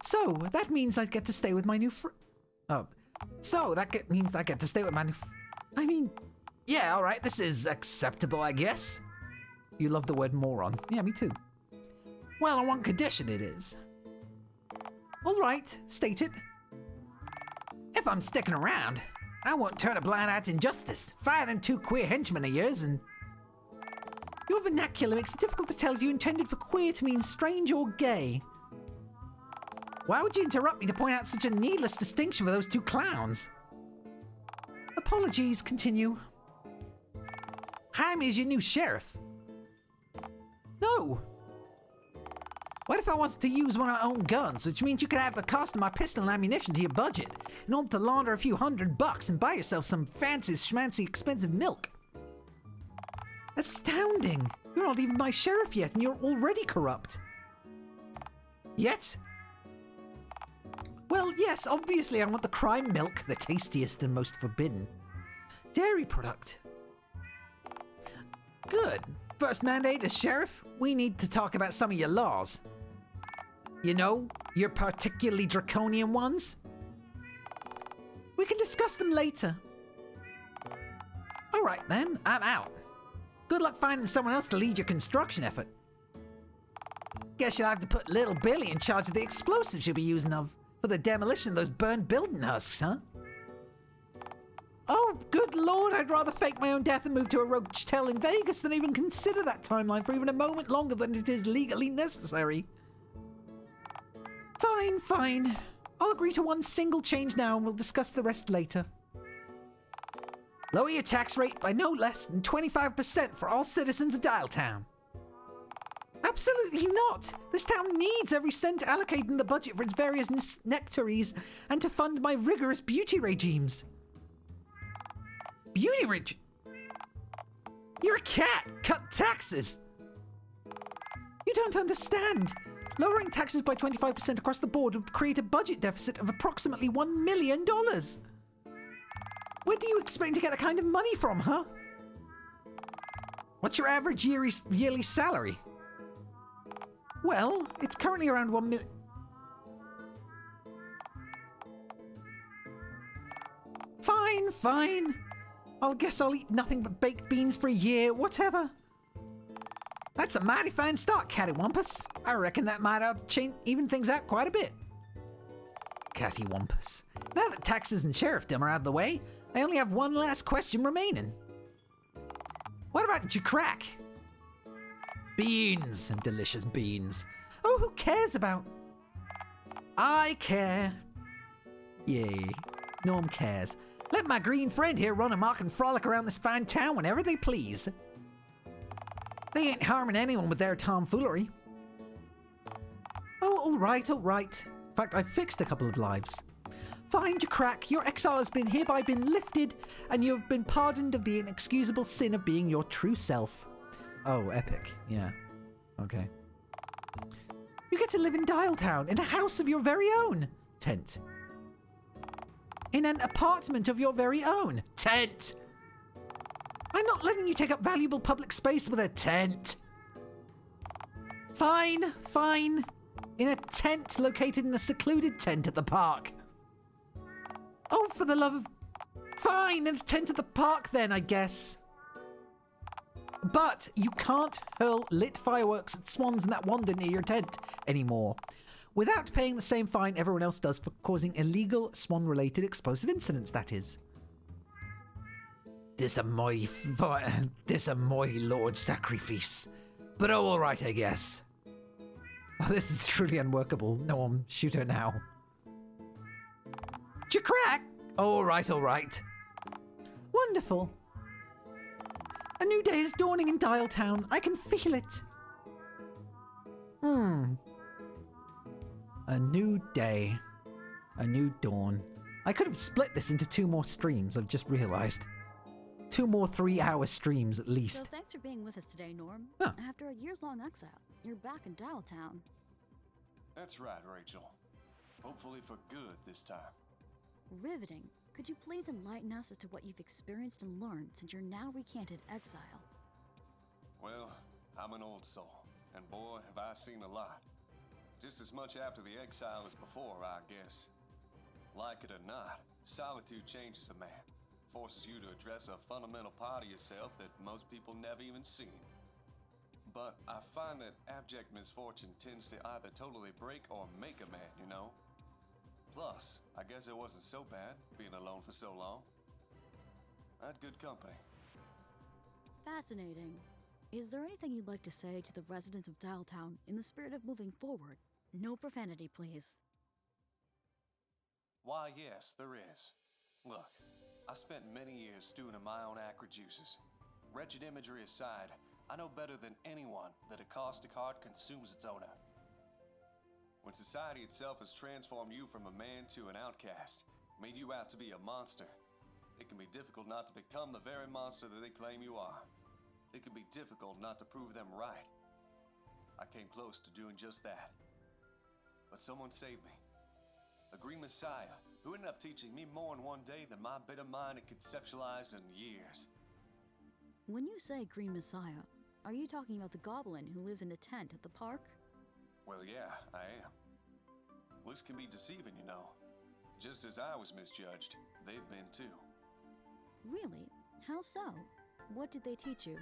So, that means I'd get to stay with my new means I get to stay with my new yeah, alright, this is acceptable, I guess. You love the word moron. Yeah, me too. Well, on one condition it is. Alright, state it. If I'm sticking around, I won't turn a blind eye to injustice. Fire them two queer henchmen of yours and... Your vernacular makes it difficult to tell if you intended for queer to mean strange or gay. Why would you interrupt me to point out such a needless distinction for those two clowns? Apologies, continue. Jaime is your new sheriff. No. What if I wanted to use one of my own guns, which means you could add the cost of my pistol and ammunition to your budget, in order to launder a few $100 and buy yourself some fancy, schmancy, expensive milk? Astounding! You're not even my sheriff yet, and you're already corrupt. Yet? Well, yes, obviously I want the crime milk, the tastiest and most forbidden. Dairy product. Good. First mandate as sheriff, we need to talk about some of your laws. You know, your particularly draconian ones. We can discuss them later. Alright then, I'm out. Good luck finding someone else to lead your construction effort. Guess you'll have to put little Billy in charge of the explosives you'll be using for the demolition of those burned building husks, huh? Oh, good lord, I'd rather fake my own death and move to a rotel in Vegas than even consider that timeline for even a moment longer than it is legally necessary. Fine, fine. I'll agree to one single change now and we'll discuss the rest later. Lower your tax rate by no less than 25% for all citizens of Dialtown. Absolutely not! This town needs every cent allocated in the budget for its various nectaries and to fund my rigorous beauty regimes. Beauty reg... You're a cat! Cut taxes! You don't understand. Lowering taxes by 25% across the board would create a budget deficit of approximately $1 million. Where do you expect to get that kind of money from, huh? What's your average yearly salary? Well, it's currently around 1 million. Fine, fine. I guess I'll eat nothing but baked beans for a year, whatever. That's a mighty fine start, Cattywampus. I reckon that might even things out quite a bit. Cattywampus. Now that taxes and sheriffdom are out of the way, I only have one last question remaining. What about JAQK? Beans and delicious beans. Oh, who cares about... I care. Yay. Norm cares. Let my green friend here run amok and frolic around this fine town whenever they please. They ain't harming anyone with their tomfoolery. Oh, all right, all right. In fact, I've fixed a couple of lives. Fine, JAQK, your exile has been hereby lifted, and you have been pardoned of the inexcusable sin of being your true self. Oh, epic. Yeah. Okay. You get to live in Dialtown, in a house of your very own. Tent. In an apartment of your very own. Tent. I'm not letting you take up valuable public space with a tent. Fine, fine. In a tent located in a secluded tent at the park. Oh, for the love of... Fine, in a tent at the park then, I guess. But you can't hurl lit fireworks at swans in that wander near your tent anymore, without paying the same fine everyone else does for causing illegal swan-related explosive incidents, that is. This a mighty lord sacrifice. But oh, alright, I guess. Oh, this is truly unworkable. Norm, shoot her now. JAQK! Alright, alright. Wonderful. A new day is dawning in Dialtown. I can feel it. A new day. A new dawn. I could have split this into 2 more streams, I've just realized. 2 more 3-hour streams at least. So thanks for being with us today, Norm. Huh. After a years-long exile, you're back in Dialtown. That's right, Rachel. Hopefully for good this time. Riveting. Could you please enlighten us as to what you've experienced and learned since your now recanted exile? Well, I'm an old soul, and boy, have I seen a lot. Just as much after the exile as before, I guess. Like it or not, solitude changes a man. Forces you to address a fundamental part of yourself that most people never even seen. But I find that abject misfortune tends to either totally break or make a man, you know? Plus, I guess it wasn't so bad, being alone for so long. I had good company. Fascinating. Is there anything you'd like to say to the residents of Dialtown in the spirit of moving forward? No profanity, please. Why, yes, there is. Look, I spent many years stewing in my own acrid juices. Wretched imagery aside, I know better than anyone that a caustic heart consumes its owner. When society itself has transformed you from a man to an outcast, made you out to be a monster, it can be difficult not to become the very monster that they claim you are. It can be difficult not to prove them right. I came close to doing just that. But someone saved me. A green messiah who ended up teaching me more in one day than my bitter mind had conceptualized in years. When you say Green Messiah, are you talking about the goblin who lives in a tent at the park? Well, yeah, I am. Looks can be deceiving, you know. Just as I was misjudged, they've been too. Really? How so? What did they teach you?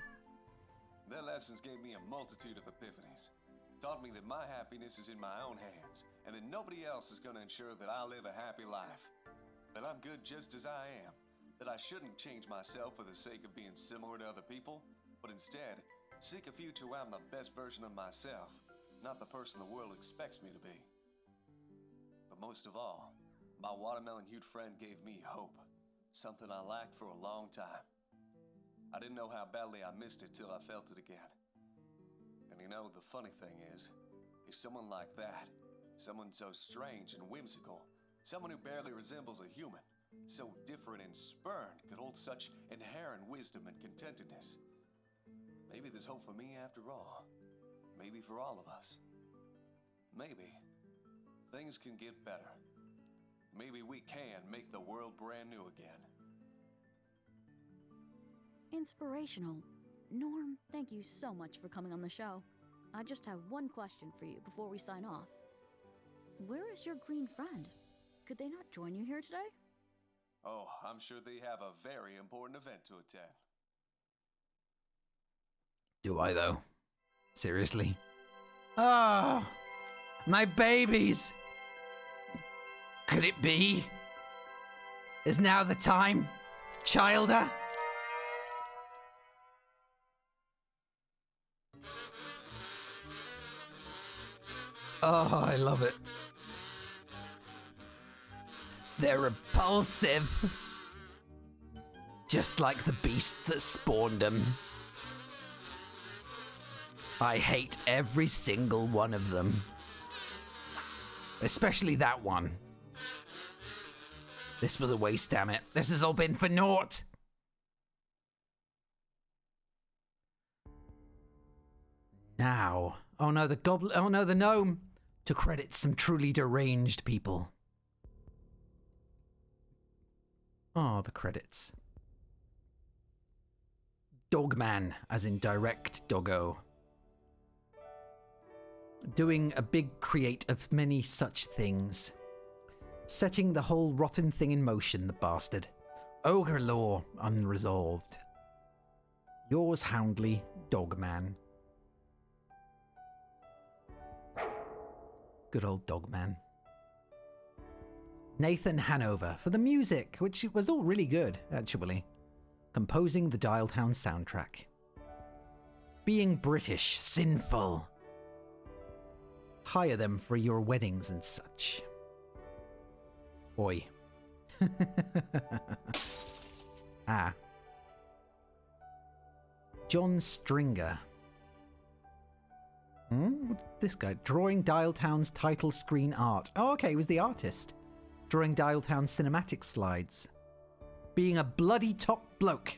Their lessons gave me a multitude of epiphanies. Taught me that my happiness is in my own hands, and that nobody else is going to ensure that I live a happy life. That I'm good just as I am. That I shouldn't change myself for the sake of being similar to other people, but instead, seek a future where I'm the best version of myself, not the person the world expects me to be. But most of all, my watermelon-hued friend gave me hope, something I lacked for a long time. I didn't know how badly I missed it till I felt it again. And you know, the funny thing is someone like that, someone so strange and whimsical, someone who barely resembles a human, so different and spurned, could hold such inherent wisdom and contentedness. Maybe there's hope for me after all. Maybe for all of us. Maybe things can get better. Maybe we can make the world brand new again. Inspirational. Norm, thank you so much for coming on the show. I just have one question for you before we sign off. Where is your green friend? Could they not join you here today? Oh, I'm sure they have a very important event to attend. Do I, though? Seriously? Oh, my babies! Could it be? Is now the time, childer? Oh, I love it. They're repulsive. Just like the beast that spawned them. I hate every single one of them. Especially that one. This was a waste, damn it. This has all been for naught. Now. Oh no, the goblin. Oh no, the gnome. To credit some truly deranged people. Oh, the credits. Dogman, as in direct doggo. Doing a big create of many such things. Setting the whole rotten thing in motion, the bastard. Ogre lore unresolved. Yours houndly, Dogman. Good old Dogman. Nathan Hanover for the music, which was all really good, actually. Composing the Dialtown soundtrack. Being British, sinful. Hire them for your weddings and such. Oi. Ah. John Stringer. This guy. Drawing Dialtown's title screen art. Oh, okay, he was the artist. Drawing Dialtown cinematic slides. Being a bloody top bloke.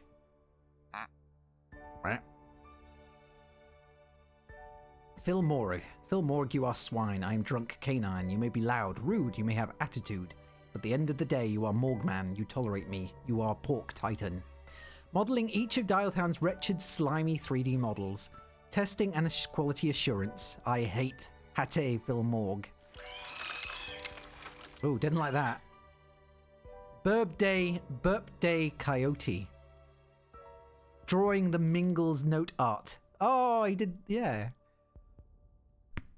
Phil Morg. Phil Morg, you are swine. I am drunk canine. You may be loud, rude, you may have attitude. But at the end of the day, you are Morgman. You tolerate me. You are Pork Titan. Modelling each of Dialtown's wretched, slimy 3D models. Testing and quality assurance. I hate Hate Phil Morg. Oh, didn't like that. Burp Day Coyote. Drawing the Mingles note art. Oh, he did, yeah.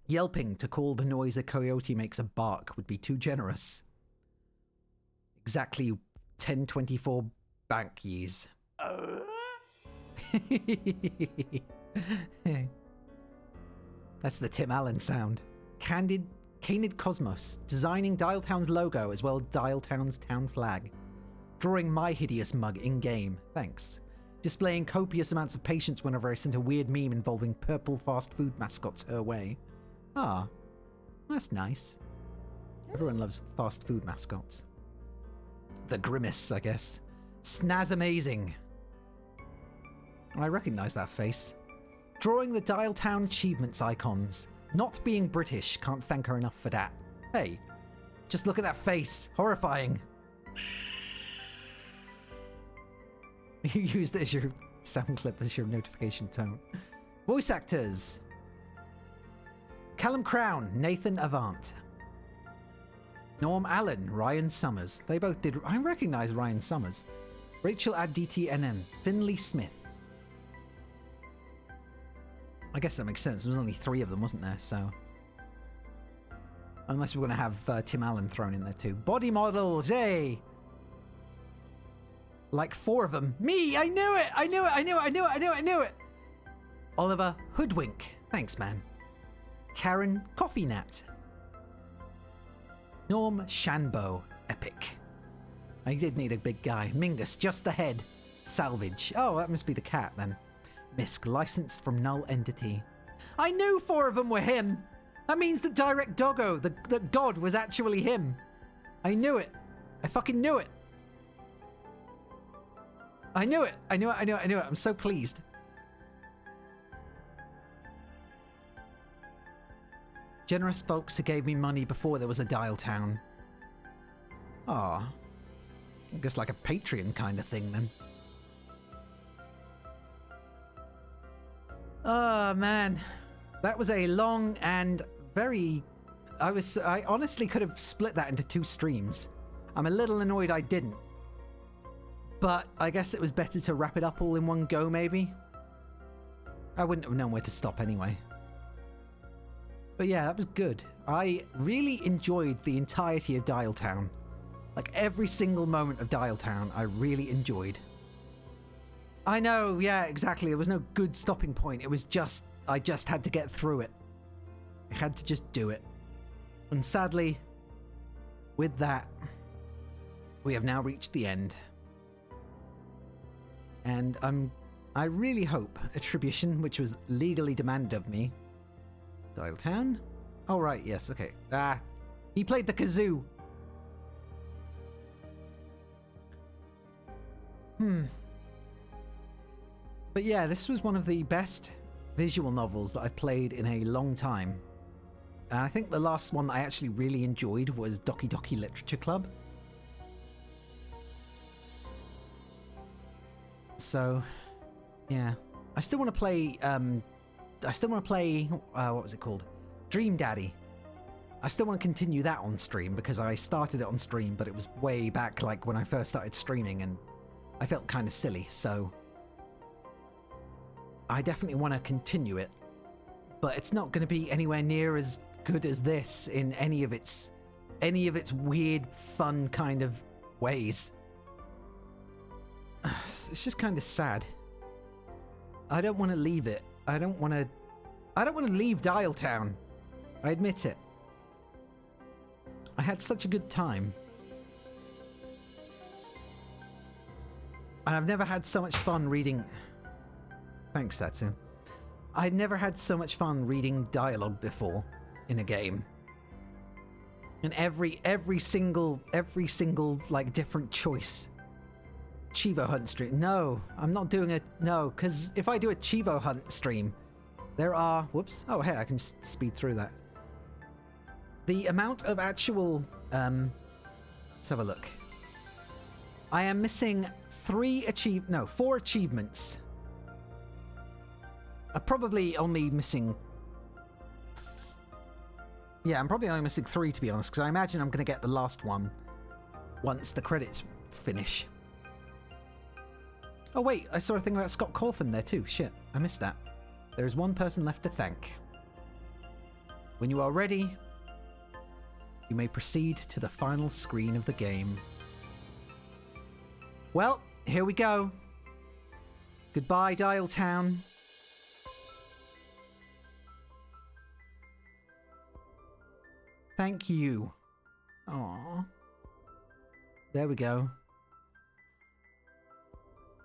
Yelping to call the noise a coyote makes a bark would be too generous. Exactly 1024 bank years. That's the Tim Allen sound. Canid Cosmos, designing Dialtown's logo as well as Dialtown's town flag. Drawing my hideous mug in-game, thanks. Displaying copious amounts of patience whenever I sent a weird meme involving purple fast food mascots her way. Ah, that's nice. Everyone loves fast food mascots. The Grimace, I guess. Snaz amazing. I recognise that face. Drawing the Dialtown achievements icons. Not being British, can't thank her enough for that. Hey, just look at that face. Horrifying. You used it as your Sound clip as your notification tone. Voice actors. Callum Crown, Nathan Avant. Norm Allen, Ryan Summers. They both did. I recognize Ryan Summers. Rachel Aditi-NM, Finley Smith. I guess that makes sense. There was only 3 of them, wasn't there? So, unless we're going to have Tim Allen thrown in there too. Body models, yay! Like 4 of them. Me! I knew it! I knew it! I knew it! I knew it! I knew it! I knew it! Oliver Hoodwink. Thanks, man. Karen Coffee Nat. Norm Shanbo. Epic. I did need a big guy. Mingus, just the head. Salvage. Oh, that must be the cat then. Misk, licensed from Null Entity. I knew 4 of them were him! That means that Direct Doggo, the god, was actually him. I knew it. I fucking knew it. I knew it. I knew it. I knew it. I knew it. I'm so pleased. Generous folks who gave me money before there was a Dialtown. Aw. I guess like a Patreon kind of thing then. Oh man. That was a long and very... I honestly could have split that into 2 streams. I'm a little annoyed I didn't. But I guess it was better to wrap it up all in one go, maybe. I wouldn't have known where to stop anyway. But yeah, that was good. I really enjoyed the entirety of Dialtown. Like every single moment of Dialtown, I really enjoyed. I know, yeah, exactly. There was no good stopping point. It was just, I just had to get through it. I had to just do it. And sadly, with that, we have now reached the end. And I really hope Attribution, which was legally demanded of me. Dialtown? Oh, right, yes, okay. He played the kazoo. But yeah, this was one of the best visual novels that I've played in a long time. And I think the last one that I actually really enjoyed was Doki Doki Literature Club. So, yeah. I still want to play, what was it called? Dream Daddy. I still want to continue that on stream because I started it on stream, but it was way back like when I first started streaming and I felt kind of silly, so I definitely want to continue it, but it's not going to be anywhere near as good as this in any of its weird, fun kind of ways. It's just kind of sad. I don't want to leave it. I don't want to leave Dialtown. I admit it. I had such a good time. And I've never had so much fun reading... Thanks, Satsu. I'd never had so much fun reading dialogue before in a game. And every single like different choice. Chivo Hunt stream. No, I'm not doing because if I do a Chivo Hunt stream, there are... Whoops. Oh, hey, I can speed through that. The amount of actual... let's have a look. I am missing 4 achievements. I'm probably only missing... Yeah, I'm probably only missing 3 to be honest, because I imagine I'm going to get the last one once the credits finish. Oh wait, I saw a thing about Scott Cawthon there too. Shit, I missed that. There is one person left to thank. When you are ready, you may proceed to the final screen of the game. Well, here we go. Goodbye, Dialtown. Thank you. Aww. There we go.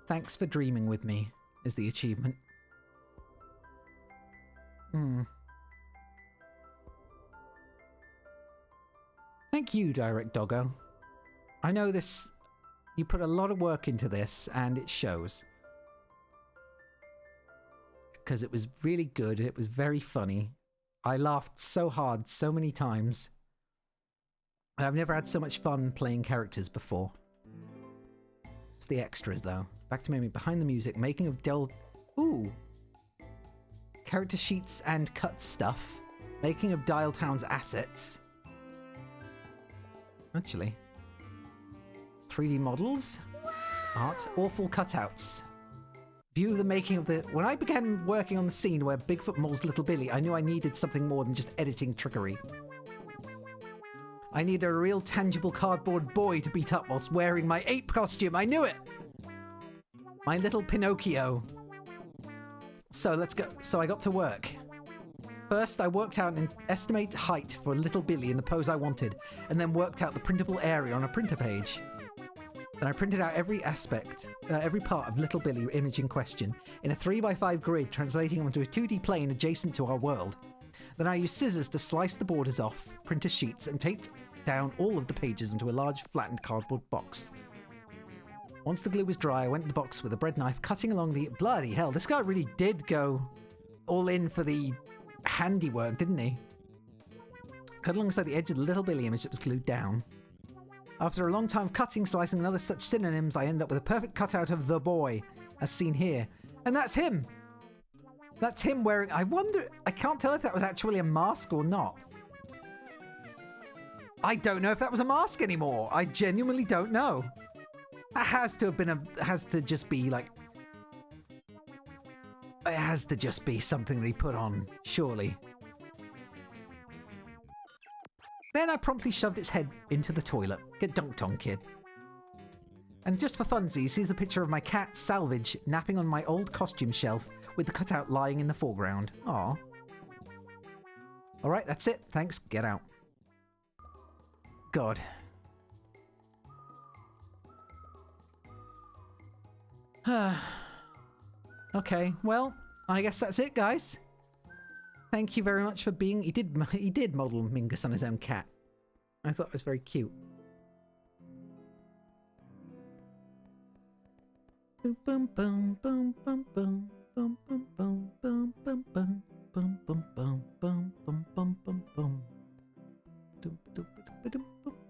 Thanks for dreaming with me, is the achievement. Thank you, Direct Doggo. I know this... You put a lot of work into this, and it shows. Because it was really good, it was very funny. I laughed so hard so many times. And I've never had so much fun playing characters before. It's the extras, though. Back to memory. Behind the music. Making of Ooh. Character sheets and cut stuff. Making of Dialtown's assets. Actually. 3D models. Art. Awful cutouts. View of the making of the... When I began working on the scene where Bigfoot mauls Little Billy, I knew I needed something more than just editing trickery. I needed a real tangible cardboard boy to beat up whilst wearing my ape costume. I knew it! My little Pinocchio. So let's go. So I got to work. First, I worked out an estimate height for Little Billy in the pose I wanted, and then worked out the printable area on a printer page. Then I printed out every part of Little Billy image in question in a 3x5 grid, translating onto a 2D plane adjacent to our world. Then I used scissors to slice the borders off printer sheets and taped down all of the pages into a large flattened cardboard box. Once the glue was dry, I went to the box with a bread knife, cutting along the... Bloody hell, this guy really did go all in for the handiwork, didn't he? Cut alongside the edge of the Little Billy image that was glued down. After a long time of cutting, slicing, and other such synonyms, I end up with a perfect cutout of the boy, as seen here. And that's him! That's him wearing... I wonder... I can't tell if that was actually a mask or not. I don't know if that was a mask anymore. I genuinely don't know. That has to have been a... has to just be, like... It has to just be something that he put on, surely. Then I promptly shoved its head into the toilet. Get dunked on, kid. And just for funsies, here's a picture of my cat, Salvage, napping on my old costume shelf with the cutout lying in the foreground. Aw. Alright, that's it. Thanks. Get out. God. Okay, well, I guess that's it, guys. Thank you very much for being... He did model Mingus on his own cat. I thought it was very cute. Boom boom boom boom boom boom boom boom boom boom boom boom boom boom boom boom boom boom boom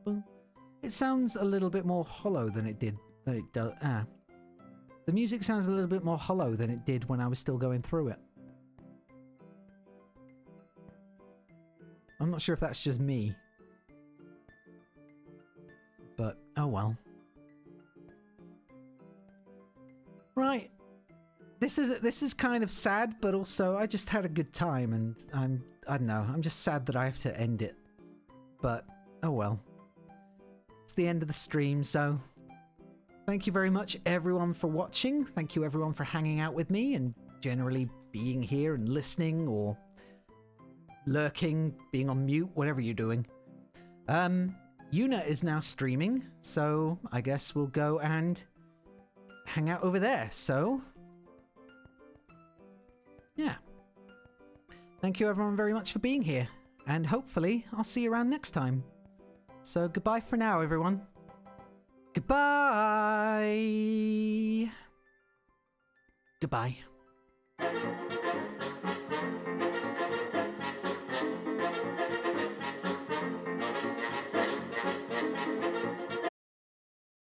boom. It sounds a little bit more hollow than it does. The music sounds a little bit more hollow than it did when I was still going through it. I'm not sure if that's just me. But, oh well. Right. This is kind of sad, but also I just had a good time and I don't know, I'm just sad that I have to end it. But, oh well. It's the end of the stream, so thank you very much everyone for watching. Thank you everyone for hanging out with me and generally being here and listening or lurking, being on mute, whatever you're doing. Yuna is now streaming, so I guess we'll go and hang out over there. So, yeah. Thank you everyone very much for being here, and hopefully I'll see you around next time. So goodbye for now, everyone. Goodbye. Goodbye.